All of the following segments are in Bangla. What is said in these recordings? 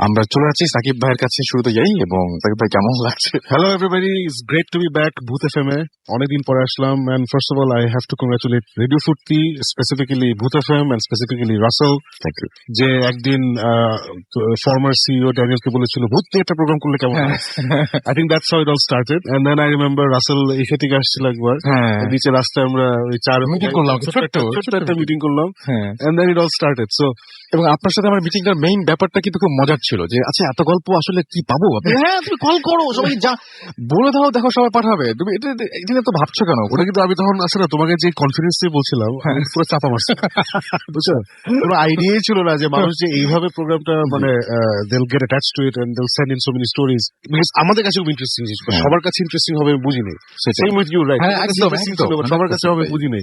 আমরা চলে যাচ্ছি সাকিব ভাইয়ের কাছে শুরুতে যাই, এবং সাকিব ভাই কেমন লাগছে? Hello everybody, it's great to be back. Booth FM এ অনেকদিন পরে আসলাম, and first of all I have to congratulate Radio Furti, specifically Booth FM and specifically Russell. Thank you. যে একদিন former CEO ড্যানিয়েলকে বলেছিল ভূত নিয়ে একটা প্রোগ্রাম করলে কেমন হয়। I think that's how it all started, and then I remember Russell এসে থেকে আসছিল একবার, নিচে রাস্তায় আমরা ওই চার মিটিং করলাম, ছোট্ট একটা মিটিং করলাম, and then it all started. So এবং আপনার সাথে আমার মিটিংটার মেইন ব্যাপারটা কিন্তু খুব মজার ছিল, যে আচ্ছা এত গল্প আসলে কি পাবো, হ্যাঁ তুমি কল করো, সবাই যা বলে দাও, দেখো সবাই পাঠাবে, তুমি এটা তো ভাবছো কেন? ওটা কিন্তু আমি তখন আসলে তোমাকে যে কনফিডেন্স দিয়ে বলছিলাম পুরো চাপা মারছি, বুঝছো? কোনো আইডিয়াই ছিল না যে মানুষ যে এইভাবে প্রোগ্রামটা মানে they'll get attached to it and they'll send in so many stories, because আমাদের কাছে খুব ইন্টারেস্টিং জিনিস, সবার কাছে ইন্টারেস্টিং হবে বুঝিনি। Same with you, right? সবার কাছে হবে বুঝিনি।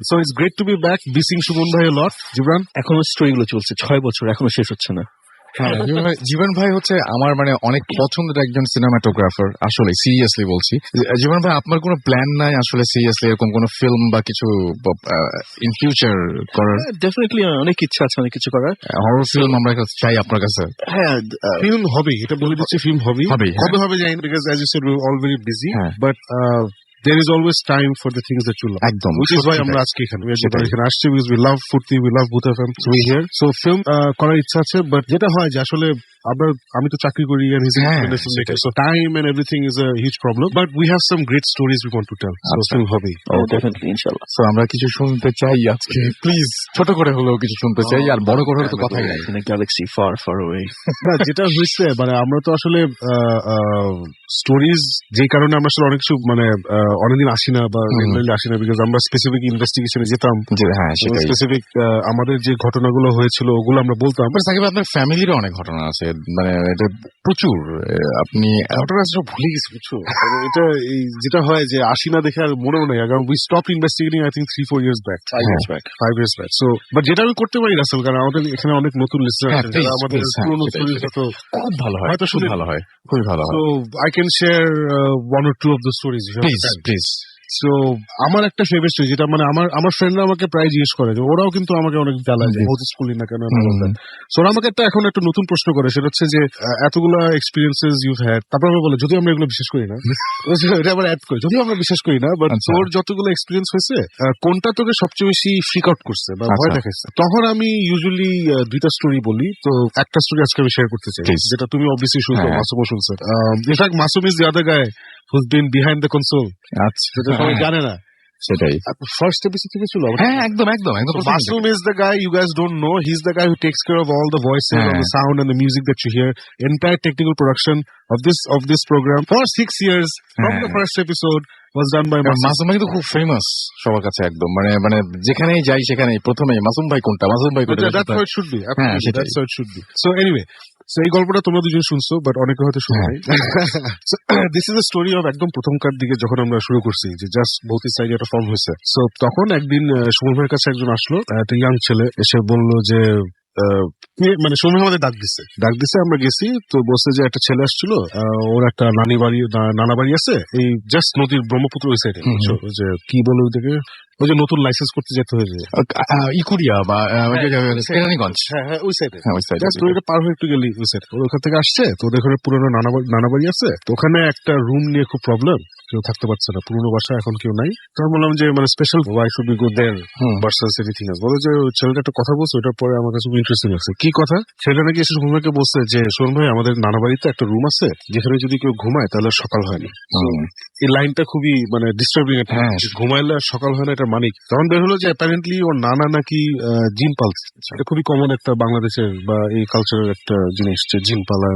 So it's great to be back. Missing Suman ভাই a lot. জিবরান, এখনো স্টোরিগুলো চলছে 6 বছর, এখনো শেষ হচ্ছে না। হ্যাঁ, জীবন ভাই হচ্ছে আমার মানে অনেক পছন্দের একজন সিনেমাটোগ্রাফার, আসলে সিরিয়াসলি বলছি। জীবন ভাই, আপনার কোনো প্ল্যান নাই আসলে সিরিয়াসলি এরকম কোনো ফিল্ম বা কিছু ইন ফিউচার করার? ডেফিনেটলি অনেক ইচ্ছা আছে, অনেক কিছু করার। হরর ফিল্ম আমরা চাই আপনার কাছে। হ্যাঁ, ফিল্ম হবে, এটা বলে দিচ্ছি, ফিল্ম হবে। কবে হবে জানি না, because as you said we're all very busy, but there is always time for the things that you love. একদম, which is why আমরা আজকে এখানে আসছি, because we love Furti, we love Booth FM, so we're here. So film করার ইচ্ছা আছে, but যেটা হয় যে আসলে আমি তো চাকরি করি, and he's so time and everything is a huge problem, but we have some great stories we want to tell, so film হবে। ডেফিনেটলি, ইনশাআল্লাহ। সো আমরা কিছু শুনতে চাই আজকে, প্লিজ ছোট করে হলেও কিছু শুনতে চাই, আর বড় করে তো কথাই নাই। In a galaxy far far away। না, যেটা হয়েছে মানে আমরা তো আসলে স্টোরিজ যে কারণে আমরা আসলে অনেক কিছু মানে অনেকদিন আসি না বা রেগুলারলি আসি না, বিকজ আমরা স্পেসিফিক ইনভেস্টিগেশনে যেতাম। হ্যাঁ, স্পেসিফিক আমাদের যে ঘটনাগুলো হয়েছিল ওগুলো আমরা বলতাম। সাকিব, আপনার ফ্যামিলিরও অনেক ঘটনা আছে, মানে এটা প্রচুর, আপনি ঘটনা ভুলে গেছি, বুঝছো? এটা যেটা হয় যে আসি না দেখে আর মনেও নেই, কারণ we stop investigating I think 3-4 years back, 5 years back। So but যেটা আমি করতে পারি রাসেল, কারণ আমাদের এখানে অনেক নতুন লিসনার আছে, আমাদের পুরনো স্টোরি খুব ভালো হয়, হয়তো খুব ভালো হয়, খুবই ভালো হয়। So I can share 1 or 2 of the stories, please. So আমার একটা ফেভারিট স্টোরি, যেটা মানে আমার ফ্রেন্ডরা আমাকে প্রায় জিজ্ঞেস করে, যে ওরাও কিন্তু আমাকে অনেক জ্বালায় যে হতে স্কুলি না কেন। সো ওরা আমাকে এখন একটা নতুন প্রশ্ন করে, সেটা হচ্ছে যে এতগুলো এক্সপিরিয়েন্সেস ইউ হ্যাড, তারপর আমরা বলে যদি আমরা এগুলো বিশ্বাস করি না, এটা আবার অ্যাড করি, যদি আমরা বিশ্বাস করি না, বাট তোর যতগুলো এক্সপিরিয়েন্স হয়েছে কোনটা তোকে সবচেয়ে বেশি ফ্রিক আউট করছে বা ভয় দেখাচ্ছে, তখন আমি ইউজুয়ালি 2টা স্টোরি বলি। তো একটা স্টোরি আজকে আমি শেয়ার করতে চাই, যেটা তুমি অবভিয়াসলি শুনছো, মাসুমও শুনছো। In fact Masum is the other guy who's been behind the console, যেটা সবাই জানে না। সেটাই ফার্স্ট এপিসোড থেকে ছিল। হ্যাঁ, একদম। Masoom is the guy you guys don't know. He's the guy who takes care of all the voices and the sound and the music that you hear. Entire technical production of this program for 6 years from the first episode was done by Masoom. Masum ভাই তো খুব ফেমাস সবার কাছে, একদম মানে যেখানেই যাই সেখানেই প্রথমেই মাসুম ভাই কোনটা, মাসুম ভাই কোনটা। That's how it should be. That's how it should be. So anyway, এই গল্পটা তোমরা দুজন শুনছো, বাট অনেকে হয়তো শুনে নাই। This is a story of একদম প্রথমকার দিকে যখন আমরা শুরু করছি, যে জাস্ট বহুত সাইডে একটা ফর্ম হয়েছে। সো তখন একদিন সুমন ভাইয়ের কাছে একজন আসলো, একটা ইয়াং ছেলে, এসে বললো যে মানে সুমন ভাই আমাদের ডাক দিছে, আমরা গেছি। তো বলছে যে একটা ছেলে আসছিল, ওর একটা নানা বাড়ি আছে এই জাস্ট নদীর ব্রহ্মপুত্র ওই সাইডে, যে কি বলে ওইদিকে, ওই যে নতুন লাইসেন্স করতে যেতে হয়েছে ইকুরিয়া বা কেরানীগঞ্জ, ওই সাইডে পার হয়ে একটু গেলি ওই সাইড। ওখান থেকে আসছে, তো ওদের ওখানে পুরোনো নানা বাড়ি আছে, তো ওখানে একটা রুম নিয়ে খুব প্রবলেম, কেউ থাকতে পারছে না, পুরোনো বাসা, এখন কেউ নাই। তখন বললাম যে মানে special why should be go there versus anything else. বলে যে ছেলেটা একটা কথা বলছে, ওটার পরে আমার কাছে খুব ইন্টারেস্টিং লাগছে। কি কথা? ছেলেটা নাকি এসে সোহন ভাইকে বলছে যে সোহন ভাই, আমাদের নানা বাড়িতে একটা রুম আছে যেখানে যদি কেউ ঘুমায় তাহলে সকাল হয় না। এই লাইনটা খুবই মানে ডিস্টার্বিং, ঘুমাইলে সকাল হয় না, এটা মানিক। তখন বের হলো যে অ্যাপারেন্টলি ওর নানা নাকি জিন পালছে। এটা খুবই কমন একটা বাংলাদেশের বা এই কালচারের একটা জিনিস, যে জিন পালা।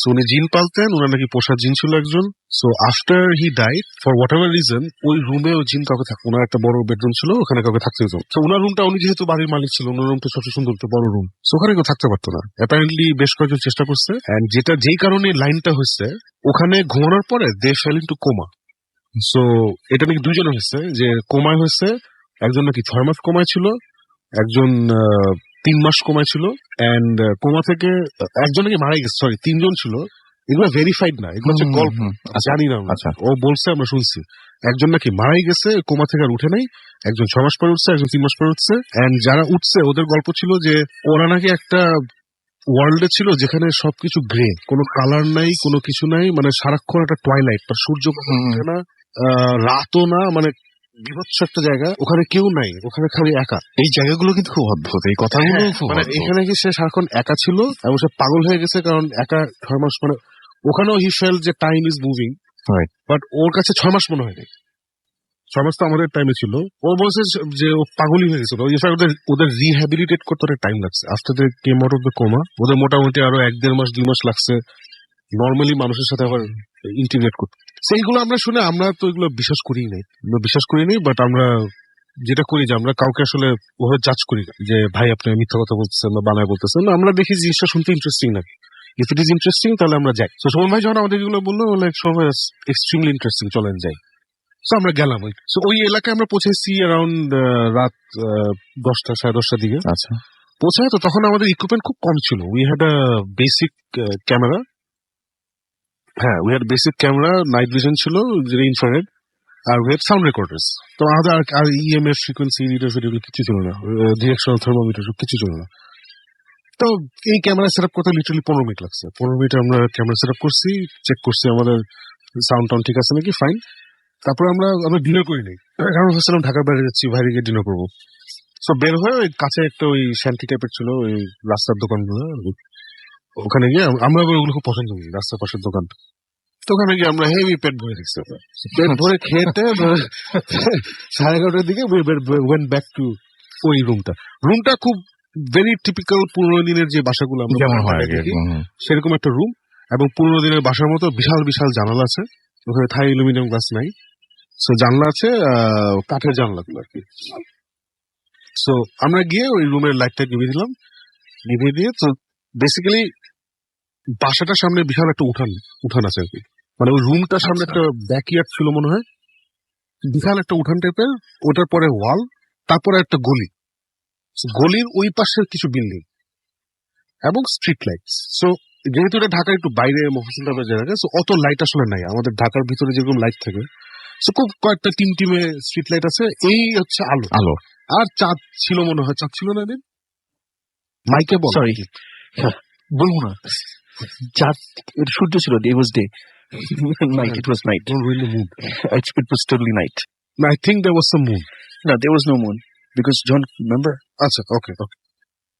সো উনি জিন পালতেন, ওনার নাকি পোষা জিন ছিল একজন। So after he died for what ever reason, ওই রুমে ওই জিন কাউকে থাকতো, ওনার একটা বড় বেডরুম ছিল, ওখানে কাউকে থাকতে হতো। তো ওনার রুমটা, উনি যেহেতু বাড়ির মালিক ছিল, ওনার রুমটা সবচেয়ে সুন্দর, একটা বড় রুম, সো ওখানে কেউ থাকতে পারতো না। অ্যাপারেন্টলি বেশ কয়েকজন চেষ্টা করছে, এন্ড যেই কারণে লাইনটা হচ্ছে, ওখানে ঘুমানোর পরে they fail into coma. So এটা নাকি দুইজনে হচ্ছে, যে কোমায় হচ্ছে, একজন নাকি 6 মাস কোমায় ছিল, একজন 3 মাস কোমায় ছিল, এন্ড কোমা থেকে একজন নাকি মারা গেছে। সরি, 3 জন ছিল। এগুলো ভেরিফাইড না, এগুলো হচ্ছে গল্প, জানি না। ও বলছে, আমরা শুনছি একজন নাকি মারাই গেছে, কোমা থেকে আর উঠে নাই, একজন 6 মাস পরে উঠছে, একজন 3 মাস পরে উঠছে। এন্ড যারা উঠছে ওদের গল্প ছিল যে ওরা নাকি একটা ওয়ার্ল্ডে ছিল যেখানে সবকিছু গ্রে, কোনো কালার নাই, কোনো কিছু নাই, মানে সারাক্ষণ একটা টয়লাইট, সূর্য ওঠে না, রাতও না, মানে বিভৎস একটা জায়গা। ওখানে কেউ নাই, ওখানে খালি একা। এই জায়গাগুলো কিন্তু খুব অদ্ভুত, এই কথাগুলো হ্যাঁ, খুব মানে অদ্ভুত। এখানে কি সে সারাক্ষণ একা ছিল এবং সে পাগল হয়ে গেছে, কারণ একা 6 মাস, মানে ওখানেও হি ফেল যে time is moving, Right. But ওর কাছে 6 মাস মনে হয়নি। 6 মাস তো আমাদের টাইমে ছিল। ও বলছে যে ও পাগলই হয়ে গেছিল। ওদের রিহ্যাবিলিটেট করতে অনেক টাইম লাগছে। After they came out of the coma, ওদের মোটামুটি আরো 1-1.5 মাস 2 মাস লাগছে নর্মালি মানুষের সাথে আবার ইন্টিগ্রেট করতে। সেইগুলো আমরা শুনে আমরা তো এগুলো বিশ্বাস করি নাই, বাট আমরা যেটা করি যে আমরা কাউকে আসলে ওভাবে জাজ করি না যে ভাই আপনি মিথ্যা কথা বলতেছেন বা বানায় বলতেছেন না। আমরা দেখি জিনিসটা শুনতে ইন্টারেস্টিং নাকি, ইফ ইট ইজ ইন্টারেস্টিং তাহলে আমরা যাই। তো সোমন ভাই যখন আমাদের এগুলো বললো, সোমন এক্সট্রিমলি ইন্টারেস্টিং, চলেন যাই। তো আমরা গেলাম। ওই এলাকায় আমরা পৌঁছেছি অ্যারাউন্ড রাত 10টা 10:30টার দিকে। আচ্ছা, পৌঁছায় তো তখন আমাদের ইকুইপমেন্ট খুব কম ছিল। We had a basic camera, হ্যাঁ we had basic camera, night vision ছিল যেটা ইনফ্রারেড, আর উই হ্যাড সাউন্ড রেকর্ডার্স। তো আমাদের আর ইএমএফ ফ্রিকোয়েন্সি রিডার এগুলো কিছু ছিল না, ডিরেকশনাল থার্মোমিটার সব কিছু ছিল না। তো এই ক্যামেরা সেট আপ করতে লিটারালি 15 মিনিট লাগছে। 15 মিনিট আমরা ক্যামেরা সেট আপ করছি, চেক করছি আমাদের সাউন্ড টাউন্ড ঠিক আছে নাকি, ফাইন। তারপর আমরা ডিনার করি নাই, কারণ ভাবছিলাম ঢাকার বাইরে যাচ্ছি, বাইরে গিয়ে ডিনার করবো। সো বের হয়ে ওই কাছে একটা ওই শান্তি টাইপের ছিল ওই রাস্তার দোকানগুলো, ওখানে গিয়ে আমরা আবার ওগুলো খুব পছন্দ করি, রাস্তার পাশের দোকান। তো ওখানে গিয়ে আমরা হেভি পেট ভরে দেখছি, পেট ভরে খেতে 11:30টার দিকে ওয়েন্ট ব্যাক টু ওই রুমটা খুব ভেরি টিপিক্যাল পুরোনো দিনের যে বাসাগুলো আমরা যেমন হয় দেখি, সেরকম একটা রুম। এবং পুরোনো দিনের বাসার মতো বিশাল বিশাল জানালা আছে, ওখানে থাই অ্যালুমিনিয়াম গ্লাস নাই। সো জানলা আছে, কাঠের জানলাগুলো আর কি। সো আমরা গিয়ে ওই রুমের লাইটটা নিভিয়ে দিলাম, নিভিয়ে দিয়ে তো বেসিক্যালি বাসাটার সামনে বিশাল একটা উঠান আছে আর কি। মানে ওই রুমটার সামনে একটা ব্যাকইয়ার্ড ছিল মনে হয়, বিশাল একটা উঠান টাইপের, ওটার পরে ওয়াল, তারপরে একটা গলি, গলির ওই পাশের কিছু বিল্ডিং এবং স্ট্রিট লাইট। সো যেহেতু এটা ঢাকার একটু বাইরে মফস্বল টাইপের জায়গা, সো অত লাইট আসলে নাই আমাদের ঢাকার ভিতরে যেরকম লাইট থাকে। সো খুব কয়েকটা টিমে স্ট্রিট লাইট আছে, এই হচ্ছে আলো। আর চাঁদ ছিল মনে হয়, চাঁদ ছিল না দিন, মাইকে বল, সরি বলবো না, চাঁদ, এটা সূর্য ছিল, it was day. Night, it was night. Don't ruin the mood. It was totally night. No, I think there was some moon. No, there was no moon because John, remember? আচ্ছা, ওকে।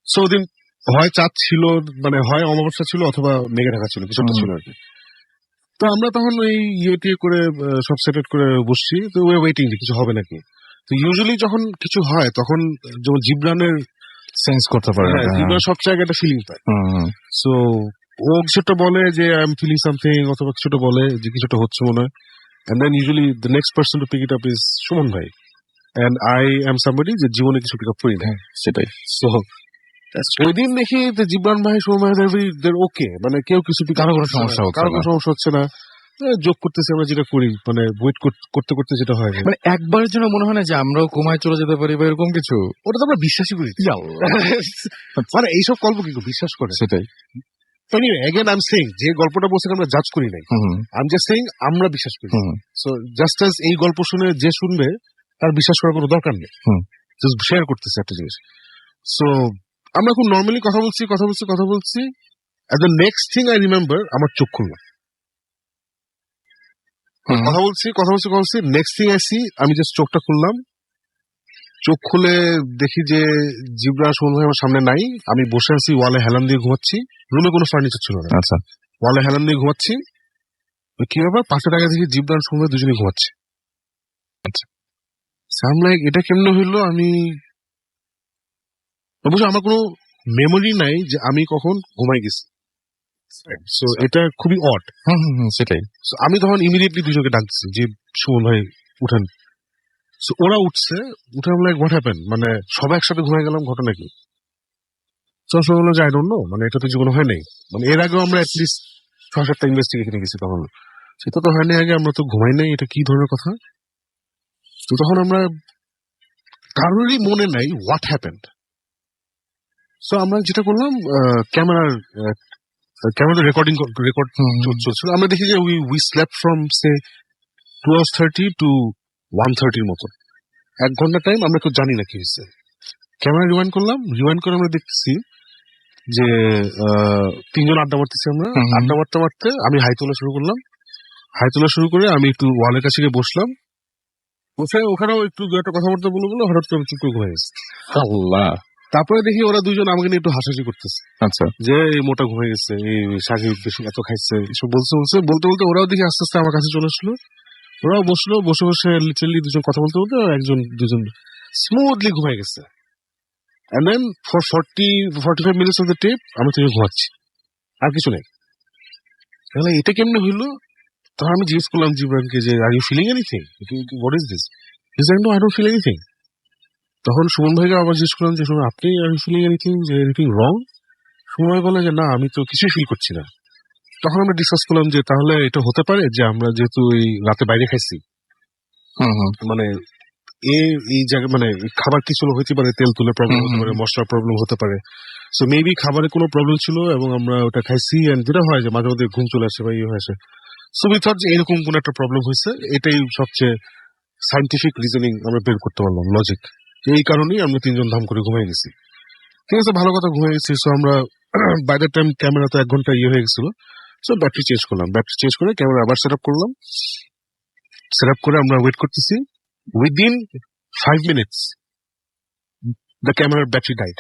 সো দিন হয় চাঁদ ছিল, মানে হয় অমাবস্যা ছিল অথবা মেঘে ঢাকা ছিল, কিছু একটা ছিল আর কি। তো আমরা তখন ওই ইয়ে করে সব সেটেট করে বসছি, তো ওয়ে ওয়েটিং যে কিছু হবে নাকি। তো ইউজুয়ালি যখন কিছু হয় তখন যেমন জিব্রানের সেন্স করতে পারে। জিব্রান সব জায়গায় একটা ফিলিং পায়। সো ও কিছুটা বলে যে আই এম ফিলিং সামথিং, অথবা কিছুটা বলে যে কিছুটা হচ্ছে মনে হয়, and then usually the next person to pick it up is Suman ভাই, এন্ড আই এম সামবডি যে জীবনে কিছু পিক আপ করি না। সেটাই। সো ওই দিন দেখি যে জিব্রান ভাই, সুমন ভাই ওকে, মানে কেউ কিছু কারো কোনো সমস্যা হচ্ছে না, যোগ করতেছি আমরা যেটা করি, মানে ওয়েট করতে করতে যেটা হয়, মানে একবারের জন্য মনে হয় না যে আমরাও কোমায় চলে যেতে পারি বা এরকম কিছু। ওটা তো আমরা বিশ্বাসই করি, মানে এইসব গল্প কিন্তু বিশ্বাস করে। সেটাই। Anyway, again I'm saying যে গল্পটা বলছেন আমরা জাজ করি নাই, I'm just saying আমরা বিশ্বাস করি। সো জাস্ট অ্যাজ এই গল্প শুনে যে শুনবে তার বিশ্বাস করার কোনো দরকার নেই, জাস্ট শেয়ার করতেছে একটা জিনিস। সো আমরা খুব নর্মালি কথা বলছি, and the next thing I remember আমার চোখ খুললো, কথা বলছি, নেক্সট থিং আই সি, আমি জাস্ট চোখটা খুললাম, চোখ খুলে দেখি যে জিব্রান সুমন ভাই আমার সামনে নাই, আমি বসে আছি ওয়ালে হেলান দিয়ে ঘুমাচ্ছি, রুমে কোনো ফার্নিচার ছিল না। আচ্ছা, ওয়ালে হেলান দিয়ে ঘুমাচ্ছি, কি ব্যাপার, পাশে টাকা দেখি জিব্রান সুমন ভাই দুজনে ঘুমাচ্ছে। আচ্ছা, এটা কেমনে হইলো, আমি অবশ্য আমার কোনো মেমোরি নাই যে আমি কখন ঘুমাই গেছি। সো এটা খুবই অড। সেটাই। আমি তখন ইমিডিয়েটলি দুজনকে ডাকছি যে সুমন ভাই উঠেন। সো ওরা উঠছে, উঠে আমি লাইক হোয়াট হ্যাপেন, মানে সবাই একসাথে ঘুমাই গেলাম, ঘটনা কি? সব বললো যে আই ডোন্ট নো, মানে এটা তো জীবনে হয় নাই, মানে এর আগেও আমরা অ্যাটলিস্ট 6-7টা ইনভেস্টিগেশনে গেছি, তখন সেটা তো হয় নাই আগে, আমরা তো ঘুমাই নাই, এটা কি ধরনের কথা? তো তখন আমরা কারোরই মনে নাই হোয়াট হ্যাপেন্ড। সো আমরা যেটা করলাম, ক্যামেরার রেকর্ড চলছিল, আমরা দেখি যে we slept from say 12:30 to 1:30 মতো, 1 ঘন্টা টাইম আমরা কেউ জানি না কি হয়েছে। ক্যামেরা রিওয়াইন্ড করে আমরা দেখতেছি যে তিনজন আড্ডা মারতেছি আমরা, আড্ডা মারতে মারতে আমি হাই তোলা শুরু করলাম। হাই তোলা শুরু করে আমি একটু ওয়ালের কাছে গিয়ে বসলাম, বসে ওখানেও একটু দু একটা কথাবার্তা বলে হঠাৎ করে চুপ করে ঘুমিয়ে গেছে। আল্লাহ। তারপরে দেখি ওরা দুজন আমাকে নিয়ে একটু হাসাহাসি করতেছে, আচ্ছা। যে এই মোটা ঘুমিয়ে গেছে, এই শাকিব বেশি এত খাইছে, এসব বলতে বলতে ওরাও দেখি আস্তে আস্তে আমার কাছে চলে আসলো। ওরাও বসলো, বসে বসে লিটারালি দুজন কথা বলতে বলতে দুজন স্মুথলি ঘুমিয়ে গেছে। And then for 45 minutes of the tape আমি থেকে ঘুমাচ্ছি, আর কিছু নেই। তাহলে এটা কেমনে হইলো? তখন আমি জিজ্ঞেস করলাম জিবরানকে যে are you feeling anything, what is this? He said no, I don't feel anything. তখন সুমন ভাইকে আবার জিজ্ঞেস করলাম যে শুনুন, আপনি আর ইউ ফিলিং এনিথিং, যে এনিথিং রং? সুমন ভাই বলে যে না, আমি তো কিছুই ফিল করছি না। তখন আমরা ডিসকাস করলাম যে তাহলে এটা হতে পারে যে আমরা যেহেতু এই রাতে বাইরে খাইছি, মানে এই জায়গায় মানে খাবার কিছু হইতে পারে, তেল তুলে প্রবলেম হতে পারে, মশলার প্রবলেম হতে পারে। সো মেবি খাবারে কোনো প্রবলেম ছিল এবং আমরা ওটা খাইছি, এন্ড যেটা হয় যে মাঝে মধ্যে ঘুম চলে আসে বা ইয়ে হয়েছে। সো উই থট যে এরকম কোন একটা প্রবলেম হয়েছে, এটাই সবচেয়ে সাইন্টিফিক রিজনিং আমরা বের করতে পারলাম, লজিক। এই কারণেই আমরা তিনজন ধাম করে ঘুমিয়ে গেছি। ঠিক আছে, ভালো কথা, ঘুমিয়ে গেছি। সো আমরা বাই দ্য টাইম ক্যামেরা তো 1 ঘন্টা ইয়ে হয়ে গেছিল। সো ব্যাটারি চেঞ্জ করলাম, ব্যাটারি চেঞ্জ করে ক্যামেরা আবার সেট আপ করলাম। সেট আপ করে আমরা ওয়েট করতেছি। Within 5 minutes the camera battery died.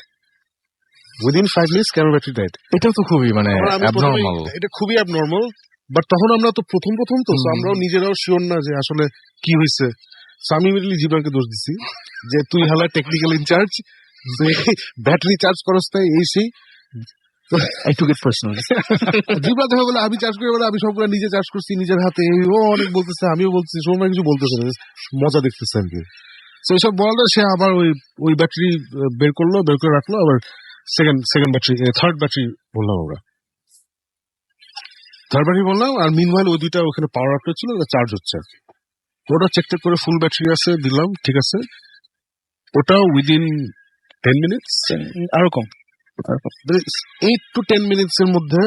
Within 5 minutes camera battery died. এটা তো খুবই মানে অ্যাবনর্মাল। এটা খুবই অ্যাবনর্মাল, বাট তখন আমরা তো প্রথম তো আমরাও নিজেরাও শিওর না যে আসলে কি হয়েছে। আমি ইমিডিয়েটলি জীবনকে দোষ দিছি যে তুই হালা টেকনিক্যাল ইনচার্জ, ব্যাটারি চার্জ করস তাই এই সেই। I took it personal. জীবন দেখা বলে আমি চার্জ করি, বলে আমি সবগুলো নিজে চার্জ করছি নিজের হাতে। ও অনেক বলতেছে, আমিও বলতেছি, সময় কিছু বলতেছে না, মজা দেখতেছে আর কি। তো এইসব বললে সে আবার ওই ব্যাটারি বের করে রাখলো। আবার থার্ড ব্যাটারি বললাম আমরা, থার্ড ব্যাটারি বললাম। আর মিনওয়াইল ওই দুইটা ওখানে পাওয়ার আপ ছিল, চার্জ হচ্ছে আর কি। ওটা চেক করে ফুল ব্যাটারি আছে, দিলাম, ঠিক আছে। ওটাও উইদিন 10 minutes আরো কম, 8 to 10 minutes এর মধ্যে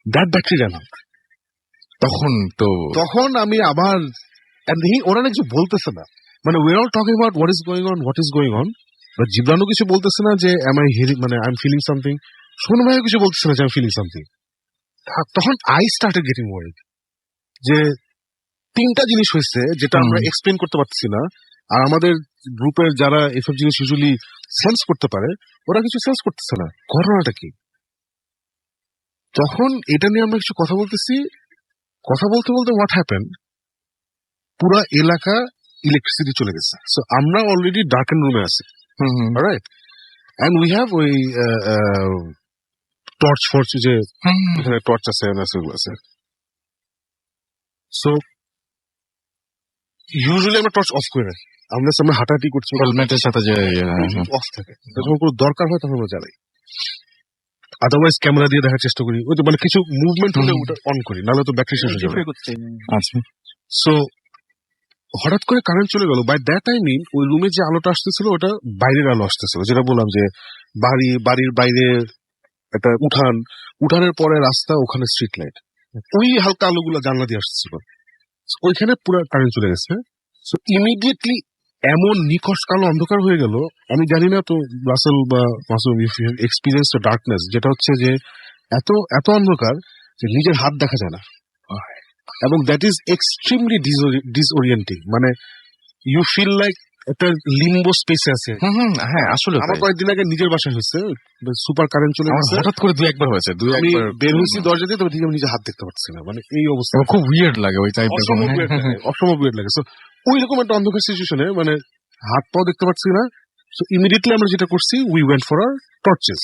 দ্যাট ব্যাটারি রান আউট। তখন আমি আবার ওরা কিছু বলতেছে না, মানে we are all talking about what is going on, but জিবরানও কিছু বলতেছে না যে I am feeling something. Sonu ভাইও কিছু বলতেছে না যে আই এম ফিলিং সামথিং। তখন আই স্টার্টেড গেটিং ওয়ারিড যে 3টা জিনিস হয়েছে যেটা আমরা এক্সপ্লেন করতে পারছি না। আর আমাদের গ্রুপের যারা এসব জিনিস ইউজুয়ালি সেন্স করতে পারে, ওরা কিছু সেন্স করতেছে না, ঘটনাটা কি। তখন এটা নিয়ে আমরা কিছু কথা বলতেছি, কথা বলতে বলতে হোয়াট হ্যাপেন, পুরা এলাকা ইলেকট্রিসিটি চলে গেছে। সো আমরা অলরেডি ডার্কেন রুমে আছি, রাইট? এন্ড উই হ্যাভ ওই টর্চ যে এখানে টর্চ আছে আছে। সো ইউজুয়ালি আমরা টর্চ অফ করে রাখি, আমরা হাঁটাহাঁটি করছি, হেলমেটের সাথে যে অফ থাকে। যখন কোনো দরকার হয় তখন আমরা জ্বালাই, আদারওয়াইজ ক্যামেরা দিয়ে দেখার চেষ্টা করি। ওই তো মানে কিছু মুভমেন্ট হলে ওটা অন করি, নাহলে তো ব্যাটারি শেষ হয়ে যাবে। আচ্ছা। সো হঠাৎ করে কারেন্ট চলে গেল। বাই দ্যাট আই মিন ওই রুমে যে আলোটা আসতেছিল ওটা বাইরের আলো আসতেছিল, যেটা বললাম যে বাড়ির বাইরে একটা উঠানের পরে রাস্তা, ওখানে স্ট্রিট লাইট, ওই হালকা আলোগুলো জানলা দিয়ে আসতেছিল। ওইখানে পুরো কারেন্ট চলে গেছে। সো ইমিডিয়েটলি এমন নিকষ কালো অন্ধকার হয়ে গেল। আমি জানি না তো রাসেল বা Masum, if you have experience the darkness, যেটা হচ্ছে যে এত অন্ধকার যে নিজের হাত দেখা যায় না, এবং দ্যাট ইজ এক্সট্রিমলি ডিসওরিয়েন্টিং। মানে ইউ ফিল লাইক একটা লিম্বো স্পেসে আছে। হ্যাঁ, আসলে আমার কয়েকদিন আগে নিজের বাসায় হয়েছে, সুপার কারেন্ট চলে গেছে, হঠাৎ করে 2-1 বার হয়েছে। আমি বের হয়েছি দরজা দিয়ে, তবে ঠিক আমি নিজে হাত দেখতে পাচ্ছি না। মানে এই অবস্থা খুব উইয়ার্ড লাগে, ওই টাইপের অসম্ভব উইয়ার্ড লাগে। সো ওই রকম একটা অন্ধকার সিচুয়েশনে মানে হাত পাও দেখতে পাচ্ছি না। সো ইমিডিয়েটলি আমরা যেটা করছি, we went for our torches.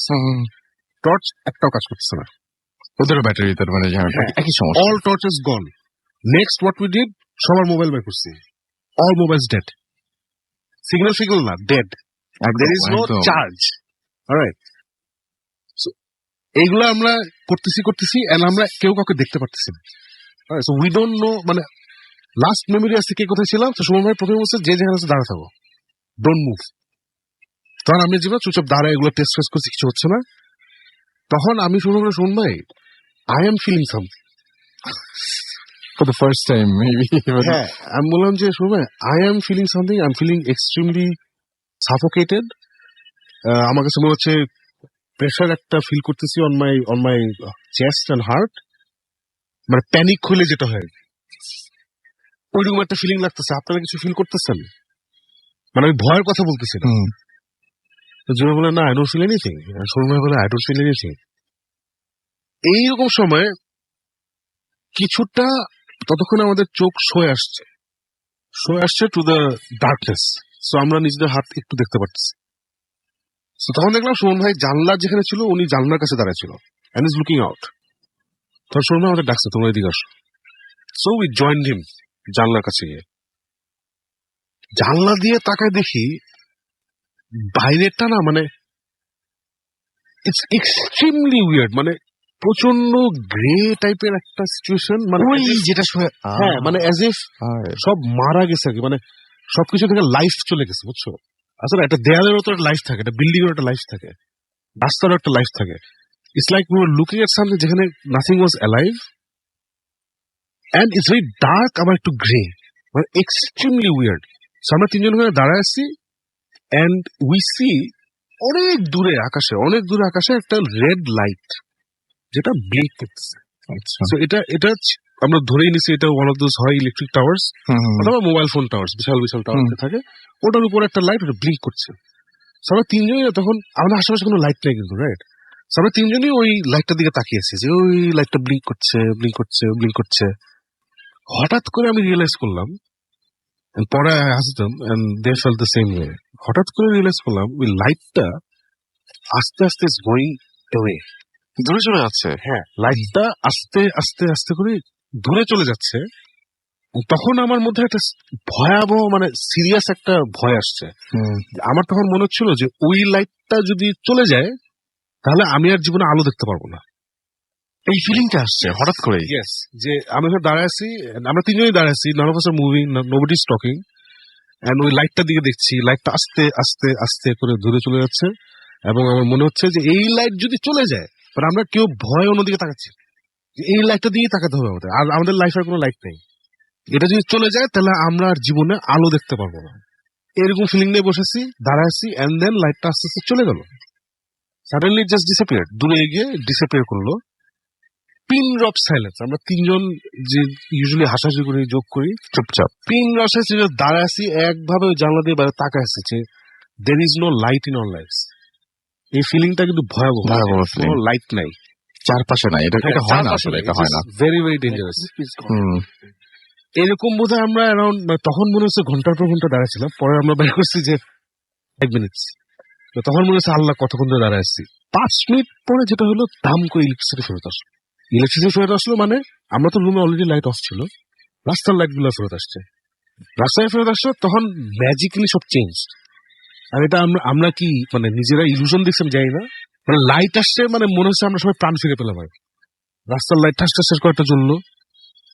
Torch একটাও কাজ করতেছে না, ওদের ব্যাটারিতে মানে একই সমস্যা, all torches gone. Next what we did, সবার মোবাইল বের করছি, অল মোবাইলস ডেড, সিগন্যাল না, dead, there is no charge, alright. So এইগুলো আমরা করতেছি এন্ড আমরা কেউ কাউকে দেখতে পারতেছি না। সো উই ডোন্ট নো, মানে লাস্ট মেমোরি আছে কে কোথায় ছিলাম। তো সুমন ভাই প্রথমে বলছে যে যেখানে আছে দাঁড়া থাকো, ডোন্ট মুভ। তখন আমি যাবো চুপচাপ দাঁড়া, এগুলো টেস্ট করছি, কিছু হচ্ছে না। তখন আমি শুরু করে, শুন ভাই, I am feeling something for the first time maybe. হ্যাঁ, আমি বললাম যে শুন ভাই, I am feeling something, I am feeling extremely suffocated. আমার কাছে মনে হচ্ছে প্রেশার একটা ফিল করতেছি on my chest and heart, মানে প্যানিক হলে যেটা হয় ওইরকম একটা ফিলিং লাগতেছে। আপনারা কিছু ফিল করতেছেন? মানে আমি ভয়ের কথা বলতেছি না। তো জুবাই বলে না, I don't feel anything. Sharma বলে আই ডোন্ট ফিল এনিথিং। এইরকম সময় কিছুটা ততক্ষণ আমাদের চোখ সয়ে আসছে টু দ্য ডার্কনেস। সো আমরা নিজেদের হাত একটু দেখতে পাচ্ছি। তো তখন দেখলাম সুমন ভাই জানলা যেখানে ছিল উনি জানলার কাছে দাঁড়ায় ছিল এন্ড ইজ লুকিং আউট। তখন সুমন ভাই আমাদের ডাকছে, তোমরা এদিকে আসো। সো উই জয়েন্ড হিম জানলার কাছে গিয়ে। জানলা দিয়ে তাকায় দেখি বাইরেটা না, মানে ইটস এক্সট্রিমলি উইয়ার্ড, মানে প্রচন্ড গ্রে টাইপের একটা সিচুয়েশন। মানে ওই যেটা হ্যাঁ, মানে অ্যাজ ইফ সব মারা গেছে আর কি, মানে সবকিছু থেকে লাইফ চলে গেছে, বুঝছো? আসলে একটা দেয়ালেরও তো একটা লাইফ থাকে, একটা বিল্ডিং এর একটা লাইফ থাকে, রাস্তারও একটা লাইফ থাকে। It's like we were looking at something যেখানে nothing was alive and it's very dark, আবার একটু গ্রে, মানে এক্সট্রিমলি উইয়ার্ড। সো আমরা তিনজন ওখানে দাঁড়ায় আছি এন্ড উই সি অনেক দূরে আকাশে একটা রেড লাইট যেটা ব্লিঙ্ক করতেছে। আচ্ছা। সো এটা আমরা ধরেই নিছি এটা ওয়ান অফ দোজ হয় ইলেকট্রিক টাওয়ার্স অথবা মোবাইল ফোন টাওয়ার্স, বিশাল টাওয়ার থাকে, ওটার উপর একটা লাইট, ওটা ব্লিঙ্ক করছে। সো আমরা তিনজনই, তখন আমাদের আশেপাশে কোনো লাইট নেই কিন্তু, রাইট? সো আমরা তিনজনই ওই লাইটটার দিকে তাকিয়েছি যে ওই লাইটটা ব্লিঙ্ক করছে। হঠাৎ করে আমি রিয়েলাইজ করলাম, পরে আসতাম and they fell the same way. হঠাৎ করে রিয়েলাইজ করলাম ওই লাইটটা আস্তে আস্তে ইজ গোয়িং অ্যাওয়ে, দূরে চলে যাচ্ছে। হ্যাঁ, লাইটটা আস্তে করে দূরে চলে যাচ্ছে। তখন আমার মধ্যে একটা ভয়াবহ, মানে সিরিয়াস একটা ভয় আসছে। আমার তখন মনে হচ্ছিল যে ওই লাইটটা যদি চলে যায় তাহলে আমি আর জীবনে আলো দেখতে পারবো না। এই ফিলিংটা আসছে হঠাৎ করে। ইয়েস, যে আমি ওখানে দাঁড়ায় আছি, আমরা তিনজনই দাঁড়ায় আছি, none of us are moving, nobody is talking, and ওই লাইটটার দিকে দেখছি, লাইটটা আস্তে করে দূরে চলে যাচ্ছে। এবং আমার মনে হচ্ছে যে এই লাইট যদি চলে যায়, মানে আমরা কেউ ভয় অন্যদিকে তাকাচ্ছি, এই লাইটটা দিয়ে তাকাতে হবে আমাদের, আর আমাদের লাইফের কোনো লাইট নেই। এটা যদি চলে যায় তাহলে আমরা আর জীবনে আলো দেখতে পারবো না। এরকম ফিলিং নিয়ে বসেছি, দাঁড়ায় আছি, এন্ড দেন লাইটটা আস্তে আস্তে চলে গেল। সাডেনলি জাস্ট ডিসঅ্যাপিয়ার, দূরে গিয়ে ডিসঅ্যাপিয়ার করলো। Pin drop silence. আমরা তিনজন যে ইউজুয়ালি হাসাহাসি করি, যোগ করি, চুপচাপ পিন ড্রপ সাইলেন্স, দাঁড়ায় আছি একভাবে, জানলা দিয়ে বাইরে তাকায় আছি যে there is no light in our lives. এই ফিলিংটা কিন্তু ভয়াবহ, কোনো লাইট নাই চারপাশে, নাই এটা হয় না, আসলে এটা হয় না, ভেরি ভেরি ডেঞ্জারাস। এরকম বোধহয় আমরা অ্যারাউন্ড, তখন মনে হচ্ছে ঘন্টার পর ঘন্টা দাঁড়াচ্ছিলাম। পরে আমরা বের করছি যে 1 মিনিট। তখন মনে হচ্ছে আল্লাহ কতক্ষণ ধরে দাঁড়ায় আসছি। 5 মিনিট পরে যেটা হলো, দাম করে ইলেকট্রিসিটি ফেরত আসলো। মানে আমরা তো রুমে অলরেডি লাইট অফ ছিল, রাস্তার লাইট গুলো ফেরত আসছে। রাস্তায় ফেরত আসছে, তখন ম্যাজিক্যালি সব চেঞ্জ। আর এটা আমরা কি মানে নিজেরা ইলুশন দেখছেন যাই না, মানে লাইট আসছে, মানে মনে হচ্ছে আমরা সবাই প্রাণ ফিরে পেলাম। আর রাস্তার লাইট ঠাস ঠাস কয়েকটা জ্বললো।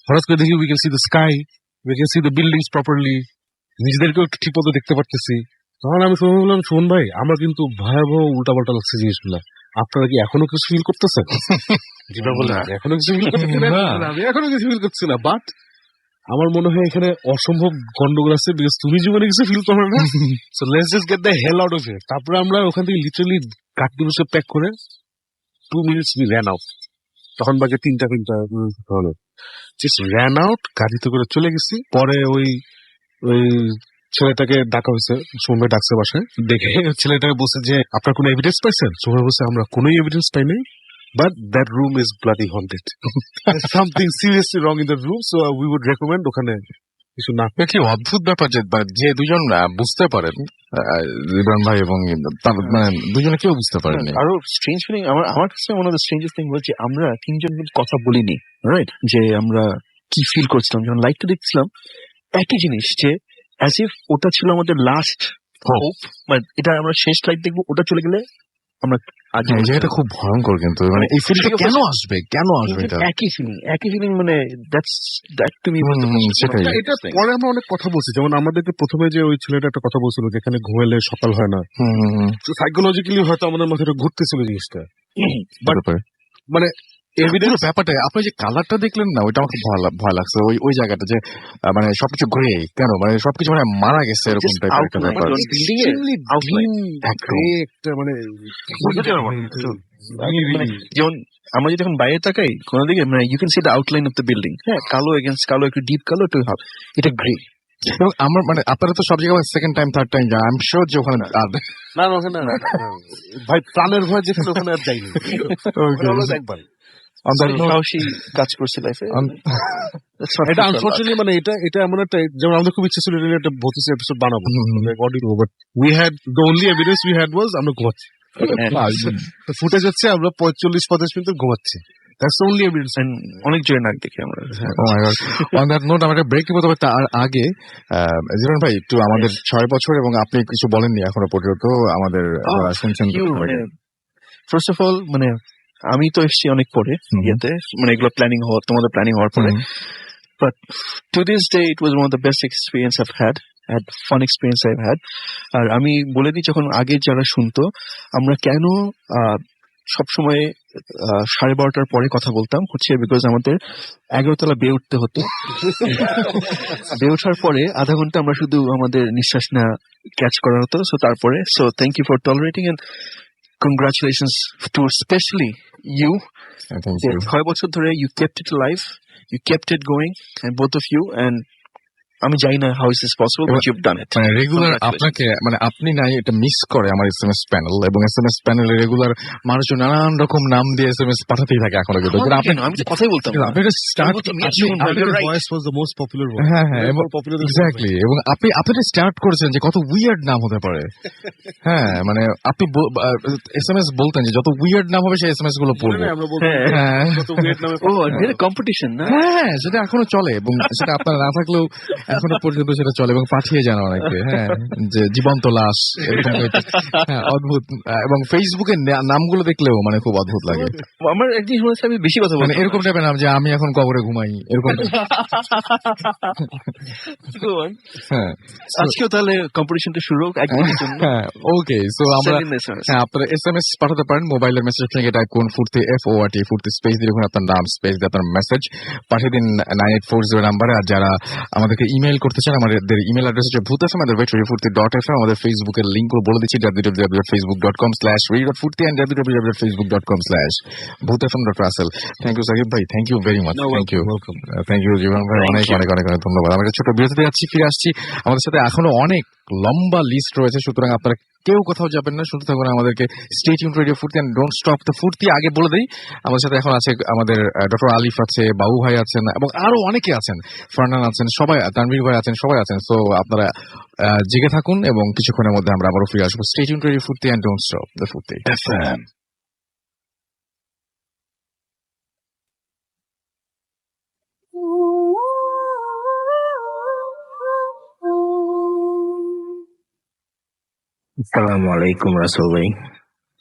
হঠাৎ করে দেখি we can see the sky, we can see the buildings properly, নিজেদেরকেও ঠিক মতো দেখতে পারতেছি। তখন আমি বললাম, শোন ভাই, আমরা কিন্তু ভয়াবহ উল্টাপাল্টা লাগছে জিনিসগুলা, আপনারা কি এখনো কিছু ফিল করতেছেন? যেটা বললাম, এখনো কিছু ফিল করতেছি না, আমি এখনো কিছু ফিল করছি না। বাট আমার মনে হয় এখানে অসম্ভব গন্ডগোল আছে, বিকজ তুমি জীবনে কিছু ফিল করো না। So let's just get the hell out of here. তারপরে আমরা ওখান থেকে লিটারালি কাঠি বসে প্যাক করে 2 মিনিটস উই র্যান আউট। তখন বাজে 3টা হলো, জাস্ট র্যান আউট, গাড়িতে করে চলে গেছি। পরে ওই ছেলেটাকে ডাকা হয়েছে, সোমবার ডাকছে বাসায়, দেখে ছেলেটাকে বলছে যে আপনার কোনো এভিডেন্স পাইছেন? সোমবার বলছে আমরা কোনো এভিডেন্স পাই নাই, but that room is bloody haunted, something seriously wrong in the room, so we would recommend ওখানে কিছু না। কি অদ্ভুত ব্যাপার যে দুজন বুঝতে পারেন, ইমরান ভাই এবং মানে দুজনে কেউ বুঝতে পারেননি। আরো স্ট্রেঞ্জ ফিলিং আমার কাছে ওয়ান অফ দ্য স্ট্রেঞ্জেস্ট থিং বলছি, আমরা তিনজন কিন্তু কথা বলিনি, রাইট? যে আমরা কি ফিল করছিলাম যখন লাইটটা দেখছিলাম, একই জিনিস, যে অ্যাজ ইফ ওটা ছিল আমাদের লাস্ট হোপ, মানে এটা আমরা শেষ লাইট দেখবো, ওটা চলে গেলে আমরা আজ। এই জায়গাটা খুব ভয়ঙ্কর, কিন্তু মানে এই ফিলটা কেন আসবে এটা একই ফিলিং, মানে দ্যাট তুমি সেটাই। এটা পরে আমরা অনেক কথা বলছি, যেমন আমাদেরকে প্রথমে যে ওই ছেলেটা একটা কথা বলছিল যেখানে ঘুমাইলে সকাল হয় না, সাইকোলজিক্যালি হয়তো আমাদের মাথায় ঘুরতেছিল জিনিসটা। বাট মানে পুরো ব্যাপারটা আপনি যে কালারটা দেখলেন না, ওইটা আমার খুব ভয় লাগছে। ওই ওই জায়গাটা যে মানে সবকিছু গ্রে, কেন মানে সবকিছু মানে মারা গেছে এরকম Just টাইপের একটা outline. ব্যাপার। Building এর outline. একদম। একটা মানে বুঝতে পারবো না। মানে যেমন আমরা যদি এখন বাইরে তাকাই কোন দিকে, মানে you can see the outline of the building. হ্যাঁ, কালো এগেন্স্ট কালো, একটু ডিপ কালো, একটু হাফ, এটা গ্রে। এবং আমার মানে আপনারা তো সব জায়গায় সেকেন্ড টাইম থার্ড টাইম যান, আই এম শিওর যে ওখানে না ওখানে না, ভাই প্রাণের ভয় যেখানে ওখানে আর যাইনি। একবার সাহসী কাজ করছে লাইফে। এটা আনফরচুনেটলি মানে এটা এমন একটা, যেমন আমাদের খুব ইচ্ছে ছিল এটা নিয়ে একটা ভূতিস এপিসোড বানাবো, but we had the only evidence we had was আমরা ঘুমাচ্ছি। ফুটেজ হচ্ছে আমরা 45-50 মিনিট ঘুমাচ্ছি। That's the only evidence. অনেক জোরে নাক দেখি আমরা। অন দ্যাট নোট আমরা ব্রেক নিব, তবে তার আগে জীবন ভাই একটু আমাদের 6 বছর এবং আপনি কিছু বলেননি এখনো পর্যন্ত আমাদের শুনছেন। ফার্স্ট অফ অল মানে আমি তো এসেছি অনেক পরে ইয়েতে, মানে এগুলো প্ল্যানিং হওয়ার, তোমাদের প্ল্যানিং হওয়ার পরে, but to this day it was one of the best experience I've had fun experience I've had. আর আমি বলে দিই, যখন আগে যারা শুনতো আমরা কেন সবসময় 12:30টার পরে কথা বলতাম, হচ্ছে বিকজ আমাদের 11 তলা বেয়ে উঠতে হতো। বেয়ে ওঠার পরে আধা ঘন্টা আমরা শুধু আমাদের নিঃশ্বাস না ক্যাচ করা হতো। সো তারপরে thank you for tolerating and congratulations to especially you. 6 বছর ধরে you kept it alive, you kept it going, and both of you, and আমি জানি না how is this possible, but you've done it. মানে রেগুলার আপনাকে, মানে আপনি নাই এটা মিস করে আমার এসএমএস প্যানেল, এবং এসএমএস প্যানেলে রেগুলার মানুষজন নানান রকম নাম দিয়ে এসএমএস পাঠাতেই থাকে এখনো কিন্তু। আমি তো কথাই বলতাম, আপনি এটা start, voice was the most popular voice. হ্যাঁ এবং এক্স্যাক্টলি, এবং আপনি স্টার্ট করেছেন যে কত উইয়ার্ড নাম হতে পারে। হ্যাঁ মানে আপনি এসএমএস বলতেন যে যত উইয়ার্ড নাম হবে সেই এসএমএস গুলো পড়বো। কম্পিটিশন না, হ্যাঁ সেটা এখনো চলে, এবং সেটা আপনার না থাকলেও এখনো পর্যন্ত সেটা চলে, এবং পাঠিয়ে যান অনেকে। হ্যাঁ, যে জীবন্ত লাশ এরকম, হ্যাঁ অদ্ভুত। এবং ফেসবুকে নামগুলো দেখলেও মানে খুব অদ্ভুত লাগে। আমার একদিন শুনেছি, আমি বেশি কথা বলছি, এরকম টাইপের নাম যে আমি এখন কবরে ঘুমাই, এরকম। হ্যাঁ, আজকেও তাহলে কম্পিটিশনটা শুরু হোক একদিনের জন্য। হ্যাঁ ওকে, সো আমরা আপনারা এসএমএস পাঠাতে পারেন, মোবাইলের মেসেজ থেকে টাইপ করুন ফুর্তি FORT, ফুর্তি স্পেস দিয়ে লিখুন আপনার নাম, স্পেস দিয়ে আপনার মেসেজ পাঠিয়ে দিন 9840 নাম্বারে। আর যারা আমাদেরকে ইমেল করতে চান, আমাদের ইমেল অ্যাড্রেস হচ্ছে bhuthfm@radiofurti.fm। আমাদের ফেসবুকের লিংক বলে দিচ্ছি, www.facebook.com/radio.furti and www.facebook.com/bhuthfm.russell। Thank you Sakib ভাই, thank you very much, thank you Jibon ভাই, অনেক অনেক অনেক অনেক ধন্যবাদ। আমরা ছোট বিরতিতে যাচ্ছি, ফিরে আসছি। আমাদের সাথে এখনো অনেক লম্বা লিস্ট রয়েছে, সুতরাং আপনারা কেউ কোথাও যাবেন না, শুনতে থাকুন আমাদেরকে। স্টে টিউনড রেডিও ফুর্তি এন্ড ডোন্ট স্টপ দ্য ফুর্তি। আগে বলে দেই, আমাদের সাথে এখন আছে আমাদের ডক্টর আলিফ আছে, বাবু ভাই আছেন, এবং আরো অনেকে আছেন, ফারহান আছেন, সবাই, তানভীর ভাই আছেন, সবাই আছেন। সো আপনারা জেগে থাকুন, এবং কিছুক্ষণের মধ্যে আমরা আবারও ফিরে আসবো। স্টে টিউনড রেডিও ফুর্তি এন্ড ডোন্ট স্টপ দ্য ফুর্তি। আসসালামু আলাইকুম রাসেল ভাই,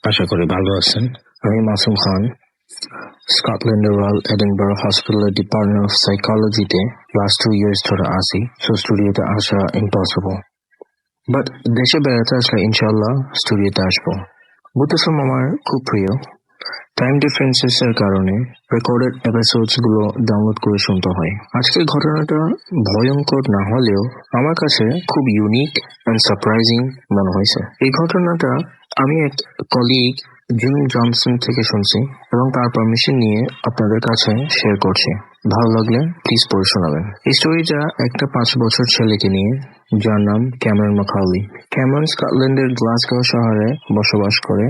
আশা করি ভালো আছেন। আমি মাসুম খান, স্কটল্যান্ডের রয়্যাল এডিনবরা হসপিটালের ডিপার্টমেন্ট অফ সাইকোলজিতে লাস্ট 2 years ধরে আসি। সো স্টুডিওতে আসা ইম্পসিবল, বাট দেশে বেড়াতে আসলে ইনশাল্লাহ স্টুডিওতে আসবো। বুথফম আমার খুব প্রিয়। টাইম ডিফারেন্সেস এর কারণে রেকর্ডেড এপিসোডস গুলো ডাউনলোড করে শুনতে হয়। আজকের ঘটনাটা ভয়ঙ্কর না হলেও আমার কাছে খুব ইউনিক এন্ড সারপ্রাইজিং মনে হয়েছে। এই ঘটনাটা আমি এক কলিগ জিম জনসন থেকে শুনছি, এবং তার পারমিশন নিয়ে আপনাদের কাছে শেয়ার করছি। ভালো লাগলে প্লিজ পড়ে শোনাবেন। এই স্টোরিটা একটা 5 বছর ছেলেকে নিয়ে, যার নাম ক্যামেরন ম্যাকাউলি। ক্যামেরন স্কটল্যান্ডের গ্লাসগো শহরে বসবাস করে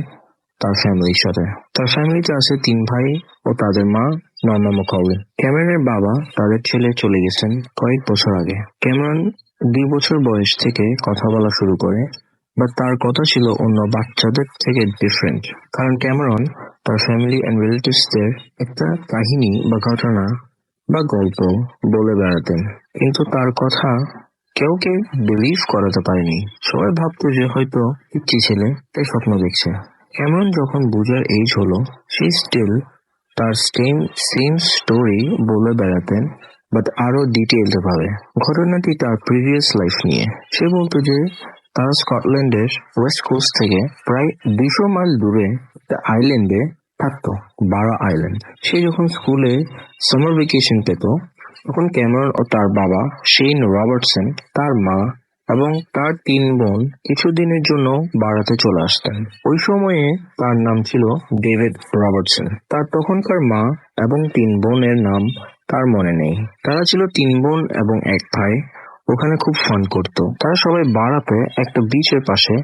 তার ফ্যামিলির সাথে। তার ফ্যামিলিতে আছে 3 ভাই ও তাদের মা নর্মা ম্যাকাউলি। ক্যামেরনের বাবা তাদের ছেলে চলে গেছেন কয়েক বছর আগে। ক্যামেরন 2 বছর বয়স থেকে কথা বলা শুরু করে, বাট তার কথা ছিল অন্য বাচ্চাদের থেকে ডিফারেন্ট, কারণ ক্যামেরন তার ফ্যামিলি এন্ড রিলেটিভসদের একটা কাহিনী বা ঘটনা বা গল্প বলে বেড়াতেন, কিন্তু তার কথা কেউ বিলিভ করাতে পারেনি। সবাই ভাবতো যে হয়তো পিচ্চি ছেলে, তাই স্বপ্ন দেখছে। ক্যামেরন যখন বুঝার এজ হলো, সে স্টিল তার সেম স্টোরি বলে বেড়াতেন, বাট আরো ডিটেইলড ভাবে। ঘটনাটি তার প্রিভিয়াস লাইফ নিয়ে। সে বলতো যে তারা স্কটল্যান্ডের ওয়েস্ট কোস্ট থেকে প্রায় 200 মাইল দূরে একটা আইল্যান্ডে থাকতো, বারা আইল্যান্ড। সে যখন স্কুলে সামার ভেকেশন পেত, তখন ক্যামেরন ও তার বাবা শেন রবার্টসন, তার মা এবং তার 3 বোন কিছুদিনের জন্য বারাতে চলে আসতেন। ওই সময়ে তার নাম ছিল ডেভিড রবার্টসন। তার তখনকার মা এবং 3 বোনের নাম তার মনে নেই। তারা ছিল 3 বোন এবং 1 ভাই। ওখানে খুব ফান করতো। তারা সবাই বারাতে একটা বিচের পাশে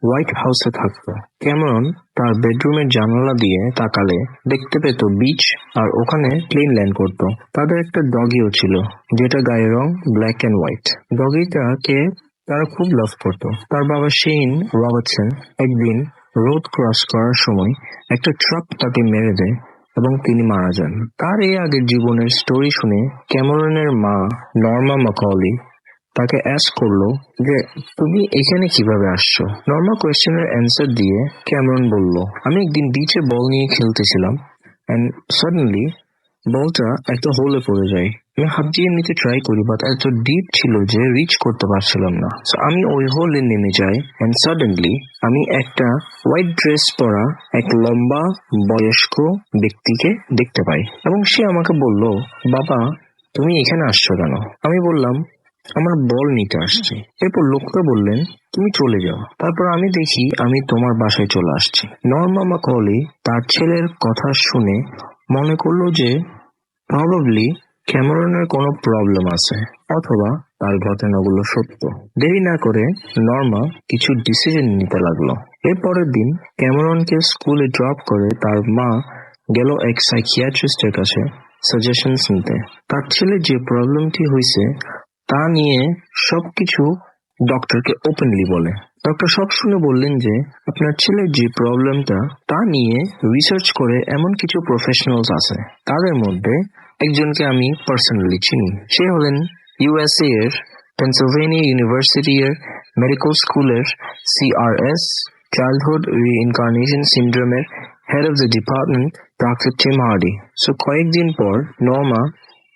হোয়াইট হাউসে থাকতো। ক্যামেরন তার বেডরুমের জানালা দিয়ে তাকালে দেখতে পেত বিচ, আর ওখানে প্লেন ল্যান্ড করতো। তাদের একটা ডগিও ছিল, যেটা গায়ের রং ব্ল্যাক অ্যান্ড হোয়াইট। ডগিটাকে তারা খুব লাভ করতো। তার বাবা শেন রবার্টসন একদিন রোড ক্রস করার সময় একটা ট্রাক তাকে মেরে দেয় এবং তিনি মারা যান। তার এই আগের জীবনের স্টোরি শুনে ক্যামেরনের মা নর্মা ম্যাকলি তাকে অ্যাস্ক করলো যে তুমি এখানে কিভাবে আসছো। নর্মাল কোয়েশ্চেনের অ্যান্সার দিয়ে ক্যামেরন বলল, আমি একদিন বিচে বল নিয়ে খেলতেছিলাম এন্ড সাডেনলি বলটা একটা হোলে পড়ে যায়। আমি হাত দিয়ে নিতে ট্রাই করি, বাট এত ডিপ ছিল যে রিচ করতে পারছিলাম না। So আমি ওই হোলে নেমে যাই এন্ড সাডেনলি আমি একটা হোয়াইট ড্রেস পরা এক লম্বা বয়স্ক ব্যক্তিকে দেখতে পাই এবং সে আমাকে বলল, বাবা তুমি এখানে আসছো কেন? আমি বললাম, আমার বল নিতে আসছি। এরপর লোকটা বললেন, তুমি চলে যাও। তারপর আমি দেখি আমি তোমার বাসায় চলে আসছি। নর্মা ম্যাকলি তার ছেলের কথা শুনে মনে করলো যে প্রবাবলি ক্যামেরনের কোনো প্রবলেম আছে অথবা তার ঘটনাগুলো সত্য। দেরি না করে নর্মা কিছু ডিসিশন নিতে লাগলো। এর পরের দিন ক্যামেরনকে স্কুলে ড্রপ করে তার মা গেল এক সাইকিয়াট্রিস্টের কাছে সাজেশনস নিতে। তার ছেলের যে প্রবলেমটি হয়েছে তা নিয়ে সবকিছু ডক্টরকে ওপেনলি বলে। ডক্টর সব শুনে বললেন যে আপনার ছেলের যে প্রবলেমটা তা নিয়ে রিসার্চ করে এমন কিছু প্রফেশনালস আছে, তাদের মধ্যে একজনকে আমি পার্সোনালি চিনি। সে হলেন ইউএসএ এর পেনসিলভেনিয়া ইউনিভার্সিটি এর মেডিকেল স্কুলের CRS চাইল্ডহুড রিইনকার্নেশন সিন্ড্রোমের head of the department doctor Tim Hardy. So কয়েকদিন পর নর্মা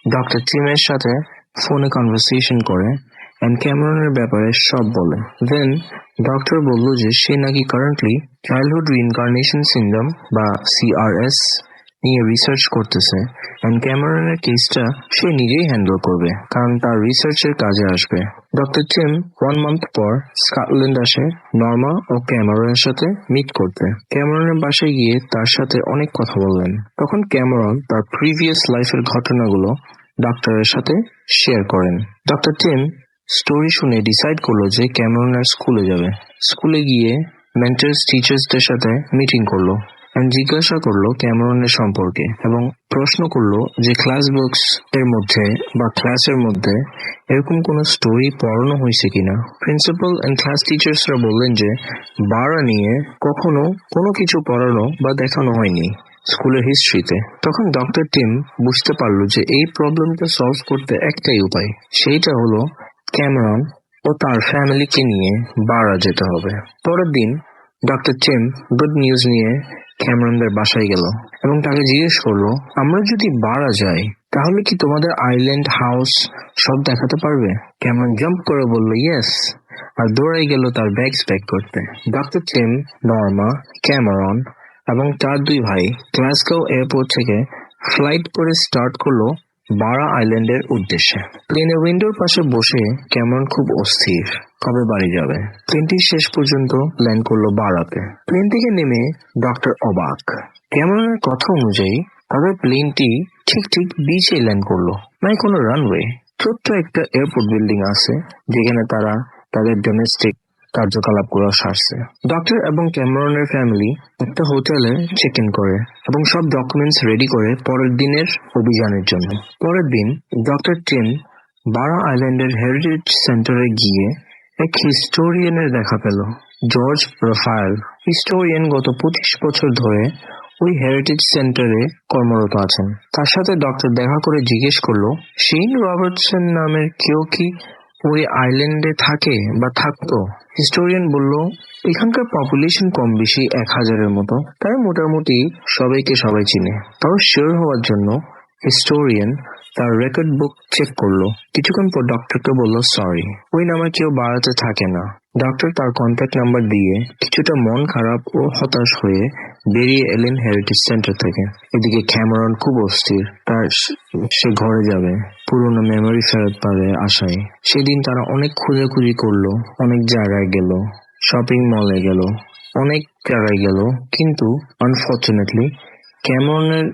ডক্টর টিমের সাথে ফোনে কনভারসেশন করে এন্ড ক্যামেরনের ব্যাপারে সব বলে। দেন ডক্টর বলল যে সে নাকি কারেন্টলি চাইল্ডহুড রিইনকার্নেশন সিন্ড্রোম বা CRS নিয়ে রিসার্চ করতেছে এন্ড ক্যামেরনের কেসটা সে নিজেই হ্যান্ডেল করবে, কারণ তার রিসার্চের কাজে আসবে। ডক্টর টিম 1 মান্থ পর স্কটল্যান্ড আসে নর্মা ও ক্যামেরনের সাথে মিট করতে। ক্যামেরনের বাসায় গিয়ে তার সাথে অনেক কথা বললেন। তখন ক্যামেরন তার প্রিভিয়াস লাইফের ঘটনাগুলো ডক্টরের সাথে শেয়ার করেন। ডক্টর টিম স্টোরি শুনে ডিসাইড করলো যে ক্যামেরনের স্কুলে যাবে। স্কুলে গিয়ে মেন্টার্স টিচার্সদের সাথে মিটিং করলো এন্ড জিজ্ঞাসা করলো ক্যামেরনের সম্পর্কে এবং প্রশ্ন করলো যে ক্লাস বুকস এর মধ্যে বা ক্লাসের মধ্যে এরকম কোনো স্টোরি পড়ানো হয়েছে কিনা। প্রিন্সিপাল এন্ড ক্লাস টিচার্সরা বললেন যে বারা নিয়ে কখনো কোনো কিছু পড়ানো বা দেখানো হয়নি স্কুলের হিস্ট্রিতে। তখন ডক্টর টিম বুঝতে পারলো যে এই প্রবলেমটা সলভ করতে একটাই উপায়, সেইটা হলো ক্যামেরন ও তার ফ্যামিলিকে নিয়ে বারা যেতে হবে। পরের দিন ডক্টর টিম গুড নিউজ নিয়ে ক্যামেরনদের বাসায় গেল এবং তাকে জিজ্ঞেস করলো, আমরা যদি বারা যাই তাহলে কি তোমাদের আইল্যান্ড হাউস সব দেখাতে পারবে? ক্যামেরন জাম্প করে বলল ইয়েস, আর দৌড়াই গেল তার ব্যাগস প্যাক করতে। ডক্টর টিম, নর্মা, ক্যামেরন এবং তার 2 ভাই গ্লাসগো এয়ারপোর্ট থেকে ফ্লাইট করে স্টার্ট করলো বারা আইল্যান্ডের উদ্দেশ্যে। প্লেনের উইন্ডোর পাশে বসে ক্যামেরন খুব অস্থির, কবে বাড়ি যাবে। প্লেনটি শেষ পর্যন্ত ল্যান্ড করলো বারাতে। প্লেন থেকে নেমে ডক্টর অবাক। ক্যামেরনের কথা অনুযায়ী তাদের প্লেনটি ঠিক বিচে ল্যান্ড করলো, নাই কোনো রানওয়ে। ছোট্ট একটা এয়ারপোর্ট বিল্ডিং আছে যেখানে তারা তাদের ডোমেস্টিক কার্যকলাপ গুলো সারছে। ডক্টর এবং ক্যামেরনের ফ্যামিলি একটা হোটেলে চেক ইন করে এবং সব ডকুমেন্টস রেডি করে পরের দিনের অভিযানের জন্য। পরের দিন ডক্টর টিম বারা আইল্যান্ডের হেরিটেজ সেন্টারে গিয়ে এক হিস্টোরিয়ানের দেখা পেল, জর্জ রাফায়েল। হিস্টোরিয়ান গত 25 বছর ধরে ওই হেরিটেজ সেন্টারে কর্মরত আছেন। তার সাথে ডক্টর দেখা করে জিজ্ঞেস করলো, শেন রবার্টসন নামের কেউ কি ওই আইল্যান্ডে থাকে বা থাকতো? হিস্টোরিয়ান বলল, এখানকার পপুলেশন কম বেশি 1000-এর মতো, তাই মোটামুটি সবাইকে সবাই চিনে। তাও শিওর হওয়ার জন্য হিস্টোরিয়ান তার রেকর্ড বুক চেক করলো। কিছুক্ষণ পর ডক্টরকে বলল সরি, ওই নামে কেউ বাড়াতে থাকে না। ডক্টর তার কন্ট্যাক্ট নাম্বার দিয়ে কিছুটা মন খারাপ ও হতাশ হয়ে বেরিয়ে এলেন হেরিটেজ সেন্টার থেকে। এদিকে ক্যামেরন খুব অস্থির, সে ঘরে যাবে, পুরোনো মেমোরি ফেরত পাবে আশায়। সেদিন তারা অনেক খোঁজাখুঁজি করলো, অনেক জায়গায় গেল, শপিং মলে গেল, অনেক জায়গায় গেল, কিন্তু আনফর্চুনেটলি ক্যামেরনের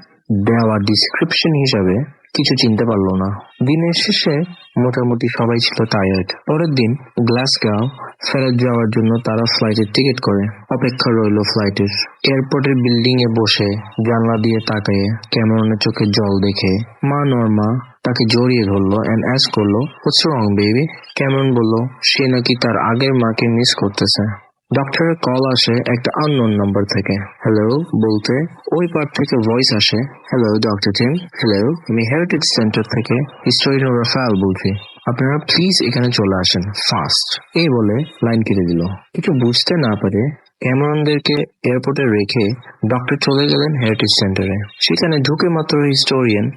দেওয়া ডিসক্রিপশন হিসাবে কিছু চিনতে পারলো না। দিনের শেষে মোটামুটি সবাই ছিল টায়ার্ড। পরের দিন গ্লাসগাও ফেরত যাওয়ার জন্য তারা ফ্লাইটের টিকিট করে অপেক্ষা রইল ফ্লাইটের। এয়ারপোর্টের বিল্ডিং এ বসে জানলা দিয়ে তাকায়ে ক্যামেরনের চোখে জল দেখে মা নর্মা তাকে জড়িয়ে ধরলো এন্ড অ্যাস্ক করলো, হোয়াটস রং বেবি? ক্যামেরন বলল সে নাকি তার আগের মাকে মিস করতেছে। ডক্টরের কল আসে একটা আননোন নাম্বার থেকে। হ্যালো বলতে ওই পার থেকে ভয়েস আসে, হ্যালো ডক্টর টিম। হ্যালো, আমি হেরিটেজ সেন্টার থেকে হিস্টোরিয়ান রাফায়েল বলছি, আপনারা প্লিজ এখানে চলে আসেন ফাস্ট। এই বলে লাইন কেটে দিল। কিছু বুঝতে না পারে ক্যামেরনদেরকে এয়ারপোর্টে রেখে ডক্টর চলে গেলেন হেরিটেজ সেন্টারে। সেখানে ঢুকে মাত্র হিস্টোরিয়ান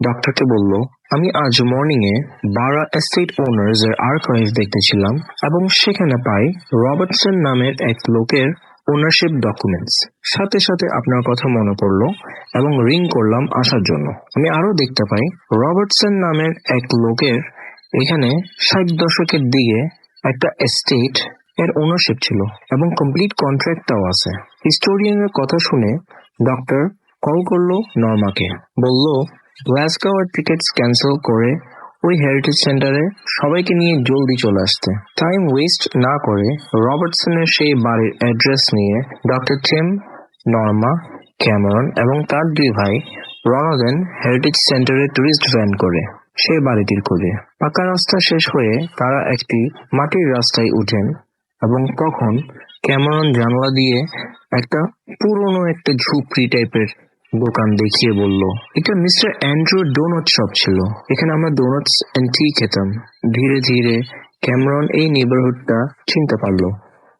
ডক্টরকে বলল, আমি আজ মর্নিং এ বারা এস্টেট ওনার্স এর আর্কাইভ দেখতেছিলাম এবং সেখানে পাই রবার্টসন নামের এক লোকের ওনারশিপ ডকুমেন্টস। সাথে সাথে আপনার কথা মনে পড়লো এবং রিং করলাম আসার জন্য। আমি আরো দেখতে পাই রবার্টসন নামের এক লোকের এখানে 60 দশকের দিকে একটা এস্টেট এর ওনারশিপ ছিল এবং কমপ্লিট কন্ট্রাক্টটাও আছে। হিস্টোরিয়ানের কথা শুনে ডক্টর কল করলো নর্মাকে, বলল গ্লাসগোর টিকিটস ক্যান্সেল করে ওই হেরিটেজ সেন্টারে সবাইকে নিয়ে জলদি চলে আসতে। টাইম ওয়েস্ট না করে রবার্টসনের সেই বাড়ির অ্যাড্রেস নিয়ে ডক্টর টিম, নর্মা, ক্যামেরন এবং তার দুই ভাই রওনা দেন হেরিটেজ সেন্টারে টুরিস্ট ভ্যান করে সেই বাড়িটির খোঁজে। পাকা রাস্তা শেষ হয়ে তারা একটি মাটির রাস্তায় উঠেন এবং তখন ক্যামেরন জানলা দিয়ে একটা পুরনো একটা ঝুপড়ি টাইপের দোকান দেখিয়ে বলল, এটা মিস্টার অ্যান্ড্রু ডোনাট শপ ছিল, এখানে আমরা ডোনাটস এন্ড টি খেতাম। ধীরে ধীরে ক্যামেরন এই নেবারহুডটা চিনতে পারলো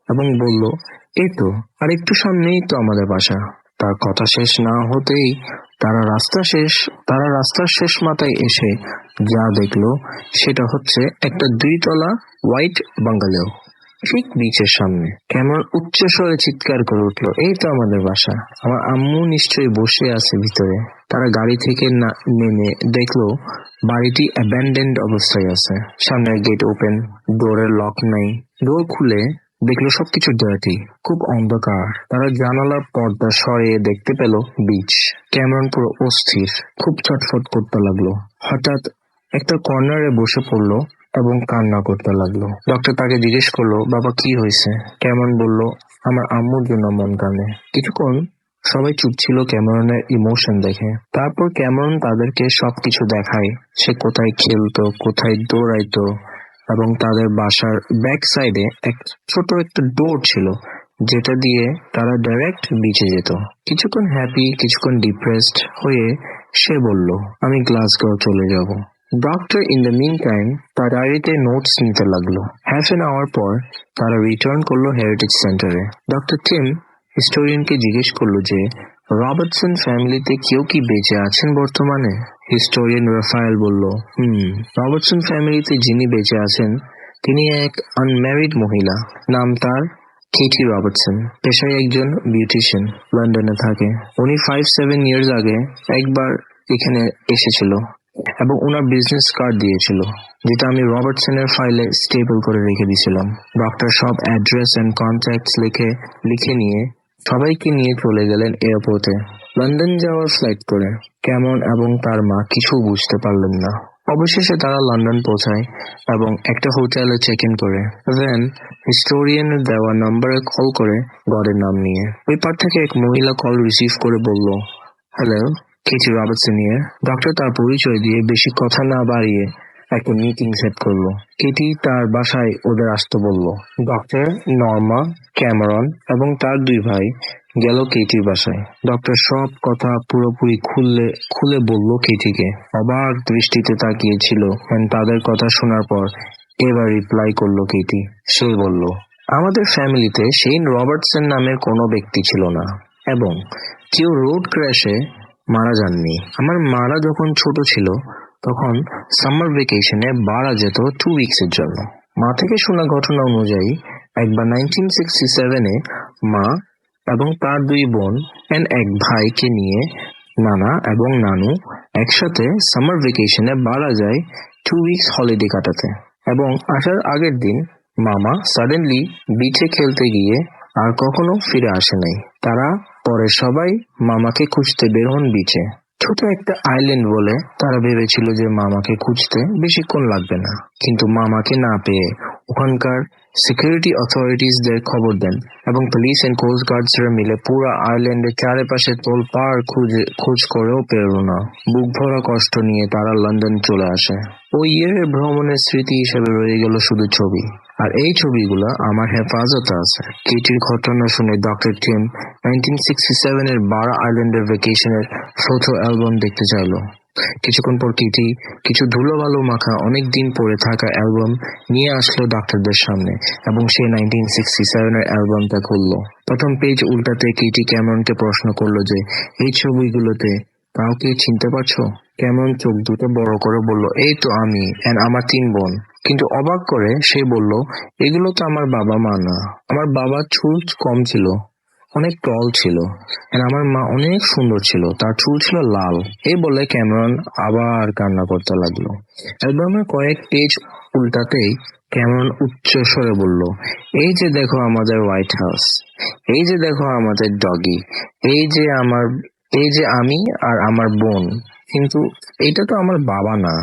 এবং বলল, এই তো আর একটু সামনেই তো আমাদের বাসা। তার কথা শেষ না হতেই তারা রাস্তার শেষ মাথায় এসে যা দেখলো সেটা হচ্ছে একটা 2 তলা হোয়াইট বাঙ্গালো ঠিক বিচের সামনে। ক্যামেরন উচ্চ স্বরে চিৎকার করে উঠলো, এই তো আমাদের বাসা, আমার আম্মু নিশ্চয়ই বসে আছে ভিতরে। তারা গাড়ি থেকে নেমে দেখলো বাড়িটি অ্যাবান্ডেন্ড অবস্থায় আছে। সামনের গেট ওপেন, ডোরের লক নাই। ডোর খুলে দেখলো সবকিছু ডার্টি, খুব অন্ধকার। তারা জানালার পর্দা সরিয়ে দেখতে পেল বিচ। ক্যামেরন পুরো অস্থির, খুব ছটফট করতে লাগলো। হঠাৎ একটা কর্নারে বসে পড়লো এবং কান্না করতে লাগলো। ডক্টর তাকে জিজ্ঞেস করলো, বাবা কি হয়েছে? ক্যামেরন বলল, আমার আম্মুর জন্য মন কানে। কিছুক্ষণ সবাই চুপ ছিল ক্যামেরনের ইমোশন দেখে। তারপর ক্যামেরন তাদেরকে সবকিছু দেখায়, সে কোথায় খেলতো, কোথায় দৌড়াইতো এবং তাদের বাসার ব্যাক সাইডে এক ছোট একটা ডোর ছিল যেটা দিয়ে তারা ডাইরেক্ট বিচে যেত। কিছুক্ষণ হ্যাপি, কিছুক্ষণ ডিপ্রেসড হয়ে সে বলল, আমি গ্লাসগো চলে যাব। Doctor in the meantime তার ডায়েরিতে নোটস নিতে লাগলো। হাফ এন আওয়ার পর তারা রিটার্ন করলো হেরিটেজ সেন্টারে। ডক্টর টিম হিস্টোরিয়ানকে জিজ্ঞেস করলো যে রবার্টসন ফ্যামিলিতে কেউ কি বেঁচে আছেন বর্তমানে? হিস্টোরিয়ান রাফায়েল বলল, রবার্টসন ফ্যামিলিতে যিনি বেঁচে আছেন তিনি এক আনম্যারিড মহিলা, নাম তার কেটি রবার্টসন, পেশায় একজন বিউটিশিয়ান, লন্ডনে থাকে। উনি 5-7 ইয়ার্স আগে একবার এখানে এসেছিল এবং ওনার বিজনেস কার্ড দিয়েছিল যেটা আমি রবার্টসনের ফাইলে স্টেবল করে রেখে দিয়েছিলাম। ডক্টর সব অ্যাড্রেস এন্ড কন্ট্যাক্টস লিখে নিয়ে সবাইকে নিয়ে চলে গেলেন এয়ারপোর্টে লন্ডন যাওয়ার ফ্লাইট করে। ক্যামেরন এবং তার মা কিছু বুঝতে পারলেন না। অবশেষে তারা লন্ডন পৌঁছায় এবং একটা হোটেলে চেক ইন করে। দেন হিস্টোরিয়ানের দেওয়া নম্বরে কল করে গডের নাম নিয়ে। ওই পার থেকে এক মহিলা কল রিসিভ করে বলল, hello, Katie Robertson here. Doctor তার পরিচয় দিয়ে বেশি কথা না বাড়িয়ে একটা মিটিং সেট করলো। কেটি তার বাসায় ওদের আসতে বলল। ডক্টর, নর্মা, ক্যামেরন এবং তার দুই ভাই গেল কেটির বাসায়। ডক্টর সব কথা পুরোপুরি খুলে বলল কেটিকে। অবাক দৃষ্টিতে তাকিয়েছিল তাদের কথা শোনার পর এবার রিপ্লাই করলো কেটি। সে বলল, আমাদের ফ্যামিলিতে শেন রবার্টসন নামের কোনো ব্যক্তি ছিল না এবং কেউ রোড ক্র্যাশে মারা যাননি। আমার মারা যখন ছোট ছিল তখন সামার ভেকেশনে বাড়া যেত 2 উইকসের জন্য। মা থেকে শোনা ঘটনা অনুযায়ী একবার 1967-এ মা এবং তার 2 বোন এক ভাইকে নিয়ে নানা এবং নানু একসাথে সামার ভেকেশনে বাড়া যায় 2 উইকস হলিডে কাটাতে। এবং আসার আগের দিন মামা সাডেনলি বিচে খেলতে গিয়ে আর কখনো ফিরে আসে নাই। তারা পরে সবাই মামাকে খুঁজতে বের হন বিচে। ছোট একটা আইল্যান্ড বলে তারা ভেবেছিল যে মামাকে খুঁজতে বেশিক্ষণ লাগবে না, কিন্তু মামাকে না পেয়ে ওখানকার সিকিউরিটি অথরিটিসদের খবর দেন এবং পুলিশ এন্ড কোস্ট গার্ডসরা মিলে পুরো আইল্যান্ডের চারপাশে তোলপাড় খোঁজ করেও পেল না। বুক ভরা কষ্ট নিয়ে তারা লন্ডন চলে আসে। ওই ইয়ের ভ্রমণের স্মৃতি হিসেবে রয়ে গেল শুধু ছবি, আর এই ছবিগুলো আমার হেফাজতে আছে। কেটির ঘটনা শুনে ডক্টর টিম 1967-এর বারা আইল্যান্ডের ভ্যাকেশনের ফটো অ্যালবাম দেখতে চাইলো। কিছুক্ষণ পর কেটি কিছু ধুলোবালু মাখা অনেক দিন পরে থাকা অ্যালবাম নিয়ে আসলো ডাক্তারদের সামনে এবং সে 1967-এর অ্যালবামটা খুললো। প্রথম পেজ উল্টাতে কেটি ক্যামেরনকে প্রশ্ন করলো যে এই ছবিগুলোতে কাউকে চিনতে পারছো? ক্যামেরন চোখ দুটো বড় করে বলল, এই তো আমি এন্ড আমার 3 বোন। কিন্তু অবাক করে সে বলল, এগুলো তো আমার বাবা মা না। আমার বাবার চুল কম ছিল, অনেক টল ছিল, আর আমার মা অনেক সুন্দর ছিল, তার চুল ছিল লাল। এই বলে ক্যামেরন আবার কান্না করতে লাগলো। অ্যালবামের কয়েক পেজ উল্টাতেই ক্যামেরন উচ্চ স্বরে বলল, এই যে দেখো আমাদের হোয়াইট হাউস, এই যে দেখো আমাদের ডগি, এই যে আমি আর আমার বোন, কিন্তু এটা তো আমার বাবা না।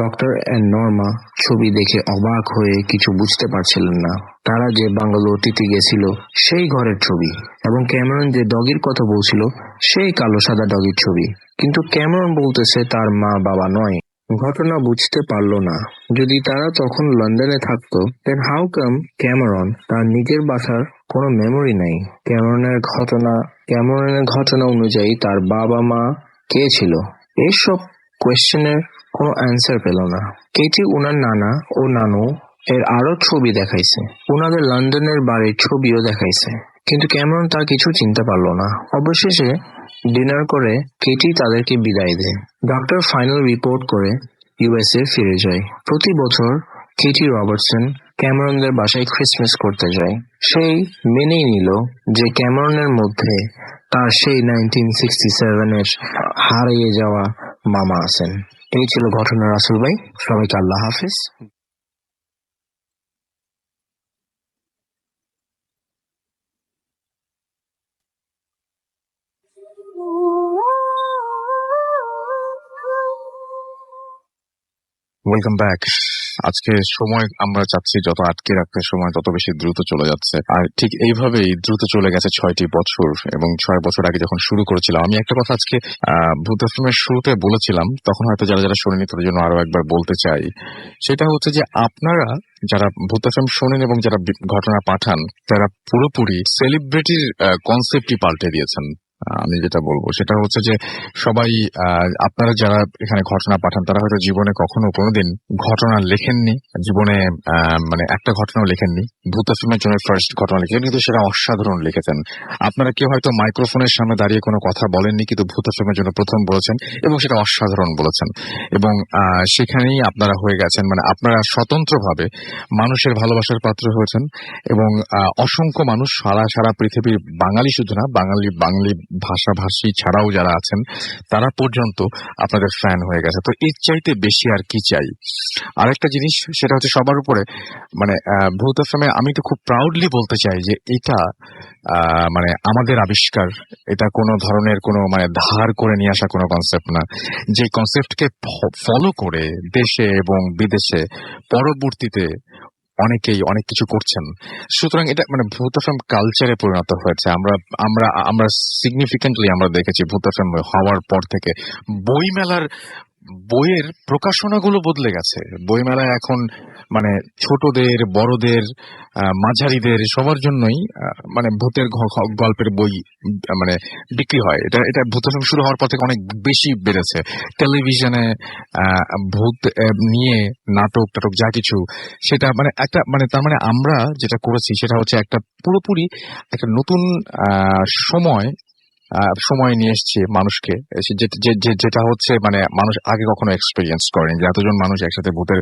ডক্টর এন্ড নর্মা ছবি দেখে অবাক হয়ে কিছু বুঝতে পারছিলেন না। তারা যে বাংলোটিতে গেছিল সেই ঘরের ছবি, এবং ক্যামেরন যে ডগির কথা বলছিল সেই কালো সাদা ডগির ছবি, কিন্তু ক্যামেরন বলতেছে তার মা বাবা নয়। ঘটনা বুঝতে পারলো না। যদি তারা তখন লন্ডনে থাকতো, দেন হাউ কাম ক্যামেরন তার নিজের বাসার কোনো মেমোরি নাই? ক্যামেরনের ঘটনা অনুযায়ী তার বাবা মা কে ছিল? এইসব কোয়েশ্চেনের কোনো অ্যান্সার পেল না। কেটি ওনার নানা ও নানু এর আরো ছবি দেখাইছে, ওনাদের লন্ডনের বাড়ির ছবিও দেখাইছে, কিন্তু ক্যামেরন তা কিছু চিনতে পারলো না। অবশেষে ডিনার করে কেটি তাদেরকে বিদায় দেয়। ডক্টর ফাইনাল রিপোর্ট করে ইউএসএ ফিরে যায়। প্রতি বছর কেটি রবার্টসন ক্যামেরনদের বাসায় ক্রিসমাস করতে যায়। সেই মেনেই নিল যে ক্যামেরনের মধ্যে তার সেই 1967-এর হারিয়ে যাওয়া মামা আছেন। এই ছিল ঘটনা রাসেল ভাই। সবাইকে আল্লাহ হাফিজ। Welcome back. আজকে সময় আমরা চাচ্ছি যত আটকে রাখতে, সময় তত বেশি দ্রুত চলে যাচ্ছে, আর ঠিক এইভাবেই দ্রুত চলে গেছে 6টি বছর। এবং 6 বছর আগে যখন শুরু করেছিলাম, আমি একটা কথা আজকে ভূত ফিল্মের শুরুতে বলেছিলাম, তখন হয়তো যারা শোনেনি তাদের জন্য আরো একবার বলতে চাই। সেটা হচ্ছে যে আপনারা যারা ভূত ফিল্ম শোনেন এবং যারা ঘটনা পাঠান, তারা পুরোপুরি সেলিব্রিটির কনসেপ্টই পাল্টে দিয়েছেন। আমি যেটা বলবো সেটা হচ্ছে যে সবাই আপনারা যারা এখানে ঘটনা পাঠান, তারা হয়তো জীবনে কখনো কোনোদিন ঘটনা লেখেননি, জীবনে মানে একটা ঘটনাও লেখেননি। ভূত ফিল্মের জন্য ফার্স্ট ঘটনা লিখেছেন, কিন্তু সেটা অসাধারণ লিখেছেন। আপনারা কেউ হয়তো মাইক্রোফোনের সামনে দাঁড়িয়ে কোনো কথা বলেননি, কিন্তু ভূত ফিল্মের জন্য প্রথম বলেছেন এবং সেটা অসাধারণ বলেছেন। এবং সেখানেই আপনারা হয়ে গেছেন, মানে আপনারা স্বতন্ত্রভাবে মানুষের ভালোবাসার পাত্র হয়েছেন। এবং অসংখ্য মানুষ সারা পৃথিবীর, বাঙালি শুধু না, বাঙালি ভাষাভাষী ছাড়াও যারা আছেন তারা পর্যন্ত আপনাদের ফ্যান হয়ে গেছে। তো এর চাইতে বেশি আর কি চাই? আরেকটা জিনিস, সেটা হচ্ছে সবার উপরে মানে ভূত ফিল্মে আমি তো খুব প্রাউডলি বলতে চাই যে এটা মানে আমাদের আবিষ্কার। এটা কোনো ধরনের কোনো মানে ধার করে নিয়ে আসা কোনো কনসেপ্ট না। যে কনসেপ্টকে ফলো করে দেশে এবং বিদেশে পরবর্তীতে অনেকেই অনেক কিছু করছেন। সুতরাং এটা মানে ভূত ফিল্ম কালচারে পরিণত হয়েছে। আমরা সিগনিফিকেন্টলি আমরা দেখেছি ভূত ফিল্ম হওয়ার পর থেকে বইয়ের প্রকাশনাগুলো বদলে গেছে। বইমেলায় এখন মানে ছোটদের, বড়দের, মাঝারিদের সবার জন্যই মানে ভূতের গল্পের বই মানে বিক্রি হয়। এটা ভূত ফিল্ম শুরু হওয়ার পর থেকে অনেক বেশি বেড়েছে। টেলিভিশনে ভূত নিয়ে নাটক যা কিছু, সেটা মানে একটা মানে তার মানে আমরা যেটা করেছি সেটা হচ্ছে একটা পুরোপুরি একটা নতুন সময় সময় নিয়ে এসেছি মানুষকে, যেটা হচ্ছে মানে মানুষ আগে কখনো এক্সপেরিয়েন্স করেনি, যে এতজন মানুষ একসাথে ভূতের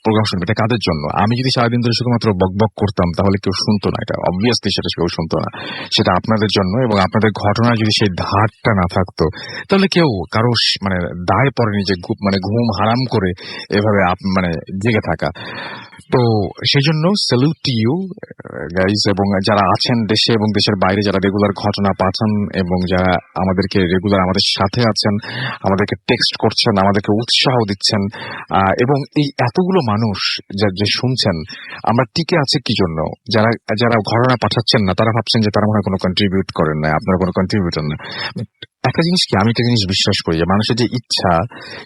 প্রোগ্রাম শুনবে। এটা কাদের জন্য? আমি যদি সারাদিন ধরে শুধুমাত্র বকবক করতাম তাহলে কেউ শুনতো না, এটা অবভিয়াসলি সেটা কেউ শুনতো না। সেটা আপনাদের জন্য, এবং আপনাদের ঘটনায় যদি সেই ধারটা না থাকতো তাহলে কেউ কারো মানে দায় পড়েনি যে মানে ঘুম হারাম করে এভাবে মানে জেগে থাকা। তো সেই জন্য স্যালুট টু ইউ গাইজ, এবং যারা আছেন দেশে এবং দেশের বাইরে, যারা রেগুলার ঘটনা পাঠান এবং যারা আমাদেরকে রেগুলার আমাদের সাথে আছেন, আমাদেরকে টেক্সট করছেন, আমাদেরকে উৎসাহ দিচ্ছেন, এবং এই এতগুলো মানুষ যে শুনছেন, আমরা টিকে আছে কি জন্য? যারা যারা ঘটনা পাঠাচ্ছেন না তারা ভাবছেন যে তারা মনে হয় কোনো কন্ট্রিবিউট করেন না, আপনারা কোনো কন্ট্রিবিউটর না। একটা জিনিস কি, আমি একটা জিনিস বিশ্বাস করি যে মানুষের যে ইচ্ছা,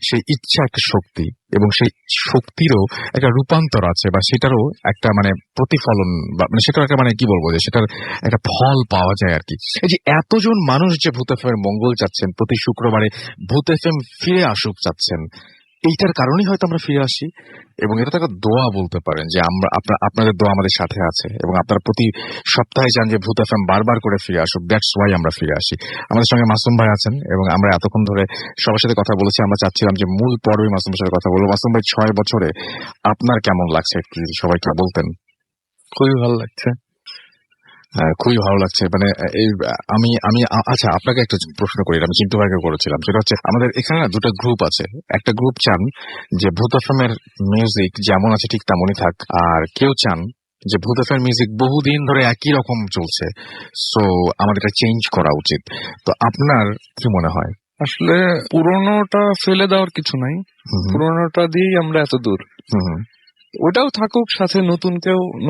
সেই ইচ্ছা একটা শক্তি, এবং সেই শক্তিরও একটা রূপান্তর আছে, বা সেটারও একটা মানে প্রতিফলন, বা মানে সেটার একটা মানে কি বলবো, যে সেটার একটা ফল পাওয়া যায় আর কি। এই যে এতজন মানুষ যে ভূত এফএম মঙ্গল চাচ্ছেন, প্রতি শুক্রবারে ভূত এফএম ফিরে আসুক চাচ্ছেন, এইটার কারণেই হয়তো আমরা ফিরে আসি। এবং এটা তো একটা দোয়া বলতে পারেন, যে আমরা আপনাদের দোয়া আমাদের সাথে আছে, এবং আপনারা প্রতি সপ্তাহে চান যে ভূত এফএম বারবার করে ফিরে আসুক। দ্যাটস ওয়াই আমরা ফিরে আসি। আমাদের সঙ্গে মাসুম ভাই আছেন, এবং আমরা এতক্ষণ ধরে সবার সাথে কথা বলেছি। আমরা চাচ্ছিলাম যে মূল পর্বে মাসুম ভাইয়ের সাথে কথা বলবো। মাসুম ভাই, 6 বছরে আপনার কেমন লাগছে একটু যদি সবাইকে বলতেন। খুবই ভালো লাগছে। হ্যাঁ, খুবই ভালো লাগছে। মানে এই আমি আমি আচ্ছা, আপনাকে একটা প্রশ্ন করি, আমি চিন্টু ভাইকে করেছিলাম। সেটা হচ্ছে, আমাদের এখানে না দুটো গ্রুপ আছে। একটা গ্রুপ চান যে ভূত এফএমের মিউজিক যেমন আছে ঠিক তেমনই থাক, আর কেউ চান যে ভূত এফএম মিউজিক বহুদিন ধরে একই রকম চলছে, সো আমাদের এটা চেঞ্জ করা উচিত। তো আপনার কি মনে হয়? আসলে পুরোনোটা ফেলে দেওয়ার কিছু নাই, পুরোনোটা দিয়েই আমরা এত দূর। ওটাও থাকুক, সাথে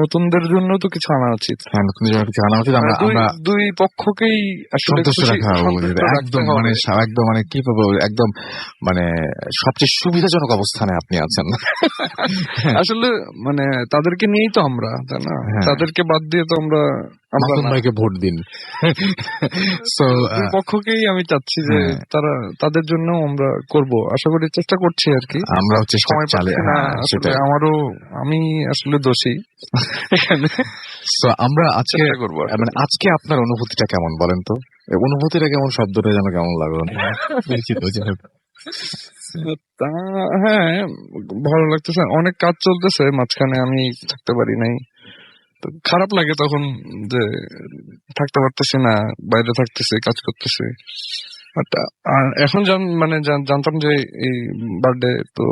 নতুনদের জন্য তো কিছু আনা উচিত। হ্যাঁ, নতুনদের জন্য কিছু আনা উচিত। আমরা দুই পক্ষকেই আসলে সন্তুষ্ট রাখা উচিত। একদম মানে একদম মানে কি বলবো, একদম মানে সবচেয়ে সুবিধাজনক অবস্থানে আপনি আছেন। আসলে মানে তাদেরকে নিয়েই তো আমরা, তাই না? তাদেরকে বাদ দিয়ে তো আমরা মাসুম ভাইকে ভোট দিন। দুই পক্ষকেই আমি চাচ্ছি যে তারা, তাদের জন্য আমরা করব, আশা করি, চেষ্টা করছি আর কি। আমরাও চেষ্টা চালিয়ে, আসলে আমি আসলে দোষী এখানে। আমরা আজকে করবো, মানে আজকে আপনার অনুভূতিটা কেমন বলেন তো? অনুভূতিটা কেমন, শব্দটা যেন কেমন লাগলো? হ্যাঁ, ভালো লাগতেছে। অনেক কাজ চলতেছে মাঝখানে, আমি থাকতে পারি নাই, তো খারাপ লাগে তখন যে থাকতে পারতেছি না, বাইরে থাকতেছি, কাজ করতেছি। আর এখন জানতাম যে এই বার্থডে তো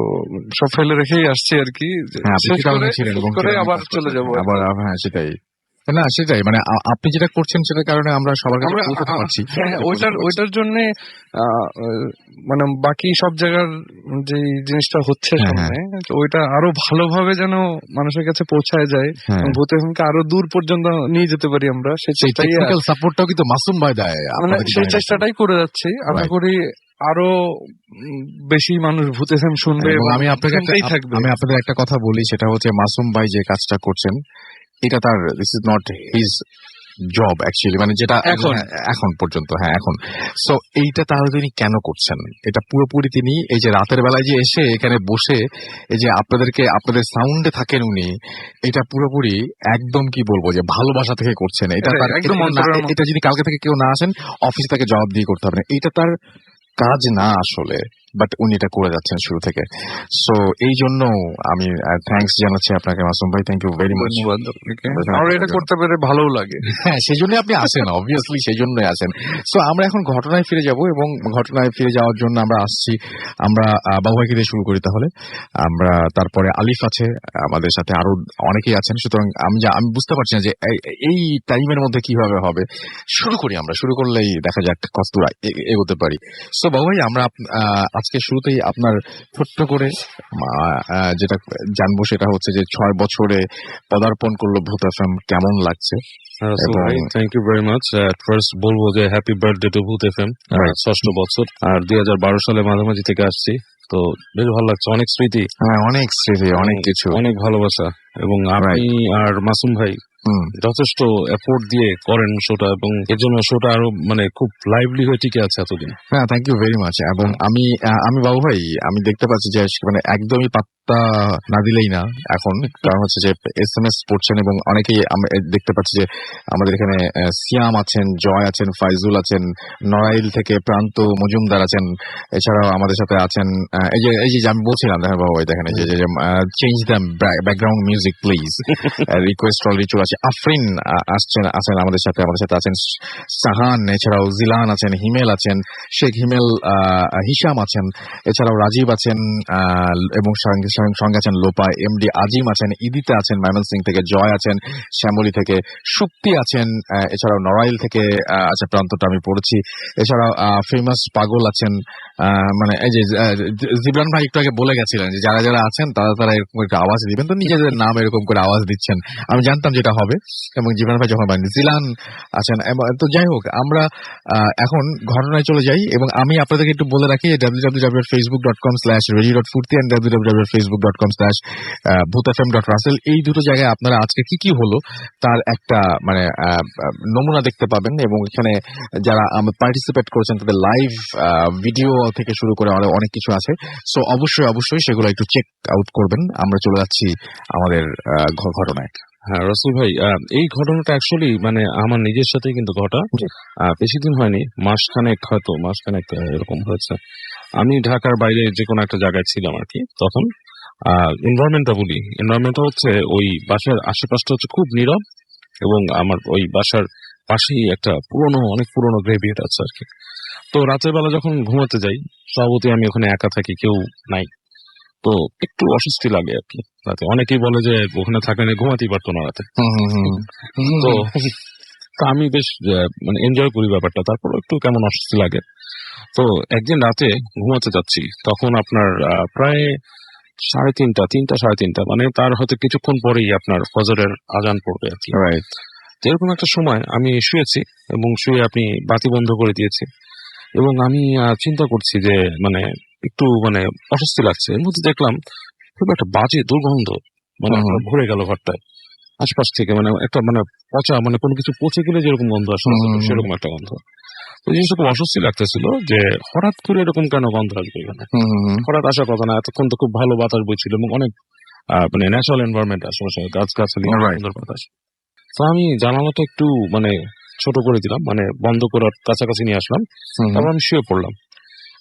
সব ফেলে রেখেই আসছি আর কি, আবার চলে যাবো আবার। হ্যাঁ, সেটাই না, সেটাই মানে আপনি যেটা করছেন সেটার কারণে আমরা সবার কাছে পৌঁছাতে পারছি। ওইটার জন্য মানে বাকি সব জায়গার যে জিনিসটা হচ্ছে সামনে, ওইটা আরো ভালোভাবে যেন মানুষের কাছে পৌঁছায় যায়, ভূত এফএমকে আরো দূর পর্যন্ত নিয়ে যেতে পারি আমরা। সেই টেকনিক্যাল সাপোর্টটাও কিন্তু মাসুম ভাই দেয়, মানে সেই চেষ্টাটাই করে যাচ্ছি। আশা করি আরো বেশি মানুষ ভূত এফএম শুনবে। এবং আমি আপনাদের একটা কথা বলি, সেটা হচ্ছে মাসুম ভাই যে কাজটা করছেন, এটা তার, this is not his job actually, মানে যেটা এখন পর্যন্ত। হ্যাঁ, এখন সো এইটা তাহলে তিনি কেন করছেন? এটা পুরোপুরি তিনি এই যে রাতের বেলায় যে এসে এখানে বসে এই যে আপনাদের সাউন্ডে থাকেন উনি, এটা পুরোপুরি একদম কি বলবো যে ভালোবাসা থেকে করছেন। এটা যদি কালকে থেকে কেউ না আসেন, অফিসে তাকে জবাব দিয়ে করতে হবে না। এটা তার কাজ না আসলে, বাট উনি এটা করে যাচ্ছেন শুরু থেকে। সো এই জন্য আমি থ্যাঙ্কস জানাচ্ছি আপনাকে মাসুম ভাই, থ্যাংক ইউ ভেরি মাচ। আর এটা করতে পেরে ভালো লাগে। হ্যাঁ, সেই জন্যই আপনি আসেন, অবভিয়াসলি সেই জন্যই আসেন। সো আমরা এখন ঘটনায় ফিরে যাব, এবং ঘটনায় ফিরে যাওয়ার জন্য আমরা আসছি। আমরা বাবু ভাইকে দিয়ে শুরু করি তাহলে। আমরা তারপরে আলিফ আছে আমাদের সাথে, আরো অনেকেই আছেন। সুতরাং আমি বুঝতে পারছি না যে এই টাইমের মধ্যে কিভাবে হবে। শুরু করি, আমরা শুরু করলেই দেখা যাক কতদূর এগোতে পারি। সো বাবু ভাই, আমরা আজকে শুরুতেই আপনার ছোট্ট করে যেটা জানবো সেটা হচ্ছে যে 6 বছরে পদার্পণ করলো ভূত এফএম, কেমন লাগছে? Thank you very much. First বলবো যে happy birthday to Bhoot FM, 6ষ্ঠ বছর। আর 2012 সালে মাঝামাঝি থেকে আসছি, তো বেশ ভালো লাগছে। অনেক স্মৃতি, অনেক স্মৃতি, অনেক কিছু, অনেক ভালোবাসা। এবং আপনি আর মাসুম ভাই যথেষ্ট এফোর্ট দিয়ে করেন শোটা, এবং এর জন্য শোটা আরো মানে খুব লাইভলি হয়ে টিকে আছে এতদিন। হ্যাঁ, থ্যাংক ইউ ভেরি মাচ। এবং আমি বাবু ভাই, আমি দেখতে পাচ্ছি যে মানে একদমই পাত্তা না দিলেই না এখন, কারণ হচ্ছে যে SMS পড়ছেন এবং অনেকেই দেখতে পাচ্ছি যে আমাদের এখানে সিয়াম আছেন, জয় আছেন, ফাইজুল আছেন, নড়াইল থেকে প্রান্ত মজুমদার আছেন, এছাড়াও আমাদের সাথে আছেন এই যে আমি বলছিলাম দেখেন বাবা দেখেন এই যে change the background music please request already চলে আসে। আফরিন আছেন আমাদের সাথে আছেন সাহান, এছাড়াও জিলান আছেন, হিমেল আছেন, শেখ হিমেল, হিশাম আছেন, এছাড়াও রাজীব আছেন এবং সঙ্গে আছেন লোপা, MD আজিম আছেন, ইদিতা আছেন ময়মনসিং থেকে, জয় আছেন শ্যামলী থেকে, সুক্তি আছেন, এছাড়াও নড়াইল থেকে আচ্ছা প্রান্তটা আমি পড়েছি, এছাড়াও ফেমাস পাগল আছেন, মানে এই যে জিবরান ভাই একটু আগে বলে গেছিলেন যে যারা যারা আছেন তারা এরকম একটা আওয়াজ দিবেন, তো নিজেদের নাম এরকম করে আওয়াজ দিচ্ছেন, আমি জানতাম যেটা হবে। এবং জিবরান ভাই যখন বলেন জিলান আছেন, তো যাই হোক আমরা এখন ঘটনায় চলে যাই এবং আমি আপনাদেরকে একটু বলে রাখি www.facebook.com/radio.furti and www.facebook.com/bhutfm.russell এই দুটো জায়গায় আপনারা আজকে কি হলো তার একটা মানে নমুনা দেখতে পাবেন এবং এখানে যারা পার্টিসিপেট করেছেন তাদের লাইভ ভিডিও থেকে শুরু করে অনেক কিছু আছে। সো অবশ্যই সেগুলো একটু চেক আউট করবেন। আমরা চলে যাচ্ছি আমাদের ঘটনায়। হ্যাঁ রাসেল ভাই, এই ঘটনাটা অ্যাকচুয়ালি মানে আমার নিজের সাথে কিন্তু ঘটা, বেশি দিন হয়নি, মাসখানেক এরকম হয়েছে। আমি ঢাকার বাইরে যে কোনো একটা জায়গায় ছিলাম আর কি, তখন এনভায়রনমেন্টটা হচ্ছে ওই বাসার আশেপাশটা হচ্ছে খুব নীরব এবং আমার ওই বাসার পাশেই একটা অনেক পুরনো গ্রেভিয়ার্ড আছে আর কি। তো রাতের বেলা যখন ঘুমাতে যাই স্বভাবতই আমি ওখানে একা থাকি, কেউ নাই, তো একটু অস্বস্তি লাগে আর কি রাতে। অনেকেই বলে যে ওখানে থাকলে ঘুমাতেই পারতো না রাতে। তো আমি বেশ মানে এনজয় করি ব্যাপারটা, তারপর একটু কেমন অস্বস্তি লাগে। তো একদিন রাতে ঘুমাতে যাচ্ছি, তখন আপনার প্রায় 3:30 মানে তার হয়তো কিছুক্ষণ পরেই আপনার ফজরের আজান পড়বে আর কি। তো এরকম একটা সময় আমি শুয়েছি এবং শুয়ে আপনি বাতি বন্ধ করে দিয়েছি এবং আমি চিন্তা করছি যে মানে একটু মানে অস্বস্তি লাগছে। এর মধ্যে দেখলাম খুব একটা বাজে দুর্গন্ধ মানে ভরে গেল ঘরটায় আশপাশ থেকে, মানে একটা মানে পচা, মানে কোনো কিছু পচে গেলে যেরকম গন্ধ আসলে সেরকম একটা গন্ধ। তো জিনিসটা খুব অস্বস্তি লাগতেছিল যে হঠাৎ করে এরকম কেন গন্ধ আসবে এখানে, হঠাৎ আসার কথা না, এতক্ষণ তো খুব ভালো বাতাস বইছিল এবং অনেক মানে ন্যাচারাল এনভায়রনমেন্ট আশেপাশে গাছগাছালি সুন্দর বাতাস। তো আমি জানালাটা একটু মানে ছোট করে দিলাম, মানে বন্ধ করার কাছাকাছি নিয়ে আসলাম, তারপর আমি শুয়ে পড়লাম।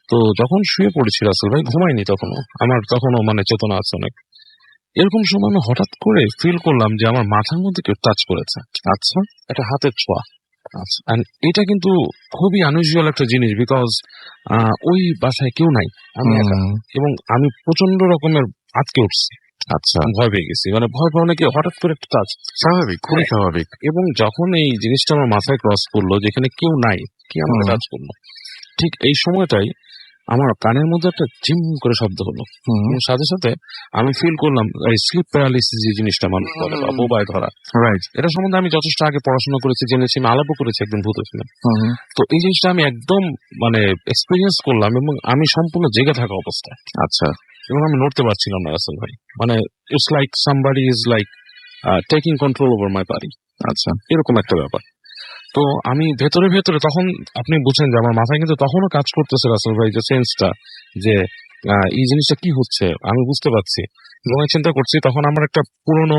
তো যখন শুয়ে পড়েছি রাসেল ভাই, ঘুমাইনি তখনও মানে চেতনা আছে অনেক। এরকম সময় আমি হঠাৎ করে ফিল করলাম যে আমার মাথার মধ্যে কেউ টাচ করেছে। আচ্ছা, একটা হাতের ছোঁয়া। আচ্ছা, এটা কিন্তু খুবই আনইউজুয়াল একটা জিনিস, বিকজ ওই বাসায় কেউ নাই, আমি একা, এবং আমি প্রচন্ড রকমের আটকে উঠছি। আচ্ছা, ভয় পেয়ে গেছি, মানে ভয় পাওয়া কি হঠাৎ করে একটা টাচ, স্বাভাবিক, খুবই স্বাভাবিক। এবং যখন এই জিনিসটা আমার মাথায় ক্রস করলো যেখানে কেউ নাই, কি আমাকে টাচ করলো, ঠিক এই সময়টাই আমার কানের মধ্যে একটা জিম করে শব্দ হলো, সাথে সাথে আমি ফিল করলাম এই স্লিপ প্যারালিসিস যে জিনিসটা মানুষ বলে বা বোবায় ধরা, রাইট, এটা সম্বন্ধে আমি যথেষ্ট আগে পড়াশোনা করেছি, জেনেছি, আমি আলাপও করেছি একদিন ভূত ফিল্মে। তো এই জিনিসটা আমি একদম মানে এক্সপিরিয়েন্স করলাম এবং আমি সম্পূর্ণ জেগে থাকা অবস্থায়। আচ্ছা, এবং আমি নড়তে পারছিলাম না রাসেল ভাই, মানে it's like somebody is like taking control over my body. আচ্ছা, এরকম একটা ব্যাপার। তো আমি ভেতরে তখন আপনি বুঝছেন যে আমার মাথায় কিন্তু তখনও কাজ করতেছে রাসেল ভাই, যে সেন্সটা যে এই জিনিসটা কি হচ্ছে আমি বুঝতে পারছি এবং চিন্তা করছি। তখন আমার একটা পুরনো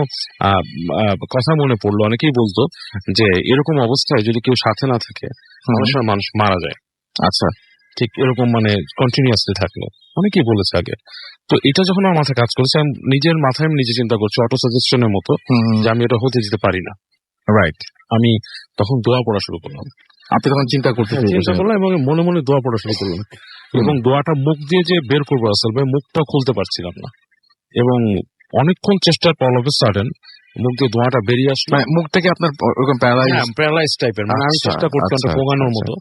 কথা মনে পড়লো, অনেকেই বলতো যে এরকম অবস্থায় যদি কেউ সাথে না থাকে মানুষ মারা যায়। আচ্ছা, ঠিক এরকম মানে কন্টিনিউয়াসলি থাকলো, অনেকেই বলেছে আগে। তো এটা যখন আমার মাথায় কাজ করেছে, আমি নিজের মাথায় নিজে চিন্তা করছি অটো সাজেশনের মতো যে আমি এটা হতে দিতে পারি না। রাইট, আমি তখন দোয়া পড়া শুরু করলাম। আপনি তখন চিন্তা করলাম এবং মনে মনে দোয়া পড়া শুরু করলাম এবং দোয়াটা মুখ দিয়ে যে বের করবো আসল ভাই, মুখটা খুলতে পারছিলাম না এবং অনেকক্ষণ চেষ্টার পর অল অফ এ সাডেন মুখ দিয়ে দোয়াটা বেরিয়ে আসলো। মুখ থেকে আপনার প্যারালাইজ টাইপের, মানে আমি চেষ্টা করতাম পোঙানোর মতো,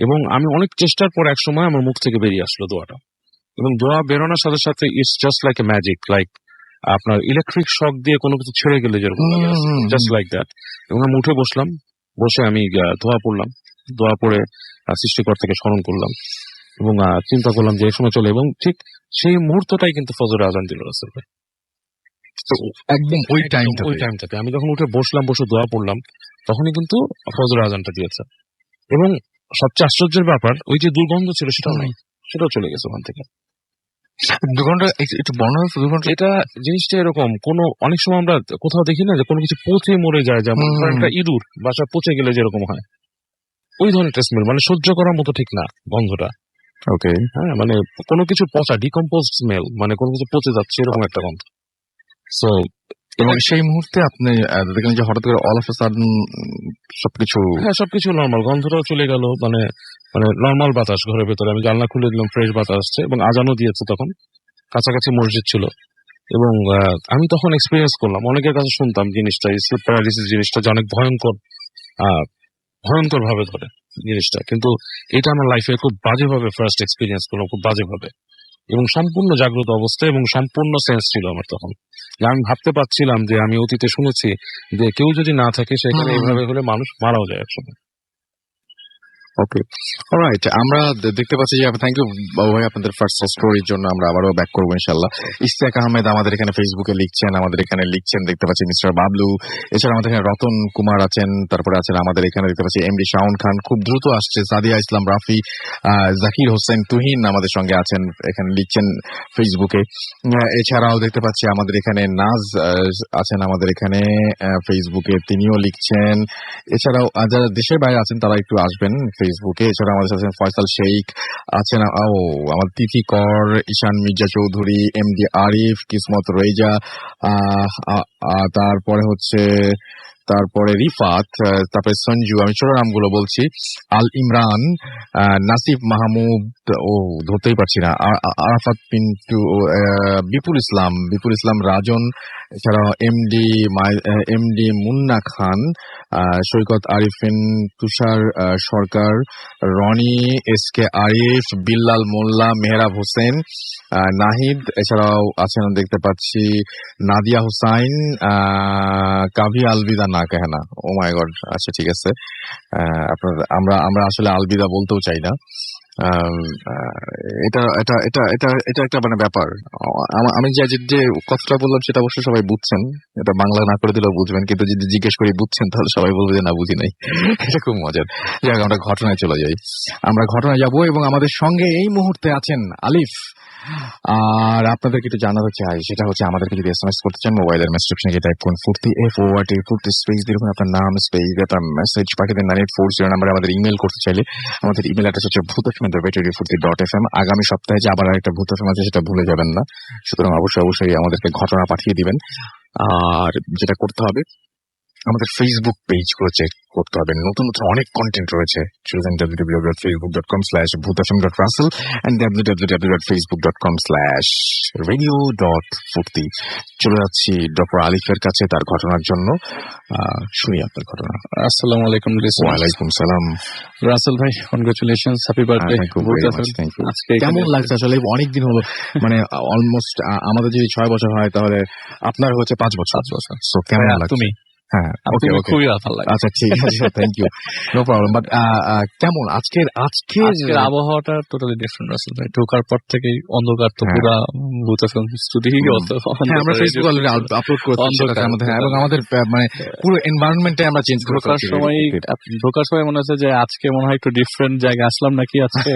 এবং আমি অনেক চেষ্টার পর এক সময় আমার মুখ থেকে বেরিয়ে আসলো দোয়াটা, এবং দোয়া বেরোনোর সাথে সাথে it's just like a magic, like আপনার ইলেকট্রিক শক দিয়ে কোনো কিছু ছেড়ে গেলে যেরকম, জাস্ট লাইক দ্যাট। এবং আমি উঠে বসলাম, বসে আমি দোয়া পড়লাম, দোয়া পড়ে সৃষ্টিকর্তাকে স্মরণ করলাম এবং চিন্তা করলাম যে এই সময় চলে, এবং ঠিক সেই মুহূর্তটাই কিন্তু ফজরের আজান দিল রাসেল ভাই। একদম ওই টাইমটাতে আমি যখন উঠে বসলাম, বসে দোয়া পড়লাম, তখনই কিন্তু ফজরের আজানটা দিয়েছে। এবং সবচেয়ে আশ্চর্যের ব্যাপার, ওই যে দুর্গন্ধ ছিল সেটাও নাই, সেটাও চলে গেছে ওখান থেকে। দু ঘন্টা একটু বর্ণনা হচ্ছে 2 ঘন্টা। এটা জিনিসটা এরকম অনেক সময় আমরা কোথাও দেখি না যে কোনো কিছু পচে মরে যায়, যেমন হুম, ধরেন একটা ইঁদুর বাসা পচে গেলে যেরকম হয়, ওই ধরনের একটা স্মেল, মানে সহ্য করার মতো ঠিক না গন্ধটা। ওকে। হ্যাঁ, মানে কোনো কিছু পচা, ডিকম্পোজ স্মেল, মানে কোনো কিছু পচে যাচ্ছে এরকম একটা গন্ধ। সো এবং সেই মুহূর্তে আপনি দেখলেন যে হঠাৎ করে অল অফ আ সাডেন সবকিছু হ্যাঁ, সবকিছু নর্মাল, গন্ধটাও চলে গেল, মানে মানে নর্মাল বাতাস ঘরের ভেতরে। আমি জানলা খুলে দিলাম, ফ্রেশ বাতাস আসছে, এবং আজানও দিয়েছে তখন, কাছাকাছি মসজিদ ছিল। এবং আমি তখন এক্সপিরিয়েন্স করলাম, অনেকের কাছে শুনতাম জিনিসটা, স্লিপ প্যারালিসিস জিনিসটা যে অনেক ভয়ঙ্কর, ভয়ঙ্কর ভাবে ধরে জিনিসটা, কিন্তু এটা আমার লাইফে খুব বাজেভাবে ফার্স্ট এক্সপিরিয়েন্স করলাম, খুব বাজেভাবে, এবং সম্পূর্ণ জাগ্রত অবস্থা এবং সম্পূর্ণ সেন্স ছিল আমার তখন। যে আমি ভাবতে পারছিলাম যে আমি অতীতে শুনেছি যে কেউ যদি না থাকে সেখানে এইভাবে হলে মানুষ মারাও যায় একসময়। ওকে, অলরাইট। আমরা দেখতে পাচ্ছি যে থ্যাংক ইউ বাবু ভাই আপনাদের ফার্স্ট স্টোরির জন্য। আমরা আবারও ব্যাক করবো ইনশাল্লাহ। ইশতিয়াক আহমেদ আমাদের এখানে ফেসবুকে লিখছেন, আমাদের এখানে লিখছেন, দেখতে পাচ্ছি মিস্টার বাবলু, এছাড়া আমাদের এখানে রতন কুমার আছেন, তারপরে আছেন আমাদের এখানে দেখতে পাচ্ছি এমডি শাওন খান, খুব দ্রুত আসছে, সাদিয়া ইসলাম রাফি, জাকির হোসেন তুহিন আমাদের সঙ্গে আছেন, এখানে লিখছেন ফেসবুকে। এছাড়াও দেখতে পাচ্ছি আমাদের এখানে নাজ আছেন আমাদের এখানে ফেসবুকে, তিনিও লিখছেন। এছাড়াও যারা দেশের বাইরে আছেন তারা একটু আসবেন ফেসবুকে। এছাড়া আমাদের সাথে ফায়সাল শেখ আছেন, আমার তিথি কর, ঈশান মির্জা চৌধুরী, এমডি আরিফ, কিসমত রেজা, তারপরে রিফাত, তারপরে সঞ্জু, আমি ছোট নামগুলো বলছি, আল ইমরান, নাসিফ মাহমুদ, ধরতেই পারছি না, আরাফাত পিন্টু, বিপুল ইসলাম রাজন, এছাড়া এমডি মুন্না খান, সৈকত আরিফিন, তুষার সরকার, রনি, এসকে আরিফ, বিল্লাল মোল্লা, মেহরাব হোসেন, নাহিদ, এছাড়াও আছেন দেখতে পাচ্ছি নাদিয়া হুসাইন, কাভি আলবিদা না কেহনা, ও মাই গড। আচ্ছা ঠিক আছে, আমরা আসলে আলবিদা বলতেও চাই না। এটা এটা এটা এটা এটা একটা মানে ব্যাপার। আমি যে কথাটা বললাম সেটা অবশ্যই সবাই বুঝছেন, এটা বাংলা না করে দিলেও বুঝবেন, কিন্তু যদি জিজ্ঞেস করি বুঝছেন তাহলে সবাই বলবে যে না বুঝি নাই। এটা খুব মজার। যাই হোক, আমরা ঘটনায় চলে যাই। আমরা ঘটনায় যাব এবং আমাদের সঙ্গে এই মুহূর্তে আছেন আলিফ। আর আপনাদেরকে একটু জানাতে চাই, সেটা হচ্ছে আমাদেরকে যদি এসএমএস করতে চান, মোবাইলের মেসেজ অপশনে টাইপ করুন 40 FORT 40 স্পেস দিয়ে আপনার নাম স্পেস দিয়ে আপনার মেসেজ পাঠিয়ে দেন 9840 নাম্বারে। আমাদের ইমেল করতে চাইলে আমাদের ইমেল অ্যাড্রেস হচ্ছে bhutof@radio40.fm। আগামী সপ্তাহে যে আবার আরেকটা ভূত এফএম আছে সেটা ভুলে যাবেন না। সুতরাং অবশ্যই আমাদেরকে ঘটনা পাঠিয়ে দিবেন। আর যেটা করতে হবে, আমাদের ফেসবুক পেজ গুলো চেক করতে হবে, নতুন অনেক কন্টেন্ট রয়েছে। Chosen www.facebook.com/bhutafm.russell and www.facebook.com/radio.40। চলে যাচ্ছি ডক্টর আলিফের কাছে তার ঘটনার জন্য। শুনি আপনার ঘটনা। আসসালামু আলাইকুম। ওয়ালাইকুম সালাম। রাসেল ভাই, কনগ্রাচুলেশনস, হ্যাপি বার্থডে। আজকে কেমন লাগছে আসলে? অনেকদিন হলো, মানে অলমোস্ট আমাদের যদি 6 বছর হয় তাহলে আপনার হচ্ছে 5 বছর। সো কেমন লাগছে? তুমি হ্যাঁ, ওকে, খুবই ভালো লাগে। আচ্ছা ঠিক আছে, thank you, no problem. But কেমন আজকের আবহাওয়াটা টোটালি ডিফারেন্ট রাসেল ভাই। ঢোকার পর থেকেই অন্ধকার, তো পুরা ভূত এফএম স্টুডিও আমরা ফেসবুক অলরেডি আপলোড করেছি এবং আমাদের মানে পুরো এনভায়রনমেন্টে আমরা চেঞ্জ করে ঢোকার সময় মনে হচ্ছে যে আজকে মনে হয় একটু ডিফারেন্ট জায়গায় আসলাম নাকি আজকে।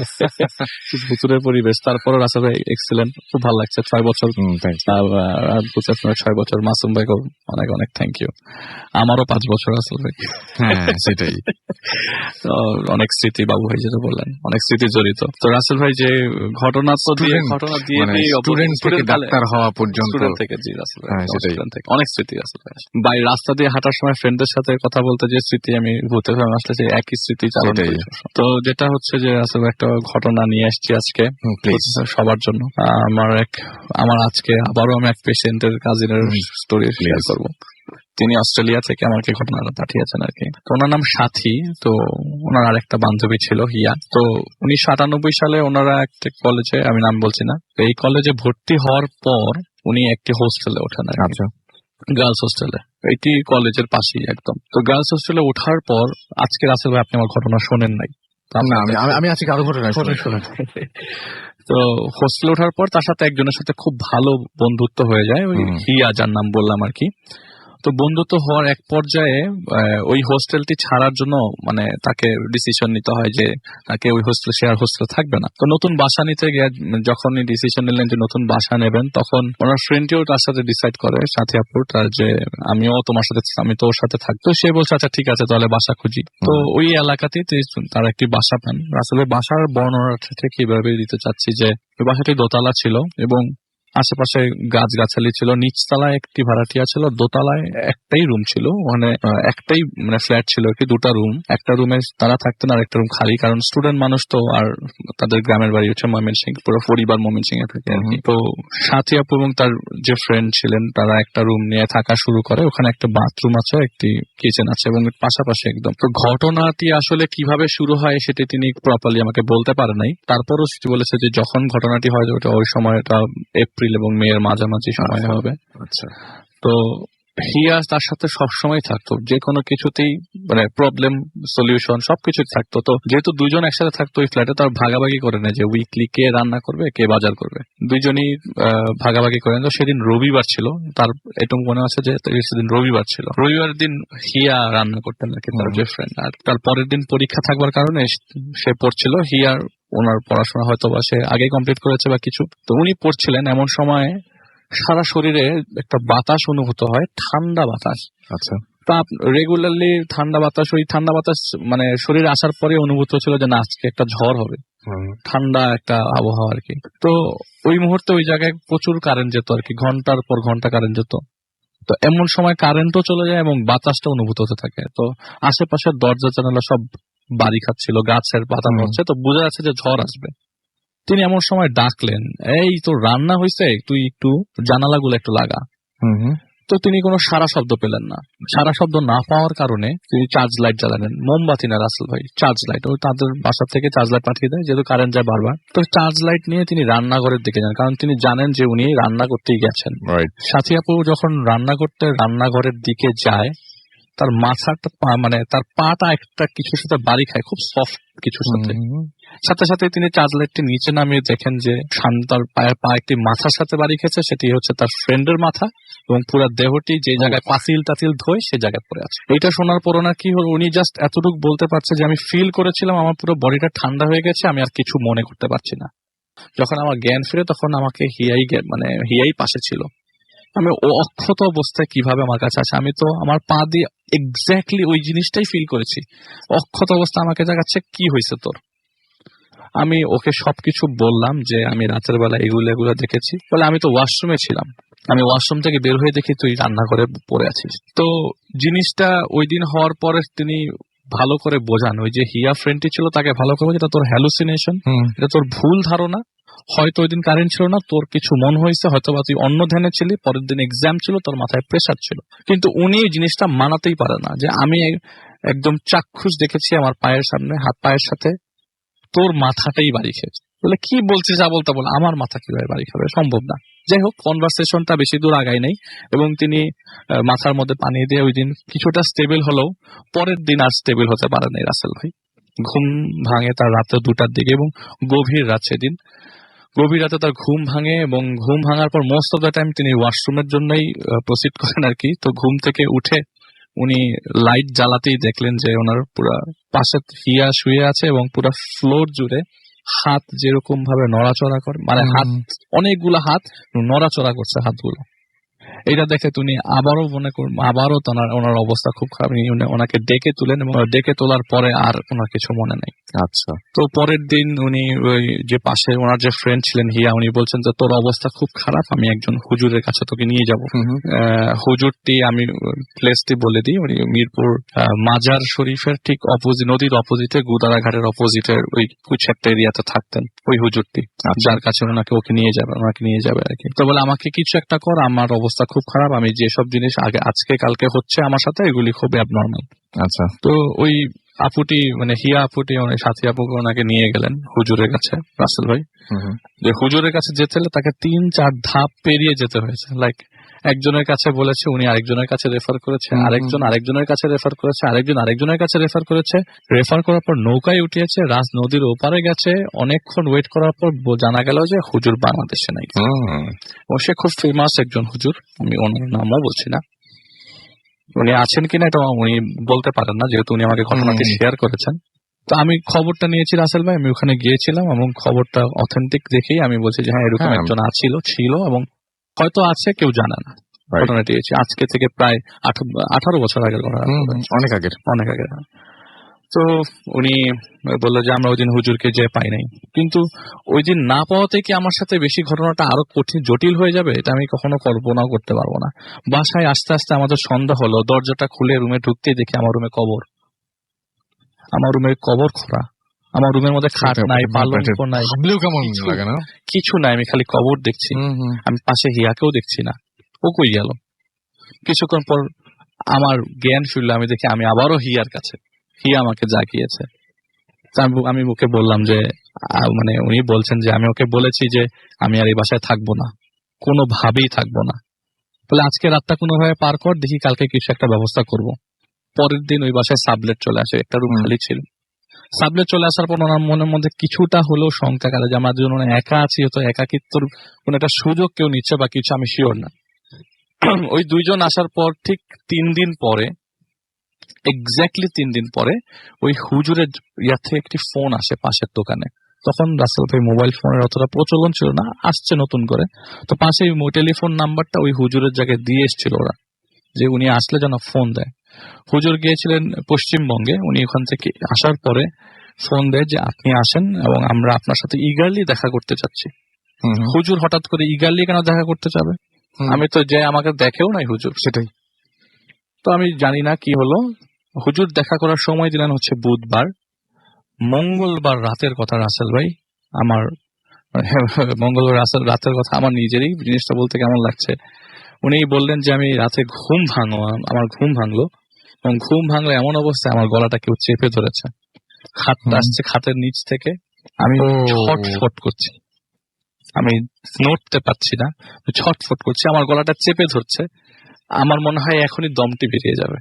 ভূতুরের পরিবেশ। তারপরে রাসেল ভাই এক্সেলেন্ট, খুব ভালো লাগছে। 6 বছর ভূত এফএম 6 বছর। মাসুম ভাইকে অনেক অনেক থ্যাংক ইউ। আমারও 5 বছর আসল ভাই। হ্যাঁ সেটাই। অনেক স্মৃতি, বাবু ভাই যেটা বললেন, অনেক স্মৃতি জড়িত। তো রাসেল ভাই যে ঘটনা দিয়ে স্টুডেন্ট থেকে ডাক্তার হওয়া পর্যন্ত থেকে, জি রাসেল ভাই অনেক স্মৃতি রাসেল ভাই। বাই রাস্তা দিয়ে হাঁটার সময় ফ্রেন্ডের সাথে কথা বলতে যে স্মৃতি, আমি ভূতে আসলে যে একই স্মৃতি চালন করি। তো যেটা হচ্ছে যে আসলে একটা ঘটনা নিয়ে আসছি আজকে সবার জন্য। আমার আজকে আবারও আমি এক পেশেন্টের কাজিনের স্টোরি শেয়ার করবো। তিনি অস্ট্রেলিয়া থেকে আমাকে ঘটনাটা পাঠিয়েছেন আর কি। তো ওনার নাম সাথী। তো ওনার আরেকটা বান্ধবী ছিল হিয়া। তো 1998 সালে ওনারা একটা কলেজে, আমি নাম বলছি না, এই কলেজে ভর্তি হওয়ার পর উনি একটি হোস্টেলে ওঠেন। আচ্ছা, গার্লস হোস্টেলে, এটি কলেজের পাশেই একদম। তো গার্লস হোস্টেলে ওঠার পর আজকে রাসেল ভাই আপনি আমার ঘটনা শোনেন নাই? আমি আজকে আরো ঘটনা শোনেন। তো হোস্টেলে ওঠার পর তার সাথে একজনের সাথে খুব ভালো বন্ধুত্ব হয়ে যায়, ওই হিয়া যার নাম বললাম আর কি। তো বন্ধুত্ব হওয়ার এক পর্যায়ে ওই হোস্টেলটি ছাড়ার জন্য মানে তাকে ডিসিশন নিতে হয় যে তাকে ওই হোস্টেল শেয়ার হোস্টেল থাকবে না। তো নতুন বাসা নিতে গিয়ে যখনই ডিসিশন নিলেন যে নতুন বাসা নেবেন, তখন ওনার ফ্রেন্ডটিও তার সাথে ডিসাইড করে, সাথী আপুর, তার যে আমিও তোমার সাথে, আমি তো ওর সাথে থাকতো। সে বলছে আচ্ছা ঠিক আছে তাহলে বাসা খুঁজি। তো ওই এলাকাতে তার একটি বাসা পান। আসলে বাসার বর্ণনা কিভাবে দিতে চাচ্ছি যে ওই বাসাটি দোতলা ছিল এবং আশেপাশে গাছগাছালি ছিল। নিচতলায় একটি ভাড়াটিয়া ছিল, দোতলায় একটাই রুম ছিল, মানে একটাই মানে ফ্ল্যাট ছিল, কি দুটা রুম। একটা রুমে তারা থাকতেন আর একটা রুম খালি, কারণ স্টুডেন্ট মানুষ তো, আর তাদের গ্রামের বাড়ি হচ্ছে ময়মনসিংহ, পুরো পরিবার ময়মনসিংহ এ থাকে আর কি। তো সাথী আপু এবং তার যে ফ্রেন্ড ছিলেন তারা একটা রুম নিয়ে থাকা শুরু করে। ওখানে একটা বাথরুম আছে, একটি কিচেন আছে এবং পাশাপাশি একদম। তো ঘটনাটি আসলে কিভাবে শুরু হয় সেটি তিনি প্রপারলি আমাকে বলতে পারে নাই। তারপরও সেটি বলেছে যে যখন ঘটনাটি হয় ওটা ওই সময়টা এপ্রিল এবং মেয়ের মাঝামাঝি সময় হবে। আচ্ছা। তো হিয়া তার সাথে সবসময় থাকতো, যে কোনো কিছুতেই মানে প্রবলেম সলিউশন সবকিছু থাকতো। তো যেহেতু দুজন একসাথে থাকতো ওই ফ্ল্যাটে, তার ভাগাভাগি করে নেয় যে উইকলি কে রান্না করবে কে বাজার করবে, দুইজনই ভাগাভাগি করে নেয়। তো সেদিন রবিবার ছিল, তার এটুকু মনে আছে যে সেদিন রবিবার ছিল। রবিবার দিন হিয়া রান্না করতেন নাকি তার যে ফ্রেন্ড, আর তার পরের দিন পরীক্ষা থাকবার কারণে সে পড়ছিল। হিয়ার ওনার পড়াশোনা হয়তো বা সে আগে কমপ্লিট করেছে বা কিছু, তো উনি পড়ছিলেন। এমন সময় সারা শরীরে একটা বাতাস অনুভূত হয়, ঠান্ডা বাতাস। আচ্ছা। তা রেগুলারলি ঠান্ডা বাতাস, ওই ঠান্ডা বাতাস মানে শরীরে আসার পরে অনুভূত হচ্ছিল যে না আজকে একটা ঝড় হবে, ঠান্ডা একটা আবহাওয়া আর কি। তো ওই মুহূর্তে ওই জায়গায় প্রচুর কারেন্ট যেত আর কি, ঘন্টার পর ঘন্টা কারেন্ট যেত। তো এমন সময় কারেন্টও চলে যায় এবং বাতাসটা অনুভূত হতে থাকে। তো আশেপাশের দরজা জানালা সব বাড়ি খাচ্ছিল, গাছের পাতা নড়ছে, তো বোঝা যাচ্ছে যে ঝড় আসবে। তিনি এমন সময় ডাকলেন, এই তো রান্না হয়েছে, তুই একটু জানালাগুলো একটু লাগা। তো তিনি কোনো সারা শব্দ পেলেন না। সারা শব্দ না পাওয়ার কারণে তিনি চার্জ লাইট জ্বালালেন। মোমবাতি না রাসেল ভাই, চার্জ লাইট। ওই তাদের বাসা থেকে চার্জ লাইট পাঠিয়ে দেয়, যেহেতু কারেন্ট যায় বারবার। তো চার্জ লাইট নিয়ে তিনি রান্নাঘরের দিকে যান, কারণ তিনি জানেন যে উনি রান্না করতেই গেছেন। সাথী আপু যখন রান্না করতে রান্নাঘরের দিকে যায়, তার মাথাটা মানে তার পাটা একটা কিছুর সাথে বাড়ি খায়, খুব সফট কিছুর সাথে। সাথে সাথে তিনি চার্জ লাইটটি নিচে নামিয়ে দেখেন যে তার পায়ের পা একটি মাথার সাথে বাড়ি খেয়েছে, সেটি হচ্ছে তার ফ্রেন্ডের মাথা, এবং পুরো দেহটি যে জায়গায় পাতিল টাতিল ধোয় সে জায়গায় পড়ে আছে। এটা শোনার পর ওনার কি হলো, উনি জাস্ট এতটুকু বলতে পারছে যে আমি ফিল করেছিলাম আমার পুরো বডিটা ঠান্ডা হয়ে গেছে, আমি আর কিছু মনে করতে পারছি না। যখন আমার জ্ঞান ফিরে তখন আমাকে হিয়াই পাশে ছিল। আমি অক্ষত অবস্থায় কিভাবে আমার কাছে আছে, আমি তো আমার পা দিয়ে এক্স্যাক্টলি ওই জিনিসটাই ফিল করেছি। অক্ষত অবস্থা আমাকে জাগাচ্ছে, কি হয়েছে তোর? আমি ওকে সবকিছু বললাম যে আমি রাতের বেলা এগুলো দেখেছি। বলে আমি তো ওয়াশরুমে ছিলাম, আমি ওয়াশরুম থেকে বের হয়ে দেখি তুই রান্নাঘরে পড়ে আছিস। তো জিনিসটা ওই দিন হওয়ার পরে তিনি ভালো করে বোঝান, ওই যে হিয়া ফ্রেন্ডটি ছিল তাকে ভালো করে বোঝান, এটা তোর হ্যালুসিনেশন, এটা তোর ভুল ধারণা। হয়তো ওই দিন কারেন্ট ছিল না, তোর কিছু মন হয়েছে, হয়তো বা তুই অন্য ধ্যানে ছিলি, পরের দিন এক্সাম ছিল, তোর মাথায় প্রেসার ছিল। কিন্তু উনি এই জিনিসটা মানাতেই পারে না যে আমি একদম চাক্ষুষ দেখেছি আমার পায়ের সামনে, হাত পায়ের সাথে তোর মাথাটাই বাড়ি খেয়েছে। বলে কি বলছিস, যা বলতে বল, আমার মাথা কিভাবে বাড়ি খাবে, সম্ভব না। যাই হোক, কনভারসেশনটা বেশি দূর আগায় নাই এবং তিনি মাথার মধ্যে পানি দিয়ে ওই দিন কিছুটা স্টেবল হলেও পরের দিন আর স্টেবল হতে পারে নাই রাসেল ভাই। ঘুম ভাঙে তার রাতে 2টার দিকে এবং গভীর রাত সেদিন। গভীর রাতে তার ঘুম ভাঙে এবং ঘুম ভাঙার পর মোস্ট অফ দ্য টাইম তিনি ওয়াশরুমের জন্যই প্রসিড করেন আর কি। তো ঘুম থেকে উঠে উনি লাইট জ্বালাতেই দেখলেন যে ওনার পুরা পাশে হিয়া শুয়ে আছে এবং পুরা ফ্লোর জুড়ে হাত যেরকম ভাবে নড়াচড়া করে, মানে হাত অনেকগুলো হাত নড়াচড়া করছে হাতগুলো। এটা দেখে তুমি আবারও আবারও ওনার অবস্থা খুব খারাপ। ওনাকে ডেকে তুলেন এবং ডেকে তোলার পরে আর ওনার কিছু মনে নেই। আচ্ছা। তো পরের দিন উনি ওই যে পাশে ওনার যে ফ্রেন্ড ছিলেন হিয়া, উনি বলছেন যে তোর অবস্থা খুব খারাপ, আমি একজন হুজুরের কাছে তোকে নিয়ে যাব। হুজুরটি আমি প্লেসটি বলে দিই, উনি মিরপুর মাজার শরীফের ঠিক অপোজিট, নদীর অপোজিটে, গুদারা ঘাটের অপোজিটের ওই কিছু একটা এরিয়াতে থাকতেন ওই হুজুরটি, যার কাছে ওনাকে নিয়ে যাবে আর কি। তো বলে আমাকে কিছু একটা কর, আমার অবস্থা খুব খারাপ, আমি যেসব জিনিস আজকে কালকে হচ্ছে আমার সাথে এগুলি খুব অ্যাবনর্মাল। আচ্ছা। তো ওই আপুটি মানে হিয়া আপুটি অনেক সাথী আপুকে ওনাকে নিয়ে গেলেন হুজুরের কাছে রাসেল ভাই। যে হুজুরের কাছে যেতে হলে তাকে 3-4 ধাপ পেরিয়ে যেতে হয়েছে। লাইক একজনের কাছে বলেছে, উনি আরেকজনের কাছে রেফার করেছে, আরেকজনের কাছে রেফার করেছে, আরেকজনের কাছে রেফার করেছে। রেফার করার পর নৌকায় উঠিয়েছে, নদীর ওপারে গেছে, অনেকক্ষণ ওয়েট করার পর জানা গেল যে হুজুর বাংলাদেশে নাই। ও সে খুব ফেমাস একজন হুজুর, আমি ওনার নামও বলছি না। উনি আছেন কিনা এটা উনি বলতে পারেন না, যেহেতু উনি আমাকে ঘটনাটি শেয়ার করেছেন। তো আমি খবরটা নিয়েছি রাসেল ভাই, আমি ওখানে গিয়েছিলাম এবং খবরটা অথেন্টিক দেখেই আমি বলছি যে হ্যাঁ এরকম একজন ছিল এবং হয়তো আছে, কেউ জানে না। ঘটনাটি আজকে থেকে প্রায় 18 বছর আগের ঘটনা, অনেক আগের। তো উনি বললো যে আমরা ওই দিন হুজুরকে যে পাই নাই, কিন্তু ওই দিন না পাওয়াতে কি আমার সাথে বেশি ঘটনাটা আরো কঠিন জটিল হয়ে যাবে, এটা আমি কখনো কল্পনাও করতে পারবো না। বাসায় আস্তে আস্তে আমাদের সন্ধ্যা হলো, দরজাটা খুলে রুমে ঢুকতেই দেখি আমার রুমে কবর, আমার রুমের কবর খোঁড়া, আমার রুমের মধ্যে খাট নাই, পালঙ্ক নাই, কিছু নাই, আমি খালি কবর দেখছি। আমি পাশে হিয়াকেও দেখছি না, ও কই গেল। কিছুক্ষণ পর আমার জ্ঞান ফিরল, আমি দেখি আমি আবারও হিয়ার কাছে, হিয়া আমাকে জাগিয়েছে। আমি ওকে বললাম যে মানে উনি বলছেন যে আমি ওকে বলেছি যে আমি আর এই বাসায় থাকবো না, কোনোভাবেই থাকবো না, বলে আজকে রাতটা কোনোভাবে পার কর, দেখি কালকে কিছু একটা ব্যবস্থা করব। পরের দিন ওই বাসায় সাবলেট চলে আসে, একটা রুম খালি ছিল। সাবলেট চলে আসার পর ওনার মনের মধ্যে কিছুটা হলেও শঙ্কা কাটে যে আমার জন্য একা আছি, হয়তো একাকিত্বর কোন একটা সুযোগ কেউ নিচ্ছে বা কিছু, আমি শিওর না। ওই দুইজন আসার পর ঠিক 3 দিন পরে, এক্স্যাক্টলি 3 দিন পরে ওই হুজুরের ইয়া থেকে একটি ফোন আসে পাশের দোকানে। তখন রাসেল ভাই মোবাইল ফোনের অতটা প্রচলন ছিল না, আসছে নতুন করে। তো পাশে টেলিফোন নাম্বারটা ওই হুজুরের জায়গায় দিয়ে এসেছিল ওরা, যে উনি আসলে যেন ফোন দেয়। হুজুর গিয়েছিলেন পশ্চিমবঙ্গে, উনি ওখান থেকে আসার পরে ফোন দেয় যে আপনি আসেন এবং আমরা আপনার সাথে ইগারলি দেখা করতে চাচ্ছি। হুজুর হঠাৎ করে ইগারলি কেন দেখা করতে যাবে? আমি তো যে আমাকে দেখেও নাই হুজুর, সেটাই তো আমি জানি না কি হলো। হুজুর দেখা করার সময় দিলেন হচ্ছে বুধবার, মঙ্গলবার রাতের কথা রাসেল ভাই, আমার মঙ্গলবার রাতের কথা আমার নিজেরই জিনিসটা বলতে কেমন লাগছে। উনি বললেন যে আমি রাতে আমার ঘুম ভাঙলো এবং ঘুম ভাঙলো এমন অবস্থায় আমার গলাটা কেউ চেপে ধরেছে, খাটটা আসছে খাটের নিচ থেকে, আমি ছটফট করছি, আমি নড়তে পারছি না, ছটফট করছি, আমার গলাটা চেপে ধরছে। আমার মনে হয় এখনই দমটি বেরিয়ে যাবে।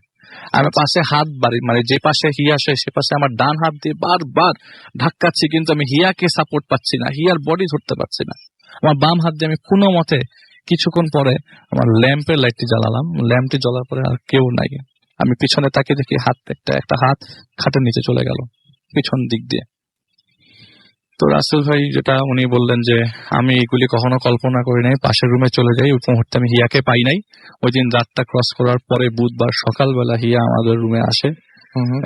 আমি পাশে হাত মানে যে পাশে হিয়া আসে সে পাশে আমার ডান হাত দিয়ে বারবার ধাক্কাচ্ছি, কিন্তু আমি হিয়াকে সাপোর্ট পাচ্ছি না, হিয়ার বডি ধরতে পারছি না। আমার বাম হাত দিয়ে আমি কোনো মতে, কিছুক্ষণ পরে আমার ল্যাম্পের লাইটটি জ্বালালাম, ল্যাম্পটি জ্বলার পরে আর কেউ নাই। আমি পিছনে তাকে দেখি একটা হাত খাটের নিচে চলে গেল পিছন দিক দিয়ে। তো রাসেল ভাই যেটা উনি বললেন যে আমি এগুলি কখনো কল্পনা করি নাই, পাশের রুমে চলে যাই, ওই মুহূর্তে আমি হিয়াকে পাই নাই। ওই দিন রাতটা ক্রস করার পরে বুধবার সকালবেলা হিয়া আমাদের রুমে আসে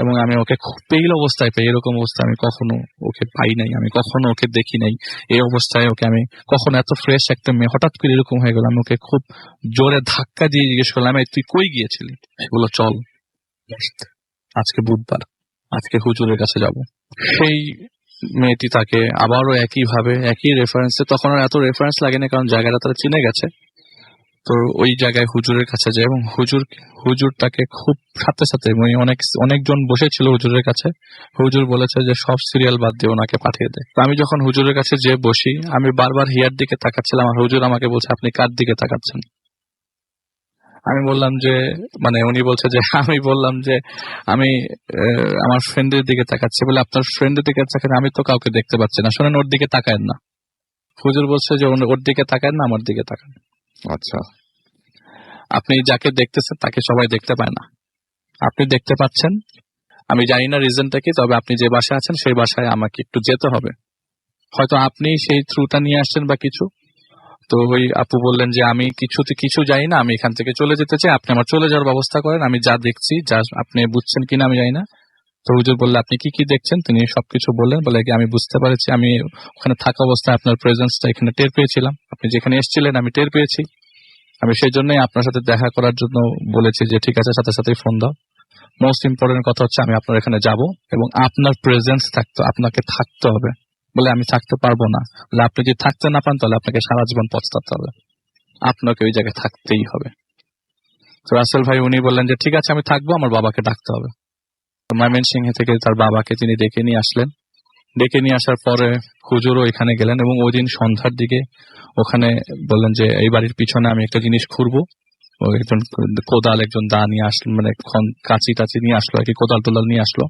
এবং আমি ওকে খুব পেইল অবস্থায় পাই। এরকম অবস্থা আমি কখনো ওকে পাই নাই, আমি কখনো ওকে দেখি নাই। এই অবস্থায় ওকে আমি কখনো এত ফ্রেশ একটা মেয়ে হঠাৎ করে এরকম হয়ে গেল। আমি ওকে খুব জোরে ধাক্কা দিয়ে জিজ্ঞেস করলাম, তুই কই গিয়েছিলি? সেগুলো চল, আজকে বুধবার, আজকে হুজুরের কাছে যাব। সেই মেয়েটি তাকে আবারও একইভাবে একই রেফারেন্সে, তখন আর এত রেফারেন্স লাগে না কারণ জায়গাটা তারা চিনে গেছে। তো ওই জায়গায় হুজুরের কাছে যায় এবং হুজুর তাকে খুব সাথে সাথে অনেকজন বসেছিল হুজুরের কাছে। হুজুর বলেছে যে সব সিরিয়াল বাদ দিয়ে ওনাকে পাঠিয়ে দেয়। তো আমি যখন হুজুরের কাছে যে বসি, আমি বারবার হিয়ার দিকে তাকাচ্ছিলাম আর হুজুর আমাকে বলছে আপনি কার দিকে তাকাচ্ছেন? আমি বললাম যে মানে উনি বলছে যে, আমি বললাম যে আমি আমার ফ্রেন্ডের দিকে তাকাচ্ছি। বলে আপনার ফ্রেন্ডের দিকে তাকান, আমি তো কাউকে দেখতে পাচ্ছি না। শোনেন, ওর দিকে তাকায়েন না। হুজুর বলছে যে ওর দিকে তাকায়েন না, আমার দিকে তাকান। আচ্ছা, আপনি যাকে দেখতেছেন তাকে সবাই দেখতে পায় না, আপনি দেখতে পাচ্ছেন। আমি জানি না রিজনটা কি, তবে আপনি যে বাসায় আছেন সেই বাসায় আমাকে একটু যেতে হবে। হয়তো আপনি সেই থ্রুটা নিয়ে আসছেন বা কিছু। তো ওই আপু বললেন যে আমি কিছু জানি না, আমি এখান থেকে চলে যেতে চাই, আপনি আমার চলে যাওয়ার ব্যবস্থা করেন। আমি যা দেখছি, যা আপনি বুঝছেন কিনা আমি জানি না। তো হুজুর বললে আপনি কি দেখছেন? তিনি সবকিছু বললেন। বলে কি আমি বুঝতে পারছি, আমি ওখানে থাকা অবস্থায় আপনার প্রেজেন্সটা এখানে টের পেয়েছিলাম, আপনি যেখানে এসেছিলেন আমি টের পেয়েছি। আমি সেই জন্যই আপনার সাথে দেখা করার জন্য বলেছি যে ঠিক আছে, সাথে সাথেই ফোন দাও। মোস্ট ইম্পর্টেন্ট কথা হচ্ছে আমি আপনার এখানে যাব এবং আপনার প্রেজেন্স আপনাকে থাকতে হবে। বলে আমি থাকতে পারবো না। বলে আপনি যদি থাকতে না পান তাহলে আপনাকে সারা জীবন পস্তাতে হবে, আপনাকে ওই জায়গায় থাকতেই হবে। তো রাসেল ভাই উনি বললেন যে ঠিক আছে আমি থাকবো, আমার বাবাকে ডাকতে হবে। ময়মনসিংহ থেকে তার বাবাকে তিনি ডেকে নিয়ে আসলেন। ডেকে নিয়ে আসার পরে হুজুরও এখানে গেলেন এবং ওই দিন সন্ধ্যার দিকে ওখানে বললেন যে এই বাড়ির পিছনে আমি একটা জিনিস খুঁড়বো। একজন কোদাল, একজন দা নিয়ে আসলো, মানে কাঁচি টাচি নিয়ে আসলো আর কি, কোদাল টোদাল নিয়ে আসলো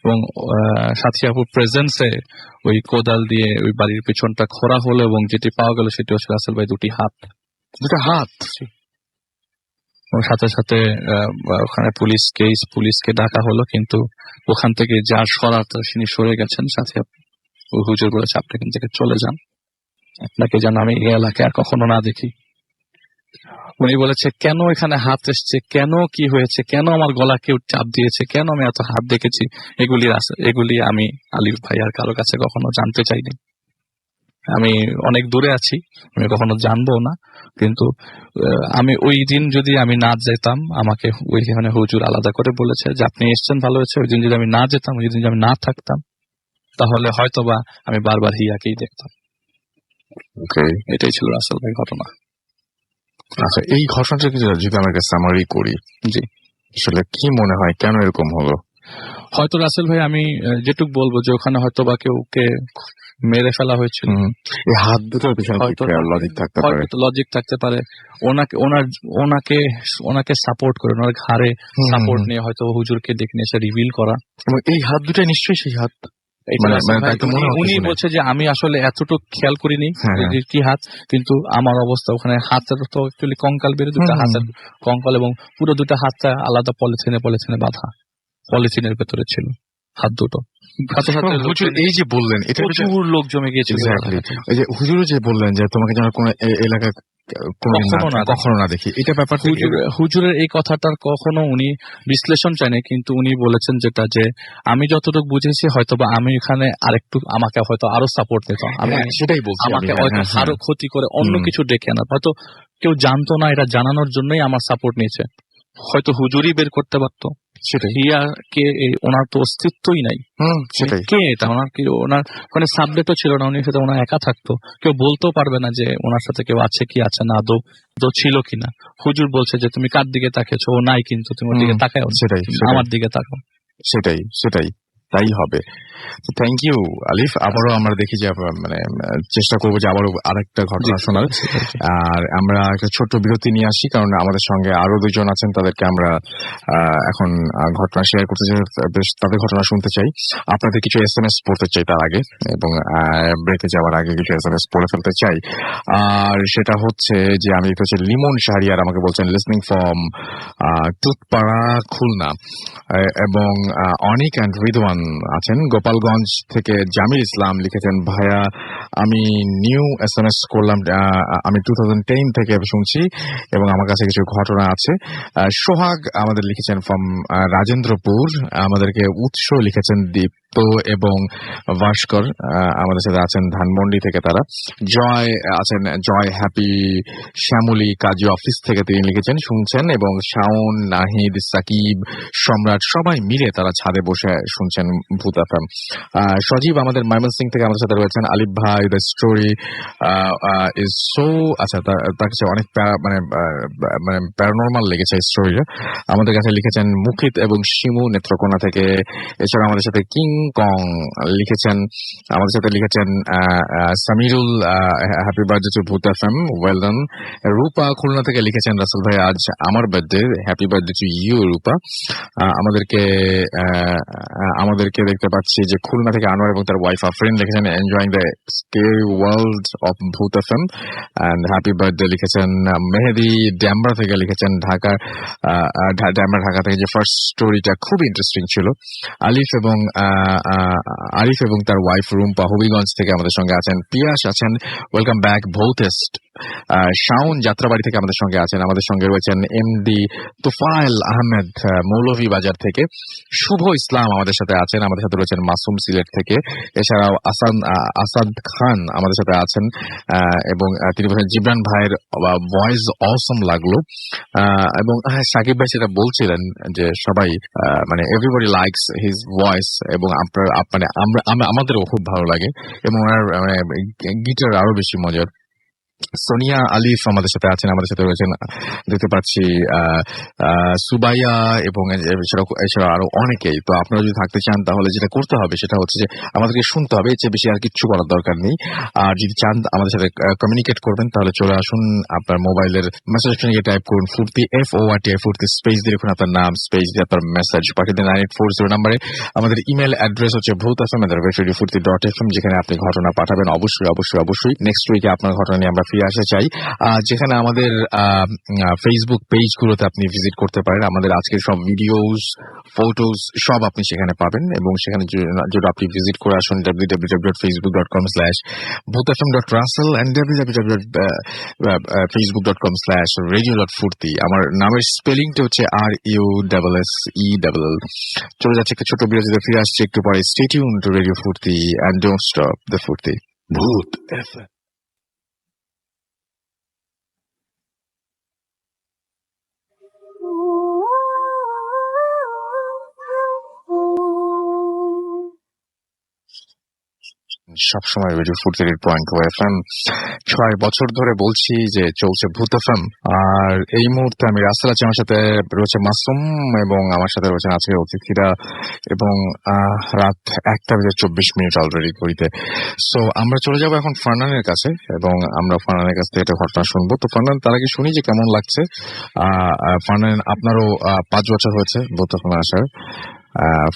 এবং সাথী আপুর প্রেজেন্সে ওই কোদাল দিয়ে ওই বাড়ির পিছনটা খোঁড়া হলো এবং যেটি পাওয়া গেল সেটি হচ্ছে রাসেল ভাই দুটো হাত। এবং সাথে সাথে ওখানে পুলিশকে ডাকা হলো, কিন্তু ওখান থেকে যার সরার তিনি সরে গেছেন। সাথে ওই হুজুর বলেছে আপনি এখান থেকে চলে যান, আপনাকে যেন আমি এই এলাকায় আর কখনো না দেখি। উনি বলেছে কেন এখানে হাত এসছে, কেন কি হয়েছে, কেন আমার গলা কেউ চাপ দিয়েছে, কেন আমি এত হাত দেখেছি, এগুলি আমি আলিফ ভাই আর কারো কাছে কখনো জানতে চাইনি। আমি অনেক দূরে আছি, আমি কখনো জানবো না, কিন্তু আমি ওই দিন যদি আমি না যেতাম, আমাকে ওইখানে হুজুর আলাদা করে বলেছে যে আপনি এসছেন ভালো হয়েছে, ওই দিন যদি আমি না যেতাম, ওই দিন যদি আমি না থাকতাম, তাহলে হয়তোবা আমি বারবার হিয়াকেই দেখতাম। এটাই ছিল রাসেল ভাই ঘটনা। আচ্ছা, এই ঘটনাটা যদি আমরা সামারি করি, জি, আসলে কি মনে হয় কেন এরকম হলো? হয়তো রাসেল ভাই আমি যেটুক বলবো যে ওখানে হয়তো বা কেউকে মেরে ফেলা হয়েছিল, এই হাত দুটোর পিছনে লজিক থাকতে পারে, লজিক থাকতে পারে। ওনাকে সাপোর্ট করে, ওনার ঘাড়ে সাপোর্ট নিয়ে হয়তো হুজুরকে ডেকে নিয়ে এসে রিভিল করা। এবং এই হাত দুটো নিশ্চয়ই সেই হাত। উনি বলছে যে আমি আসলে এতটুকু খেয়াল করিনি কি হাত, কিন্তু আমার অবস্থা ওখানে হাতের তো অ্যাকচুয়ালি কঙ্কাল বেড়ে, দুটা হাতের কঙ্কাল এবং পুরো দুটা হাতটা আলাদা পলিথিনে বাঁধা, পলিথিনের ভেতরে ছিল হাত দুটো। এই যে বললেন এটা প্রচুর লোক জমে গিয়েছিল। এই যে হুজুর যে বললেন যে তোমাকে যেন কোন এলাকা কখনো না দেখি, এটা ব্যাপার হুজুরের এই কথাটার কখনো উনি বিশ্লেষণ চায়নি, কিন্তু উনি বলেছেন যেটা যে আমি যতটুকু বুঝেছি হয়তোবা আমি এখানে আরেকটু আমাকে হয়তো আরো সাপোর্ট দিতাম, আমি সেটাই বলছি, আমাকে হয়তো আরো ক্ষতি করে অন্য কিছু ডেকে আনা, হয়তো কেউ জানতো না, এটা জানানোর জন্যই আমার সাপোর্ট নিয়েছে, হয়তো হুজুরই বের করতে পারতো। হিয়াকে ওনার তো অস্তিত্বই নাই, কে এটা, ওনার মানে সাবজেক্টও ছিল না, উনি সাথে ওনার একা থাকতো, কেউ বলতেও পারবে না যে ওনার সাথে কেউ আছে কি আছে না, দো ছিল কিনা। হুজুর বলছে যে তুমি কার দিকে তাকিয়েছো, ও নাই, কিন্তু তুমি ওর দিকে তাকাও, সেটাই আমার দিকে তাকাও, সেটাই তাই হবে। থ্যাংক ইউ আলিফ। আবারও আমরা দেখি যে মানে চেষ্টা করবো যে আবারও আরেকটা ঘটনা শোনার, আর আমরা একটা ছোট্ট বিরতি নিয়ে আসি, কারণ আমাদের সঙ্গে আরো দুজন আছেন, তাদেরকে আমরা এখন ঘটনা শেয়ার করতে চাই, তাদের ঘটনা শুনতে চাই। আপনাদের কিছু SMS পড়তে চাই তার আগে, এবং ব্রেকে যাওয়ার আগে কিছু SMS পড়ে ফেলতে চাই। আর সেটা হচ্ছে যে আমি হচ্ছে লিমন শাহরিয়ার আমাকে বলছেন লিসনিং ফ্রম টুথপাড়া খুলনা, এবং অনিক অ্যান্ড রিদওয়ান আছেন গোপালগঞ্জ থেকে। জামিল ইসলাম লিখেছেন ভাইয়া আমি নিউ SMS করলাম, আমি 2010 থেকে শুনছি এবং আমার কাছে কিছু ঘটনা আছে। সোহাগ আমাদের লিখেছেন ফ্রম রাজেন্দ্রপুর, আমাদেরকে উৎস লিখেছেন দীপ্ত এবং ভাস্কর আমাদের সাথে আছেন ধানমন্ডি থেকে তারা। জয় আছেন, জয় হ্যাপি শ্যামলী কাজী অফিস থেকে তিনি লিখেছেন শুনছেন, এবং শাওন, নাহিদ, সাকিব, সম্রাট সবাই মিলে তারা ছাদে বসে শুনছেন ভূত এফএম। সজীব আমাদের ময়মনসিংহ থেকে আমাদের সাথে রয়েছেন। আলিফ ভাই দ্য স্টোরি ইজ সো, আচ্ছা তার কাছে অনেক মানে প্যারানরমাল লেগেছে স্টোরিটা। আমাদের কাছে লিখেছেন মুখিত এবং শিমু নেত্রকোনা থেকে। এছাড়া আমাদের সাথে কিং কং লিখেছেন, আমাদের সাথে লিখেছেন Samirul happy birthday to Bhoot FM, well done. Rupa Khulna থেকে লিখেছেন রাসেল ভাই আজ আমার birthday, happy birthday to you Rupa. আমাদেরকে দেখতে পাচ্ছি যে খুলনা থেকে আনোয়ার এবং তার ওয়াইফ আফরিন লিখেছেন enjoying the scary world of ভূত এফএম অ্যান্ড হ্যাপি বার্থডে লিখেছেন। মেহেদি ড্যামরা থেকে লিখেছেন ঢাকা থেকে যে ফার্স্ট স্টোরিটা খুব ইন্টারেস্টিং ছিল। আরিফ এবং তার ওয়াইফ রুম্পা হবিগঞ্জ থেকে আমাদের সঙ্গে আছেন। পিয়াস আছেন, ওয়েলকাম ব্যাক ভৌতেস্ট। শাওন যাত্রাবাড়ি থেকে আমাদের সঙ্গে আছেন। আমাদের সঙ্গে রয়েছেন এমডি তুফাইল আহমেদ মৌলভী বাজার থেকে। শুভ ইসলাম আমাদের সাথে আছেন। আমাদের সাথে রয়েছেন মাসুম সিলেট থেকে। এছাড়াও আসাদ খান আমাদের সাথে আছেন, এবং তিনি বলেছেন জিবরান ভাইয়ের ভয়েস অসম লাগলো। এবং সাকিব ভাই সেটা বলছিলেন যে সবাই মানে এভরিবডি লাইকস হিজ ভয়েস, এবং মানে আমাদেরও খুব ভালো লাগে, এবং ওনার গিটার আরো বেশি মজার। সোনিয়া আলিফ আমাদের সাথে আছেন। আমাদের সাথে রয়েছেন দেখতে পাচ্ছি সুবাইয়া, এবং এছাড়া আরো অনেকেই। তো আপনারা যদি থাকতে চান তাহলে যেটা করতে হবে সেটা হচ্ছে যে আমাদেরকে শুনতে হবে, এর চেয়ে বেশি আর কিচ্ছু করার দরকার নেই। আর যদি চান আমাদের সাথে কমিউনিকেট করবেন তাহলে চলে আসুন, আপনার মোবাইলের মেসেজ অপশনে টাইপ করুন ফুর্তি FORTI ফুর্তি, স্পেস দিয়ে লিখুন আপনার নাম, স্পেস দিয়ে আপনার মেসেজ পাঠিয়ে দিন 9840 নাম্বারে। আমাদের ইমেল অ্যাড্রেস হচ্ছে ভূতfm@fuርቲ.fm, যেখানে আপনি ঘটনা পাঠাবেন। অবশ্যই নেক্সট উইকে আপনার ঘটনা নিয়ে আমরা ফিরে আসা চাই, যেখানে আমাদের ফেসবুক পেজগুলোতে আপনি ভিজিট করতে পারেন। আমাদের আজকের সব ভিডিওস, ফটোস সব আপনি সেখানে পাবেন, এবং সেখানে যদি আপনি ভিজিট করে আসুন www.facebook.com/bhutfm.russell and www.facebook.com/radio.furti। আমার নামের স্পেলিংটা হচ্ছে RUSSELL। চলে যাচ্ছে একটা ছোট বিরতিতে, ফিরে আসছে একটু পরে। Stay tuned to Radio Furti and don't stop the Furti. ভূত FM। সবসময় রেডিও ফুর্তির .FM 6 বছর ধরে বলছি যে চলছে ভূত এফএম। আর এই মুহূর্তে আমি রাস্তায় আছি, আমার সাথে রয়েছে মাসুম এবং আমার সাথে রয়েছেন আজকের অতিথিরা, এবং রাত 1:24 অলরেডি ঘড়িতে। সো আমরা চলে যাবো এখন ফারনানের কাছে, এবং আমরা ফারনানের কাছ থেকে একটা ঘটনা শুনবো। তো ফারনান, তার আগে শুনি যে কেমন লাগছে। ফারনান, আপনারও 5 বছর হয়েছে ভূত এফএম আসার।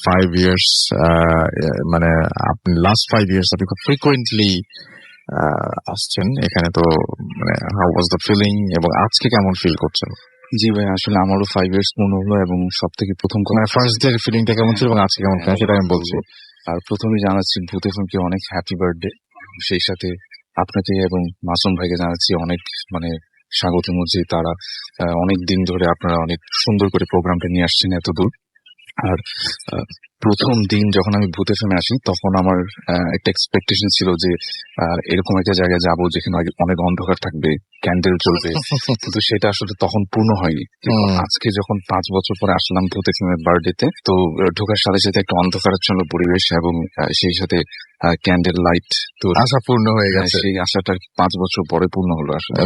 5 years, মানে আপনি লাস্ট 5 years আপনি খুব ফ্রিকুয়েন্টলি আসছেন এখানে। তো মানে হাউ ওয়াজ দ্য ফিলিং, এবং আজকে কেমন ফিল করছেন? জি ভাই, আসলে আমারও 5 years পূর্ণ হলো, এবং সব থেকে প্রথম কথা, ফার্স্ট ডে ফিলিংটা কেমন ছিল এবং আজকে কেমন, সেটা আমি বলছি। আর প্রথমেই জানাচ্ছি ভূত এফএমকে অনেক হ্যাপি বার্থডে। সেই সাথে আপনাকে এবং মাসুম ভাইকে জানাচ্ছি অনেক মানে স্বাগতম, যে তারা অনেক দিন ধরে আপনারা অনেক সুন্দর করে প্রোগ্রামটা নিয়ে আসছেন এত দূর। আর প্রথম দিন যখন আমি ভূত এফএমে আসি, তখন আমার একটা এক্সপেকটেশন ছিল যে এরকম একটা জায়গায় যাব যেখানে অনেক অন্ধকার থাকবে, ক্যান্ডেল জ্বলবে, কিন্তু সেটা আসলে তখন পূর্ণ হয়নি। আজকে যখন 5 বছর পরে আসলাম ভূত এফএমের বার্থডেতে, তো ঢোকার সাথে সাথে একটা অন্ধকারাচ্ছন্ন পরিবেশ, এবং সেই সাথে ক্যান্ডেল লাইট, তো আশা পূর্ণ হয়ে গেছে। সেই আশাটা 5 বছর পরে পূর্ণ হলো আসলে।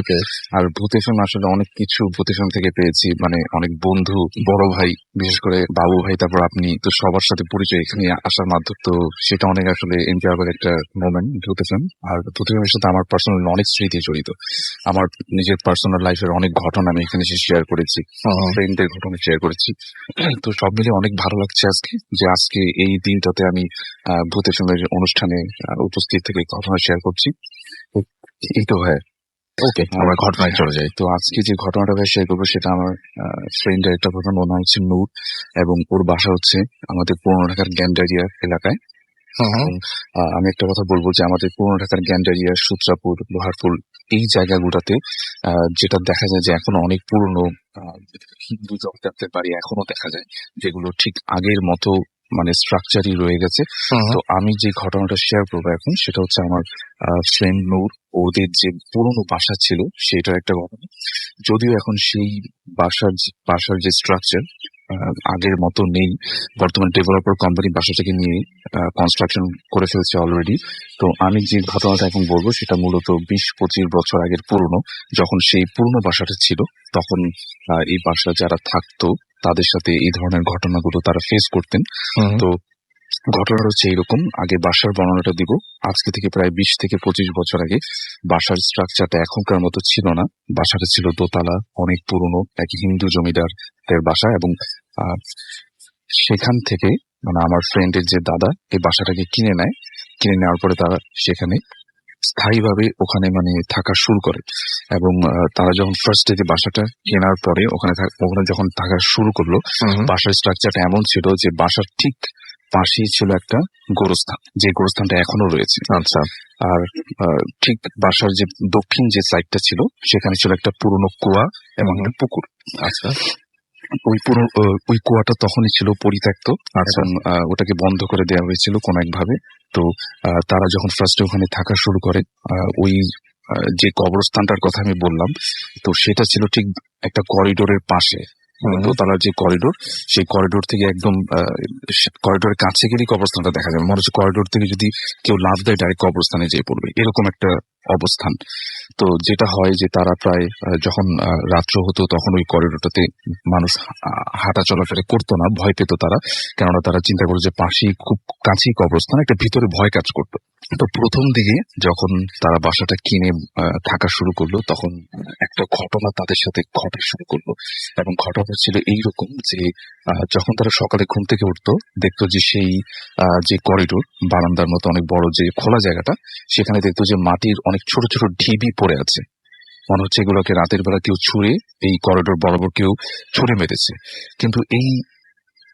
আর ভূত এফএম আসলে অনেক কিছু ভূত এফএম থেকে পেয়েছি, মানে অনেক বন্ধু, বড় ভাই, বিশেষ করে বাবু ভাই, তারপর আপনি, তো সবার সাথে পরিচয় এখানে আসার মাধ্যমে, তো সেটা অনেক আসলে এনজয়েবল একটা মোমেন্ট ভূত এফএম। আর ভূত এফএমের সাথে আমার পার্সোনাল অনেক স্মৃতি জড়িত। আমার নিজের পার্সোনাল লাইফের অনেক ঘটনা আমি এখানে শেয়ার করেছি, ফ্রেন্ডদের ঘটনা শেয়ার করেছি। তো সব মিলে অনেক ভালো লাগছে আজকে এই দিনটাতে আমি ভূত এফএমের অনুষ্ঠানে উপস্থিত থেকে ঘটনা শেয়ার করছি। এই তো হয়। ওকে, আমরা ঘটনায় চলে যাই। তো আজকে যে ঘটনাটা শেয়ার করবো সেটা আমার ফ্রেন্ডের একটা ঘটনা। ওর নাম হচ্ছে নূর, এবং ওর বাসা হচ্ছে আমাদের পুরনো ঢাকার গ্যান্ডারিয়া এলাকায়। আমি একটা কথা বলবো যে আমাদের পুরনো ঢাকার গ্যান্ডারিয়া, সূত্রাপুর, লোহারপুল, এই জায়গাগুলোতে যেটা দেখা যায় যে এখনো অনেক পুরনো হিন্দু জগতের বাড়ি এখনো দেখা যায়, যেগুলো ঠিক আগের মতো মানে স্ট্রাকচারই রয়ে গেছে। তো আমি যে ঘটনাটা শেয়ার করবো এখন, সেটা হচ্ছে আমার ফ্রেন্ড নূর, ওদের যে পুরনো বাসা ছিল সেটার একটা ঘটনা। যদিও এখন সেই বাসার যে স্ট্রাকচার আগের মতো নেই, বর্তমান ডেভেলপার কোম্পানি বাসাটাকে নিয়ে কনস্ট্রাকশন করে ফেলছে অলরেডি। তো আমি যে ঘটনাটা এখন বলবো সেটা মূলত 20-25 বছর আগের পুরনো। যখন সেই পুরনো বাসাটা ছিল, তখন এই বাসা যারা থাকতো তাদের সাথে এই ধরনের ঘটনাগুলো তারা ফেস করতেন। তো ঘটনাটা হচ্ছে এইরকম, আগে বাসার বর্ণনাটা দিব। আজকে থেকে প্রায় 20-25 বছর আগে বাসার স্ট্রাকচারটা এখনকার মতো ছিল না। বাসাটা ছিল দোতলা, অনেক পুরনো, এক হিন্দু জমিদারদের বাসা, এবং সেখান থেকে মানে আমার ফ্রেন্ডের যে দাদা এই বাসাটাকে কিনে নেওয়ার পরে তারা সেখানে স্থায়ীভাবে ওখানে মানে থাকা শুরু করে। এবং তারা যখন ফার্স্ট ডে বাসাটা কেনার পরে ওখানে যখন থাকা শুরু করলো, বাসার স্ট্রাকচারটা এমন ছিল যে বাসার ঠিক পাশেই ছিল একটা গোরস্থান, যে গোরস্থানটা এখনো রয়েছে। আচ্ছা। আর ঠিক বাসার যে দক্ষিণ যে সাইডটা ছিল সেখানে ছিল একটা পুরনো কুয়া এবং একটা পুকুর। আচ্ছা। ওই কুয়াটা তখনই ছিল পরিত্যক্ত, এবং ওটাকে বন্ধ করে দেওয়া হয়েছিল কোন একভাবে। তো তারা যখন ফার্স্টে ওখানে থাকা শুরু করে, ওই যে কবরস্থানটার কথা আমি বললাম, তো সেটা ছিল ঠিক একটা করিডোরের পাশে। দোতলার যে করিডোর, সেই করিডোর থেকে একদম করিডোরের কাছে গেলেই কবরস্থানটা দেখা যাবে। মনে হচ্ছে করিডোর থেকে যদি কেউ লাফ দেয় ডাইরেক্ট কবরস্থানে যেয়ে পড়বে, এরকম একটা অবস্থান। তো যেটা হয় যে তারা প্রায় যখন রাত্র হতো তখন ওই করিডোরটাতে মানুষ হাঁটা চলাফেরা করতো না, ভয় পেত তারা, কেননা তারা চিন্তা করে যে পাশেই খুব কাছেই কবরস্থান, একটা ভিতরে ভয় কাজ করতো। তো প্রথম দিকে যখন তারা বাসাটা কিনে থাকা শুরু করলো, তখন একটা ঘটনা তাদের সাথে ঘটা শুরু করলো। এবং ঘটনা ছিল এইরকম যে যখন তারা সকালে ঘুম থেকে উঠতো, দেখতো যে সেই যে করিডোর, বারান্দার মতো অনেক বড় যে খোলা জায়গাটা, সেখানে দেখতো যে মাটির অনেক ছোট ছোট ঢিবি পড়ে আছে। মনে হচ্ছে এগুলোকে রাতের বেলা কেউ ছুঁড়ে এই করিডোর বরাবর কেউ ছুঁড়ে মেরেছে। কিন্তু এই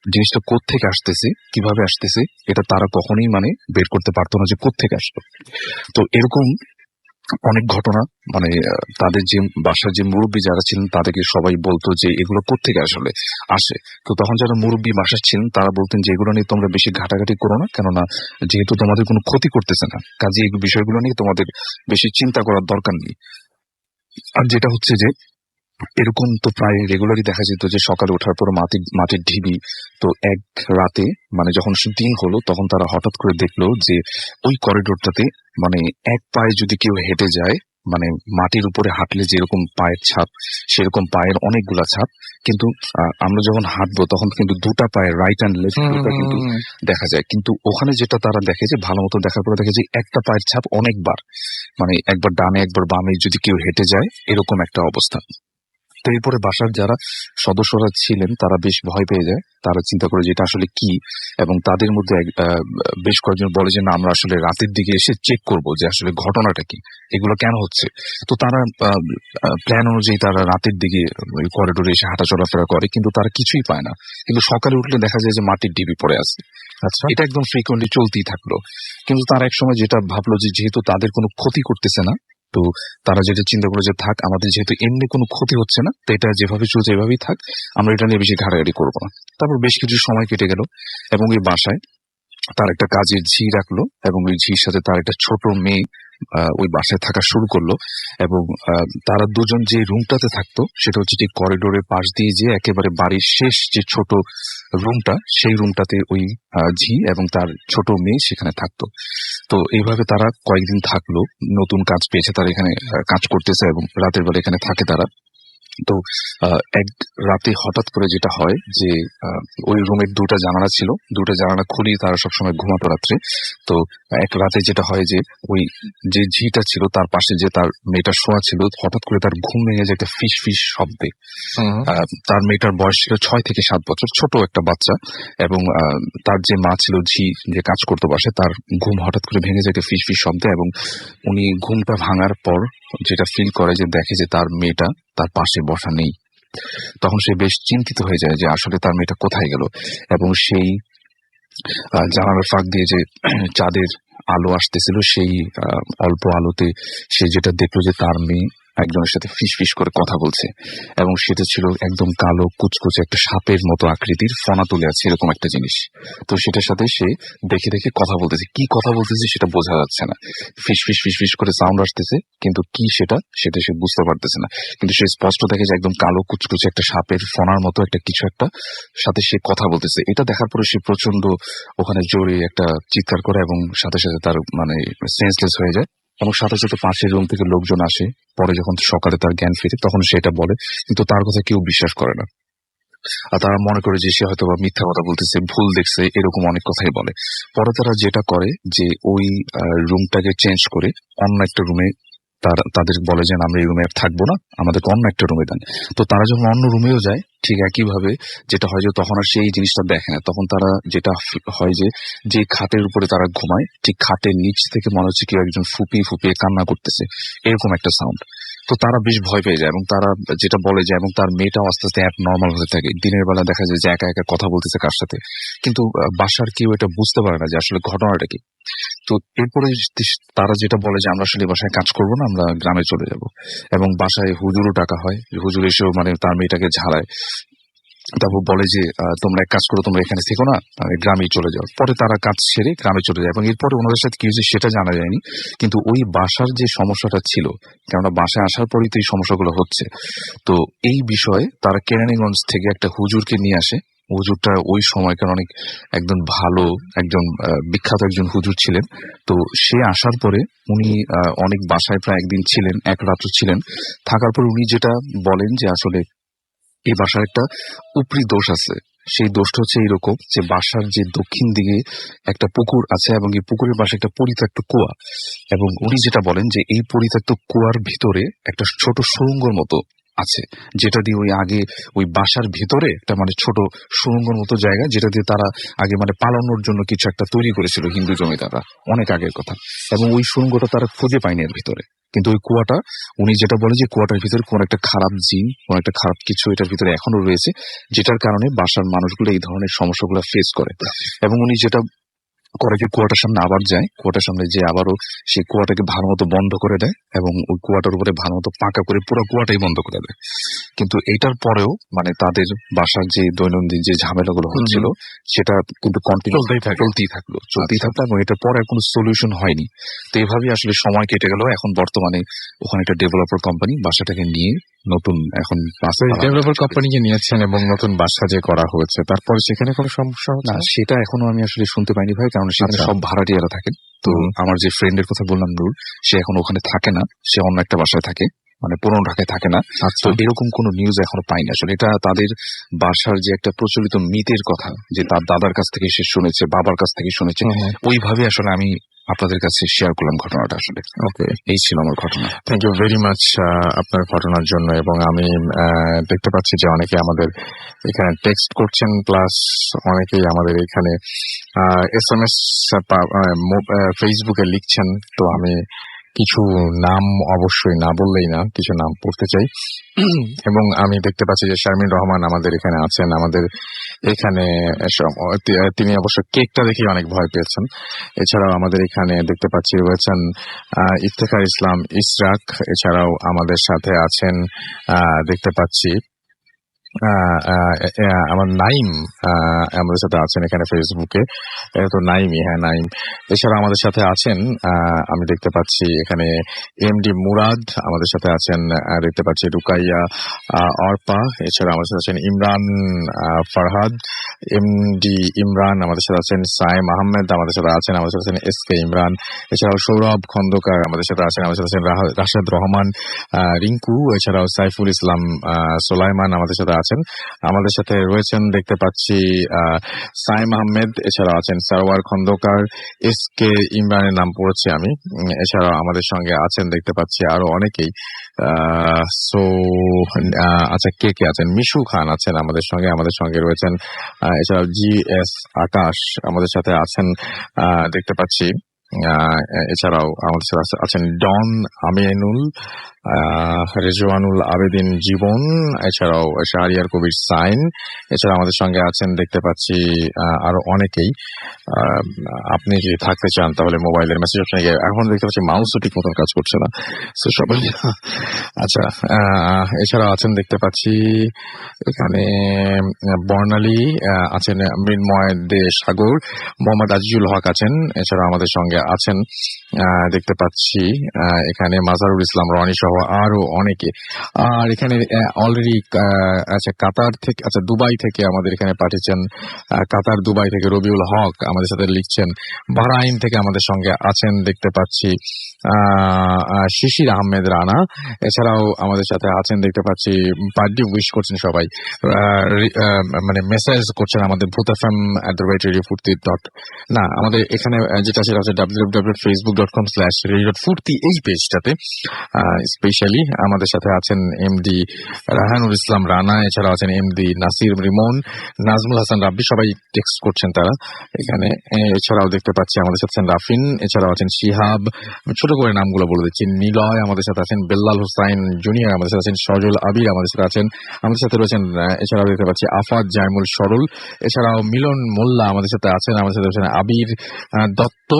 জিনিসটা কোত্থেকে আসতেছে, কিভাবে আসতেছে, এটা তারা কখনোই মানে বের করতে পারতো না যে কোত্থেকে আসলো। তো এরকম অনেক ঘটনা মানে তাদের যে বাসার যে মুরব্বী যারা ছিলেন তাদেরকে সবাই বলতো যে এগুলো কোত্থেকে আসলে আসে। তো তখন যারা মুরব্বী বাসার ছিলেন তারা বলতেন যে এগুলো নিয়ে তোমরা বেশি ঘাটাঘাটি করো না, কেননা যেহেতু তোমাদের কোনো ক্ষতি করতেছে না, কাজে এই বিষয়গুলো নিয়ে তোমাদের বেশি চিন্তা করার দরকার নেই। আর যেটা হচ্ছে যে এরকম তো প্রায় রেগুলারই দেখা যেত যে সকালে ওঠার পর মাটির ঢিবি। তো এক রাতে মানে যখন দিন হলো তখন তারা হঠাৎ করে দেখলো যে ওই করিডোরটাতে মানে এক পায়ে যদি কেউ হেঁটে যায়, মানে মাটির উপরে হাঁটলে যেরকম পায়ের ছাপ সেরকম পায়ের অনেকগুলা ছাপ, কিন্তু আমরা যখন হাঁটবো তখন কিন্তু দুটা পায়ের রাইট অ্যান্ড লেফট দুটা কিন্তু দেখা যায়। কিন্তু ওখানে যেটা তারা দেখে যে ভালো মতো দেখার পরে দেখে যে একটা পায়ের ছাপ অনেকবার, মানে একবার ডানে একবার বামে যদি কেউ হেঁটে যায় এরকম একটা অবস্থা। তো এরপরে বাসার যারা সদস্যরা ছিলেন তারা বেশ ভয় পেয়ে যায়, তারা চিন্তা করে যে এটা আসলে কি, এবং তাদের মধ্যে বেশ কয়েকজন বলে যে না আমরা আসলে রাতের দিকে এসে চেক করব যে আসলে ঘটনাটা কি, এগুলো কেন হচ্ছে। তো তারা প্ল্যান অনুযায়ী তারা রাতের দিকে করিডোরে এসে হাঁটা চলাফেরা করে, কিন্তু তারা কিছুই পায় না। কিন্তু সকালে উঠলে দেখা যায় যে মাটির ঢিবি পড়ে আছে। আচ্ছা, এটা একদম ফ্রিকোয়েন্টলি চলতেই থাকলো। কিন্তু তারা একসময় যেটা ভাবলো যে যেহেতু তাদের কোনো ক্ষতি করতেছে না, তো তারা যেটা চিন্তা করে যে থাক, আমাদের যেহেতু এমনি কোনো ক্ষতি হচ্ছে না, তো এটা যেভাবে চলছে এভাবেই থাক, আমরা এটা নিয়ে বেশি ঘাটাঘাটি করবো না। তারপর বেশ কিছু সময় কেটে গেল এবং এই বাসায় তার একটা কাজের ঝি রাখলো এবং ওই ঝির সাথে তার একটা ছোট মেয়ে ওই বাসায় থাকা শুরু করলো। এবং তারা দুজন যে রুমটাতে থাকতো সেটা হচ্ছে ঠিক করিডোরের পাশ দিয়ে যে একেবারে বাড়ির শেষ যে ছোট রুমটা, সেই রুমটাতে ওই ঝি এবং তার ছোট মেয়ে সেখানে থাকতো। তো এইভাবে তারা কয়েকদিন থাকলো, নতুন কাজ পেয়েছে, তারা এখানে কাজ করতেছে এবং রাতের বেলা এখানে থাকে তারা। তো এক রাতে হঠাৎ করে যেটা হয় যে ওই রুমের দুটা জানালা ছিল, দুটা জানালা খুলি তারা সবসময় ঘুমাতো রাত্রে। তো এক রাতে যেটা হয় যে ওই যে ঝিটা ছিল তার পাশে যে তার মেয়েটা শোয়া ছিল, হঠাৎ করে তার ঘুম ভেঙে যায় একটা ফিস ফিস শব্দে। তার মেয়েটার বয়স ছিল 6 থেকে 7 বছর, ছোট একটা বাচ্চা। এবং তার যে মা ছিল ঝি, যে কাজ করতো বাসে, তার ঘুম হঠাৎ করে ভেঙে যায় একটা ফিস ফিস শব্দে। এবং উনি ঘুমটা ভাঙার পর যেটা ফিল করে যে দেখে যে তার মেয়েটা তার পাশে বসা নেই। তখন সে বেশ চিন্তিত হয়ে যায় যে আসলে তার মেয়েটা কোথায় গেল। এবং সেই জানালার ফাঁক দিয়ে যে চাঁদের আলো আসতেছিল, সেই অল্প আলোতে সে যেটা দেখলো যে তার মেয়ে একজনের সাথে ফিস ফিস করে কথা বলছে, এবং সেটা ছিল একদম কালো কুচকুচে একটা সাপের মতো আকৃতির, ফনা তুলে আছে এরকম একটা জিনিস। তো সেটার সাথে সে দেখে দেখে কথা বলতেছে, কি কথা বলতেছে সেটা বোঝা যাচ্ছে না, ফিস ফিস ফিস ফিস করে সাউন্ড আসতেছে, কিন্তু কি সেটা সে বুঝতে পারতেছে না। কিন্তু সে স্পষ্ট দেখে যে একদম কালো কুচকুচে একটা সাপের ফনার মতো একটা কিছু একটা সাথে সে কথা বলতেছে। এটা দেখার পরে সে প্রচন্ড ওখানে জোরে একটা চিৎকার করে এবং সাথে সাথে তার মানে সেন্সলেস হয়ে যায়। এবং সাথে সাথে পাশের রুম থেকে লোকজন আসে। পরে যখন সকালে তার জ্ঞান ফিরে তখন সেটা বলে, কিন্তু তার কথা কেউ বিশ্বাস করে না। আর তারা মনে করে যে সে হয়তো বা মিথ্যা কথা বলতেছে, ভুল দেখছে, এরকম অনেক কথাই বলে। পরে তারা যেটা করে যে ওই রুমটাকে চেঞ্জ করে অন্য একটা রুমে তাদের বলে যে আমরা এই রুমে আর থাকবো না, আমাদেরকে অন্য একটা রুমে দেন। তো তারা যখন অন্য রুমেও যায় ঠিক একইভাবে যেটা হয় যে তখন আর সেই জিনিসটা দেখে না। তখন তারা যেটা হয় যে খাটের উপরে তারা ঘুমায়, ঠিক খাটের নিচ থেকে মনে হচ্ছে কেউ একজন ফুপিয়ে ফুপিয়ে কান্না করতেছে, এরকম একটা সাউন্ড। তো তারা বেশ ভয় পেয়ে যায় এবং তারা যেটা বলে যে, এবং তার মেয়েটাও আস্তে আস্তে নর্মাল হতে থাকে। দিনের বেলা দেখা যায় যে একা একা কথা বলতেছে কার সাথে, কিন্তু বাসার কেউ এটা বুঝতে পারে না যে আসলে ঘটনাটা কি। তো এরপরে তারা যেটা বলে যে আমরা আসলে বাসায় কাজ করবো না, আমরা গ্রামে চলে যাব। এবং বাসায় হুজুরও ডাকা হয়, হুজুর এসেও মানে তার মেয়েটাকে ঝাড়ায়। তারপর বলে যে তোমরা এক কাজ করো, তোমরা এখানে থেকো না, গ্রামেই চলে যাও। পরে তারা কাজ সেরে গ্রামে চলে যায় এবং এরপরে ওনাদের সাথে কি হয়েছে সেটা জানা যায়নি। কিন্তু ওই বাসার যে সমস্যাটা ছিল, কেননা বাসায় আসার পরেই তো এই সমস্যাগুলো হচ্ছে, তো এই বিষয়ে তারা কেরানীগঞ্জ থেকে একটা হুজুরকে নিয়ে আসে। হুজুরটা ওই সময়কার অনেক একদম ভালো একজন বিখ্যাত একজন হুজুর ছিলেন। তো সে আসার পরে উনি অনেক বাসায় প্রায় একদিন ছিলেন, এক রাত্র ছিলেন। থাকার পর উনি যেটা বলেন যে আসলে এই বাসার একটা উপরি দোষ আছে। সেই দোষটা হচ্ছে এইরকম যে বাসার যে দক্ষিণ দিকে একটা পুকুর আছে এবং এই পুকুরের পাশে একটা পরিত্যক্ত কুয়া, এবং উনি যেটা বলেন যে এই পরিত্যক্ত কুয়ার ভিতরে একটা ছোট সুড়ঙ্গর মতো আছে, যেটা দিয়ে ওই আগে ওই বাসার ভিতরে একটা মানে ছোট সুড়ঙ্গর মতো জায়গা, যেটা দিয়ে তারা আগে মানে পালানোর জন্য কিছু একটা তৈরি করেছিল হিন্দু জমিদাররা, অনেক আগের কথা। এবং ওই সুড়ঙ্গটা তারা খুঁজে পায়নি এর ভিতরে, কিন্তু ওই কুয়াটা, উনি যেটা বলে যে কুয়াটার ভিতরে কোন একটা খারাপ জিন, কোন একটা খারাপ কিছু এটার ভিতরে এখনো রয়েছে, যেটার কারণে বাসার মানুষগুলো এই ধরনের সমস্যাগুলো ফেস করে। এবং উনি যেটা করে যে কুয়াটার সামনে আবার যায়, কুয়াটার সামনে যে আবারও সেই কুয়াটাকে ভালো মতো বন্ধ করে দেয় এবং ওই কুয়াটার উপরে ভালো মতো পাকা করে পুরো কুয়াটাই বন্ধ করে দেয়। কিন্তু এটার পরেও মানে তাদের বাসার যে দৈনন্দিন যে ঝামেলাগুলো হচ্ছিল সেটা কিন্তু কন্টিনিউ চলতেই থাকলো এবং এটার পরে কোনো সলিউশন হয়নি। তো এইভাবেই আসলে সময় কেটে গেল। এখন বর্তমানে ওখানে একটা ডেভেলপার কোম্পানি বাসাটাকে নিয়ে নতুন এখন ডেভেলপার কোম্পানিকে নিয়েছেন এবং নতুন বাসা যে করা হয়েছে, তারপরে সেখানে কোনো সমস্যা না, সেটা এখনো আমি আসলে শুনতে পাইনি ভাই, কারণ সেখানে সব ভাড়াটিয়ারা থাকেন। তো আমার যে ফ্রেন্ডের কথা বললাম নূর, সে এখন ওখানে থাকে না, সে অন্য একটা বাসায় থাকে, মানে পুরনো ঢাকায় থাকে না। তো এরকম কোনো নিউজ এখনো পাইনি আসলে। এটা তাদের বাসার যে একটা প্রচলিত মিথের কথা, যে তার দাদার কাছ থেকে সে শুনেছে, বাবার কাছ থেকে শুনেছে, ওইভাবে আসলে আমি আপনাদের কাছে শেয়ার করলাম ঘটনাটা। আসলে ওকে, এই ছিল আমার ঘটনা। থ্যাংক ইউ ভেরি মাচ আপনার ঘটনার জন্য। এবং আমি দেখতে পাচ্ছি যে অনেকে আমাদের এখানে টেক্সট করছেন, প্লাস অনেকেই আমাদের এখানে SMS ফেসবুকে লিখছেন। তো আমি কিছু নাম অবশ্যই না বললেই না, কিছু নাম পড়তে চাই। এবং আমি দেখতে পাচ্ছি যে শারমিন রহমান আমাদের এখানে আছেন, আমাদের এখানে তিনি অবশ্য কেকটা দেখে অনেক ভয় পেয়েছেন। এছাড়াও আমাদের এখানে দেখতে পাচ্ছি রয়েছেন ইফতেখার ইসলাম ইসরাক, এছাড়াও আমাদের সাথে আছেন দেখতে পাচ্ছি আমার নাইম আমাদের সাথে আছেন এখানে ফেসবুকে। তো নাইমই, হ্যাঁ নাইম। এছাড়া আমাদের সাথে আছেন আমি দেখতে পাচ্ছি এখানে MD মুরাদ আমাদের সাথে আছেন, দেখতে পাচ্ছি রুকাইয়া অর্পা। এছাড়া আমাদের সাথে আছেন ইমরান ফারহাদ, MD ইমরান আমাদের সাথে আছেন, সাইম আহমেদ আমাদের সাথে আছেন, আমাদের সাথে আছেন SK ইমরান। এছাড়াও সৌরভ খন্দকার আমাদের সাথে আছেন, আমাদের সাথে আছেন রাশেদ রহমান রিঙ্কু। এছাড়াও সাইফুল ইসলাম সোলাইমান আমাদের সাথে আছেন। আমাদের সাথে রয়েছেন দেখতে পাচ্ছি সাইম আহমেদ, এছাড়াও আছেন সারওয়ার খন্দকার, SK ইমরানের নাম পড়েছি আমি। এছাড়াও আমাদের সঙ্গে আছেন দেখতে পাচ্ছি আরো অনেকেই। সো আচ্ছা, কে কে আছেন? মিশু খান আছেন আমাদের সঙ্গে রয়েছেন। এছাড়াও GS আকাশ আমাদের সাথে আছেন দেখতে পাচ্ছি। এছাড়াও আমাদের সাথে আছেন ডন আমিনুল, রেজওয়ানুল আবেদিন জীবন, এছাড়াও শাহরিয়ার কবির সাইন। এছাড়া আমাদের সঙ্গে আছেন দেখতে পাচ্ছি আরো অনেকেই। আপনি যদি থাকতে চান তাহলে মোবাইলের মেসেজ অপশনে গিয়ে, এখন দেখতে পাচ্ছি মাউসও ঠিক মতন কাজ করছে না, তো সবাই আচ্ছা। এছাড়াও আছেন দেখতে পাচ্ছি এখানে বর্ণালী আছেন, মৃন্ময় দে সাগর, মোহাম্মদ আজিজুল হক আছেন। এছাড়া আমাদের সঙ্গে আছেন দেখতে পাচ্ছি এখানে মাজারুল ইসলাম রনি সহ আরো অনেকে। আর এখানে অলরেডি আচ্ছা কাতার থেকে, আচ্ছা দুবাই থেকে আমাদের এখানে পাঠিয়েছেন, কাতার দুবাই থেকে রবিউল হক আমাদের সাথে লিখছেন। বাহরাইন থেকে আমাদের সঙ্গে আছেন দেখতে পাচ্ছি শিশির আহমেদ রানা। এছাড়াও আমাদের সাথে আছেন দেখতে পাচ্ছি, বার্থডে উইশ করছেন সবাই, মানে মেসেজ করছেন আমাদের ভূতfm@radiofurti. না, আমাদের এখানে যেটা সেটা হচ্ছে www.facebook.com/radiofurti এই পেজটাতে স্পেশালি আমাদের সাথে আছেন MD রাহানুল ইসলাম রানা, এছাড়াও আছেন MD নাসির রিমন, নাজমুল হাসান রাব্বি, সবাই টেক্সট করছেন তারা এখানে। এছাড়াও দেখতে পাচ্ছি আমাদের সাথে আছেন রাফিন, এছাড়াও আছেন শিহাব, ছোট করে নামগুলো বলে দিচ্ছি, নিলয় আমাদের সাথে আছেন, বেল্লাল হুসাইন জুনিয়র আমাদের সাথে আছেন, সজল আবির আমাদের সাথে আছেন, আমাদের সাথে রয়েছেন। এছাড়াও দেখতে পাচ্ছি আফাদ জাইমুল সরুল, এছাড়াও মিলন মোল্লা আমাদের সাথে আছেন, আমাদের সাথে রয়েছেন আবির দত্ত।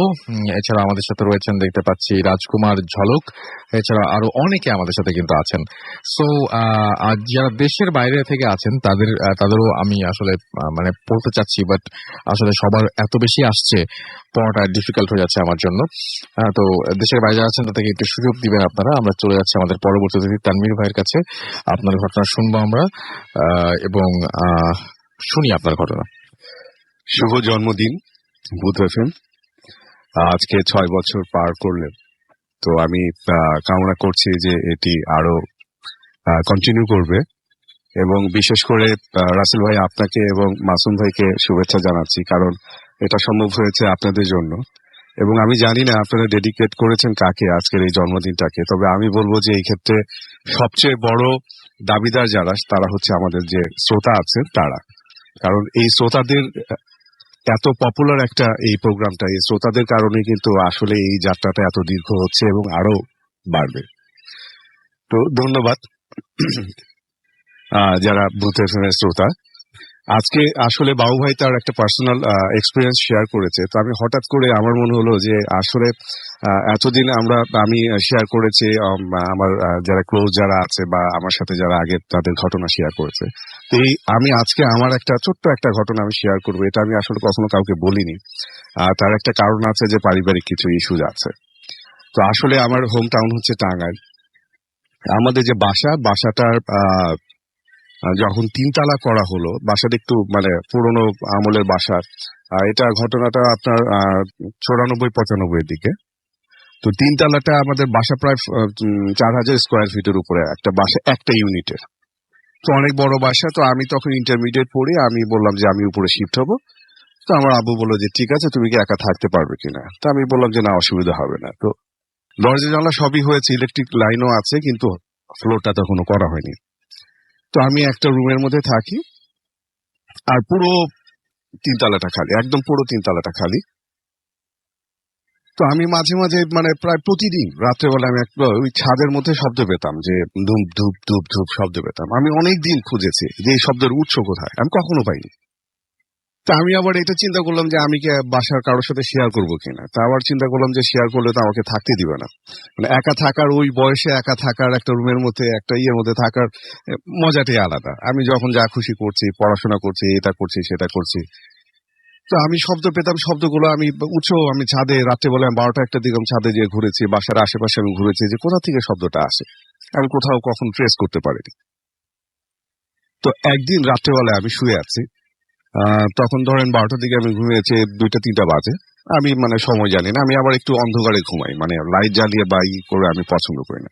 এছাড়া আমাদের সাথে রয়েছেন দেখতে পাচ্ছি রাজকুমার ঝলক। এছাড়া আরো অনেকে আমাদের সাথে কিন্তু আছেন। সো যারা দেশের বাইরে থেকে আছেন তাদেরও আমি আসলে মানে পড়তে চাচ্ছি, বাট আসলে সবার এত বেশি আসছে, পড়াটা ডিফিকাল্ট হয়ে যাচ্ছে আমার জন্য। তো দেশের বাইরে আছেন তাদেরকে একটু সুযোগ দিবেন আপনারা। আমরা চলে যাচ্ছি আমাদের পরবর্তী অতিথি তানভীর ভাইয়ের কাছে। আপনার ঘটনা শুনবো আমরা এবং শুনি আপনার ঘটনা। শুভ জন্মদিন ভূত FM, আজকে 6 বছর পার করলেন। তো আমি কামনা করছি যে এটি আরো কন্টিনিউ করবে, এবং বিশেষ করে রাসেল ভাই আপনাকে এবং মাসুম ভাইকে শুভেচ্ছা জানাচ্ছি, কারণ এটা সম্ভব হয়েছে আপনাদের জন্য। এবং আমি জানি না আপনারা ডেডিকেট করেছেন কাকে আজকের এই জন্মদিনটাকে, তবে আমি বলবো যে এই ক্ষেত্রে সবচেয়ে বড় দাবিদার যারা তারা হচ্ছে আমাদের যে শ্রোতা আছেন তারা। কারণ এই শ্রোতাদের এত পপুলার একটা এই প্রোগ্রামটা, এই শ্রোতাদের কারণে কিন্তু আসলে এই যাত্রাটা এত দীর্ঘ হচ্ছে এবং আরো বাড়বে। তো ধন্যবাদ যারা বুথ এফএম এর শ্রোতা। আজকে আসলে বাবু ভাই তার একটা পার্সোনাল এক্সপিরিয়েন্স শেয়ার করেছে, তো আমি হঠাৎ করে আমার মনে হলো যে আসলে এতদিন আমি শেয়ার করেছি আমার যারা ক্লোজ যারা আছে বা আমার সাথে যারা আগে তাদের ঘটনা শেয়ার করেছে, তো আমি আজকে আমার একটা ছোট্ট একটা ঘটনা আমি শেয়ার করবো। এটা আমি আসলে কখনো কাউকে বলিনি। তার একটা কারণ আছে যে পারিবারিক কিছু ইস্যুজ আছে। তো আসলে আমার হোম টাউন হচ্ছে টাঙ্গাইল। আমাদের যে বাসাটার যখন 3 তালা করা হলো, বাসাটা একটু মানে পুরোনো আমলের বাসা। এটা ঘটনাটা আপনার 94-95 দিকে। তো 3 তালাটা আমাদের বাসা প্রায় 4000 স্কোয়ার ফিটের উপরে একটা বাসা, একটা ইউনিটের। তো অনেক বড় বাসা। তো আমি তখন ইন্টারমিডিয়েট পড়ি, আমি বললাম যে আমি উপরে শিফট হবো। তো আমার আব্বু বললো যে ঠিক আছে, তুমি কি একা থাকতে পারবে কিনা। তো আমি বললাম যে না, অসুবিধা হবে না। তো দরজা জানলা সবই হয়েছে, ইলেকট্রিক লাইনও আছে, কিন্তু ফ্লোরটা তখনও করা হয়নি। তো আমি একটা রুমের মধ্যে থাকি, আর পুরো 3 তালাটা খালি, একদম পুরো 3 তালাটা খালি। তো আমি মাঝে মাঝে মানে প্রায় প্রতিদিন রাত্রেবেলা আমি ওই ছাদের মধ্যে শব্দ পেতাম, যে ধূপ ধূপ ধূপ ধূপ শব্দ পেতাম। আমি অনেক দিন খুঁজেছি যে এই শব্দের উৎস কোথায়, আমি কখনো পাইনি। তা আমি আবার এটা চিন্তা করলাম যে আমি কি বাসার কারোর সাথে শেয়ার করবো কিনা। তা আবার চিন্তা করলাম যে শেয়ার করলে তো আমাকে থাকতে দিবে না। মানে একা থাকার, ওই বয়সে একা থাকার, একটা রুমের মধ্যে একটা ইয়ের মধ্যে থাকার মজাটাই আলাদা। আমি যখন যা খুশি করছি, পড়াশোনা করছি, এটা করছি সেটা করছি। তো আমি শব্দ পেতাম, শব্দগুলো আমি আমি ছাদে রাত্রেবেলা 12টা-1টার দিকে আমি ছাদে যেয়ে ঘুরেছি, বাসার আশেপাশে আমি ঘুরেছি যে কোথা থেকে শব্দটা আসে। আমি কোথাও কখন ট্রেস করতে পারিনি। তো একদিন রাত্রেবেলা আমি শুয়ে আছি, তখন ধরেন 12টার দিকে আমি ঘুমিয়েছি, 2টা-3টা বাজে। আমি মানে সময় জানি না, আমি আবার একটু অন্ধকারে ঘুমাই, মানে লাইট জ্বালিয়ে বা করে আমি পছন্দ করি না।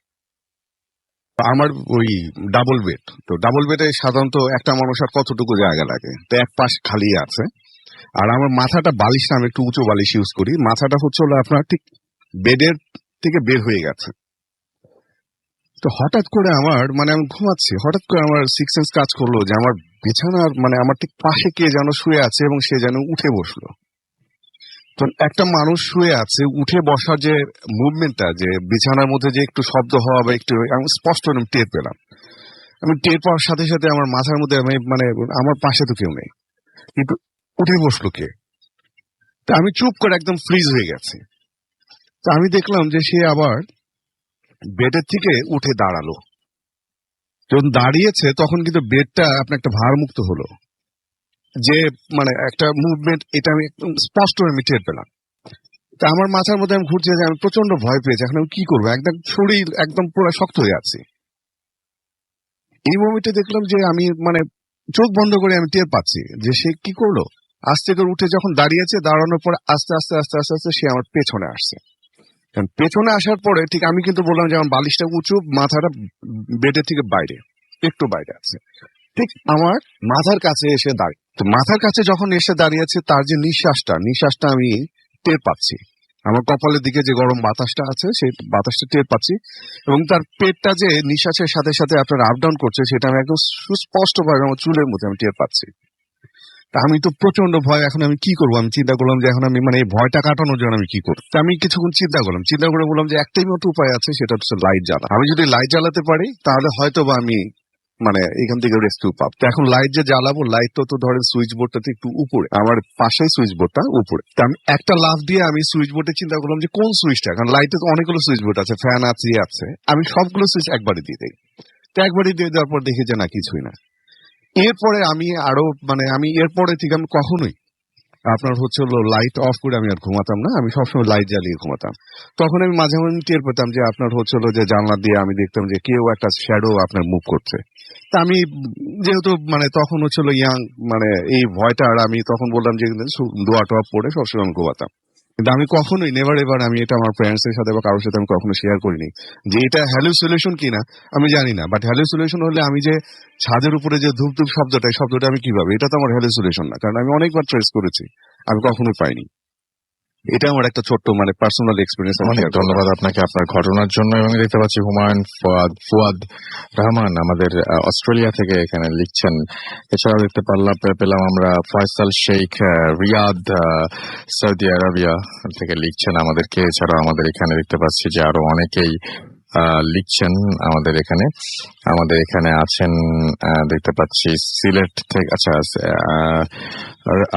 আমার ওই ডাবল বেড, তো ডাবল বেডে সাধারণত একটা মানুষ আর কতটুকু জায়গা লাগে, তো এক পাশ খালি আছে। আর আমার মাথাটা বালিশ না, আমি একটু উঁচু বালিশ ইউজ করি, মাথাটা হচ্ছে আপনার ঠিক বেডের থেকে বের হয়ে গেছে। তো হঠাৎ করে আমি ঘুমাচ্ছি, হঠাৎ করে আমার সিক্স সেন্স কাজ করলো যে আমার বিছানার আমার ঠিক পাশে কে যেন শুয়ে আছে এবং সে যেন উঠে বসলো। তো একটা মানুষ শুয়ে আছে, উঠে বসার যে মুভমেন্টটা, যে বিছানার মধ্যে যে একটু শব্দ হওয়া বা একটু, আমি স্পষ্ট টের পেলাম। আমি টের পাওয়ার সাথে সাথে আমার মাথার মধ্যে আমার পাশে তো কেউ নেই, কিন্তু উঠে বসলো কে। তা আমি চুপ করে একদম ফ্রিজ হয়ে গেছে। তা আমি দেখলাম যে সে আবার বেডের থেকে উঠে দাঁড়ালো। যখন দাঁড়িয়েছে তখন কিন্তু বেডটা আপনার একটা ভারমুক্ত হলো, যে একটা মুভমেন্ট, এটা আমি একদম স্পষ্ট আমি টের পেলাম। তা আমার মাথার মধ্যে আমি ঘুরছে যে আমি প্রচন্ড ভয় পেয়েছি, এখন আমি কি করবো, একদম শরীর একদম পুরো শক্ত হয়ে আছে। এই মুভমেন্টে দেখলাম যে আমি চোখ বন্ধ করে আমি টের পাচ্ছি যে সে কি করলো, আস্তে করে উঠে যখন দাঁড়িয়েছে, দাঁড়ানোর পরে আস্তে আস্তে আস্তে আস্তে আস্তে সে আমার পেছনে আসছে। পেছনে আসার পরে ঠিক আমি কিন্তু বললাম যে আমার বালিশটা উঁচু, মাথাটা বেডের থেকে বাইরে, একটু বাইরে আছে, ঠিক আমার মাথার কাছে এসে দাঁড়িয়ে। তো মাথার কাছে যখন এসে দাঁড়িয়েছে, তার যে নিঃশ্বাসটা আমি টের পাচ্ছি। আমার কপালের দিকে যে গরম বাতাসটা আছে, সেই বাতাসটা টের পাচ্ছি, এবং তার পেটটা যে নিঃশ্বাসের সাথে সাথে আপনার আপ ডাউন করছে, সেটা আমি একদম সুস্পষ্ট ভাবে আমার চুলের মধ্যে আমি টের পাচ্ছি। তা আমি তো প্রচন্ড ভয়, এখন আমি কি করবো। আমি চিন্তা করলাম যে এখন আমি এই ভয়টা কাটানোর জন্য আমি কি করবো। তা আমি কিছুক্ষণ চিন্তা করে বললাম যে একটাই মতো উপায় আছে, সেটা হচ্ছে লাইট জ্বালা। আমি যদি লাইট জ্বালাতে পারি তাহলে হয়তো বা আমি এখান থেকে রেস্কিউ পাব। তো এখন লাইট যে জ্বালাবো, লাইট তো ধরেন সুইচ বোর্ডটা একটু উপরে, আমার পাশে সুইচ বোর্ডটা উপরে। তা আমি একটা লাফ দিয়ে আমি সুইচ বোর্ডে চিন্তা করলাম যে কোন সুইচটা, কারণ লাইটে তো অনেকগুলো সুইচ বোর্ড আছে, ফ্যান আছে, আমি সবগুলো সুইচ একবারে দিয়ে দিই। তো একবারে দিয়ে দেওয়ার পর দেখি যে না, কিছুই না। এরপরে আমি আরো আমি এরপরে থেকে আমি কখনোই আপনার লাইট অফ করে আমি আর ঘুমাতাম না, আমি সবসময় লাইট জ্বালিয়ে ঘুমাতাম। তখন আমি মাঝে মাঝে টের পেতাম যে আপনার যে জানলা দিয়ে আমি দেখতাম যে কেউ একটা শ্যাডো আপনার মুভ করছে। তা আমি যেহেতু তখন ইয়াং, এই ভয়টা, আর আমি তখন বললাম যে দোয়া টোয়া পড়ে সবসময় আমি ঘুমাতাম। কিন্তু আমি কখনোই নেভার এবার আমি এটা আমার ফ্রেন্ডস এর সাথে বা কারোর সাথে আমি কখনো শেয়ার করিনি যে এটা হ্যালুসিনেশন কিনা, আমি জানি না। বাট হ্যালুসিনেশন হলে আমি যে ছাদের উপরে যে ধূপ ধূপ শব্দটা আমি কিভাবে, এটা তো আমার হ্যালুসিনেশন না, কারণ আমি অনেকবার ট্রেস করেছি, আমি কখনোই পাইনি। এটা আমার একটা ছোট্ট মানে পার্সোনাল এক্সপিরিয়েন্স। অনেক ধন্যবাদ আপনাকে আপনার ঘটনার জন্য। এবং দেখতে পাচ্ছি হুমায়ুন ফুয়াদ রহমান আমাদের অস্ট্রেলিয়া থেকে এখানে লিখছেন। এছাড়াও দেখতে পেলাম আমরা ফয়সাল শেখ রিয়াদ সৌদি আরবিয়া থেকে লিখছেন আমাদেরকে। এছাড়াও আমাদের এখানে দেখতে পাচ্ছি যে আরো অনেকেই লিখছেন আমাদের এখানে আছেন। দেখতে পাচ্ছি সিলেট থেকে, আচ্ছা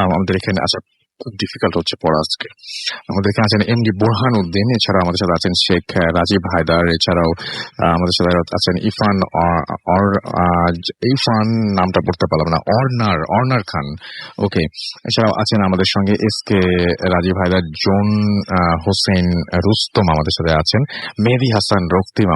আমাদের এখানে, আচ্ছা খুব ডিফিকাল্ট হচ্ছে পড়া আজকে। আমাদের এখানে আছেন এমডি বোরহান উদ্দিন, এছাড়াও আমাদের সাথে আছেন শেখ রাজীব হায়দার, এছাড়াও আমাদের সাথে আছেন ইরফান নামটা পড়তে পারলাম না, অর্নার খান, ওকে। এছাড়াও আছেন আমাদের সঙ্গে SK রাজীব হায়দার, জোন হোসেন রুস্তম আমাদের সাথে আছেন, মেহেদি হাসান রক্তিম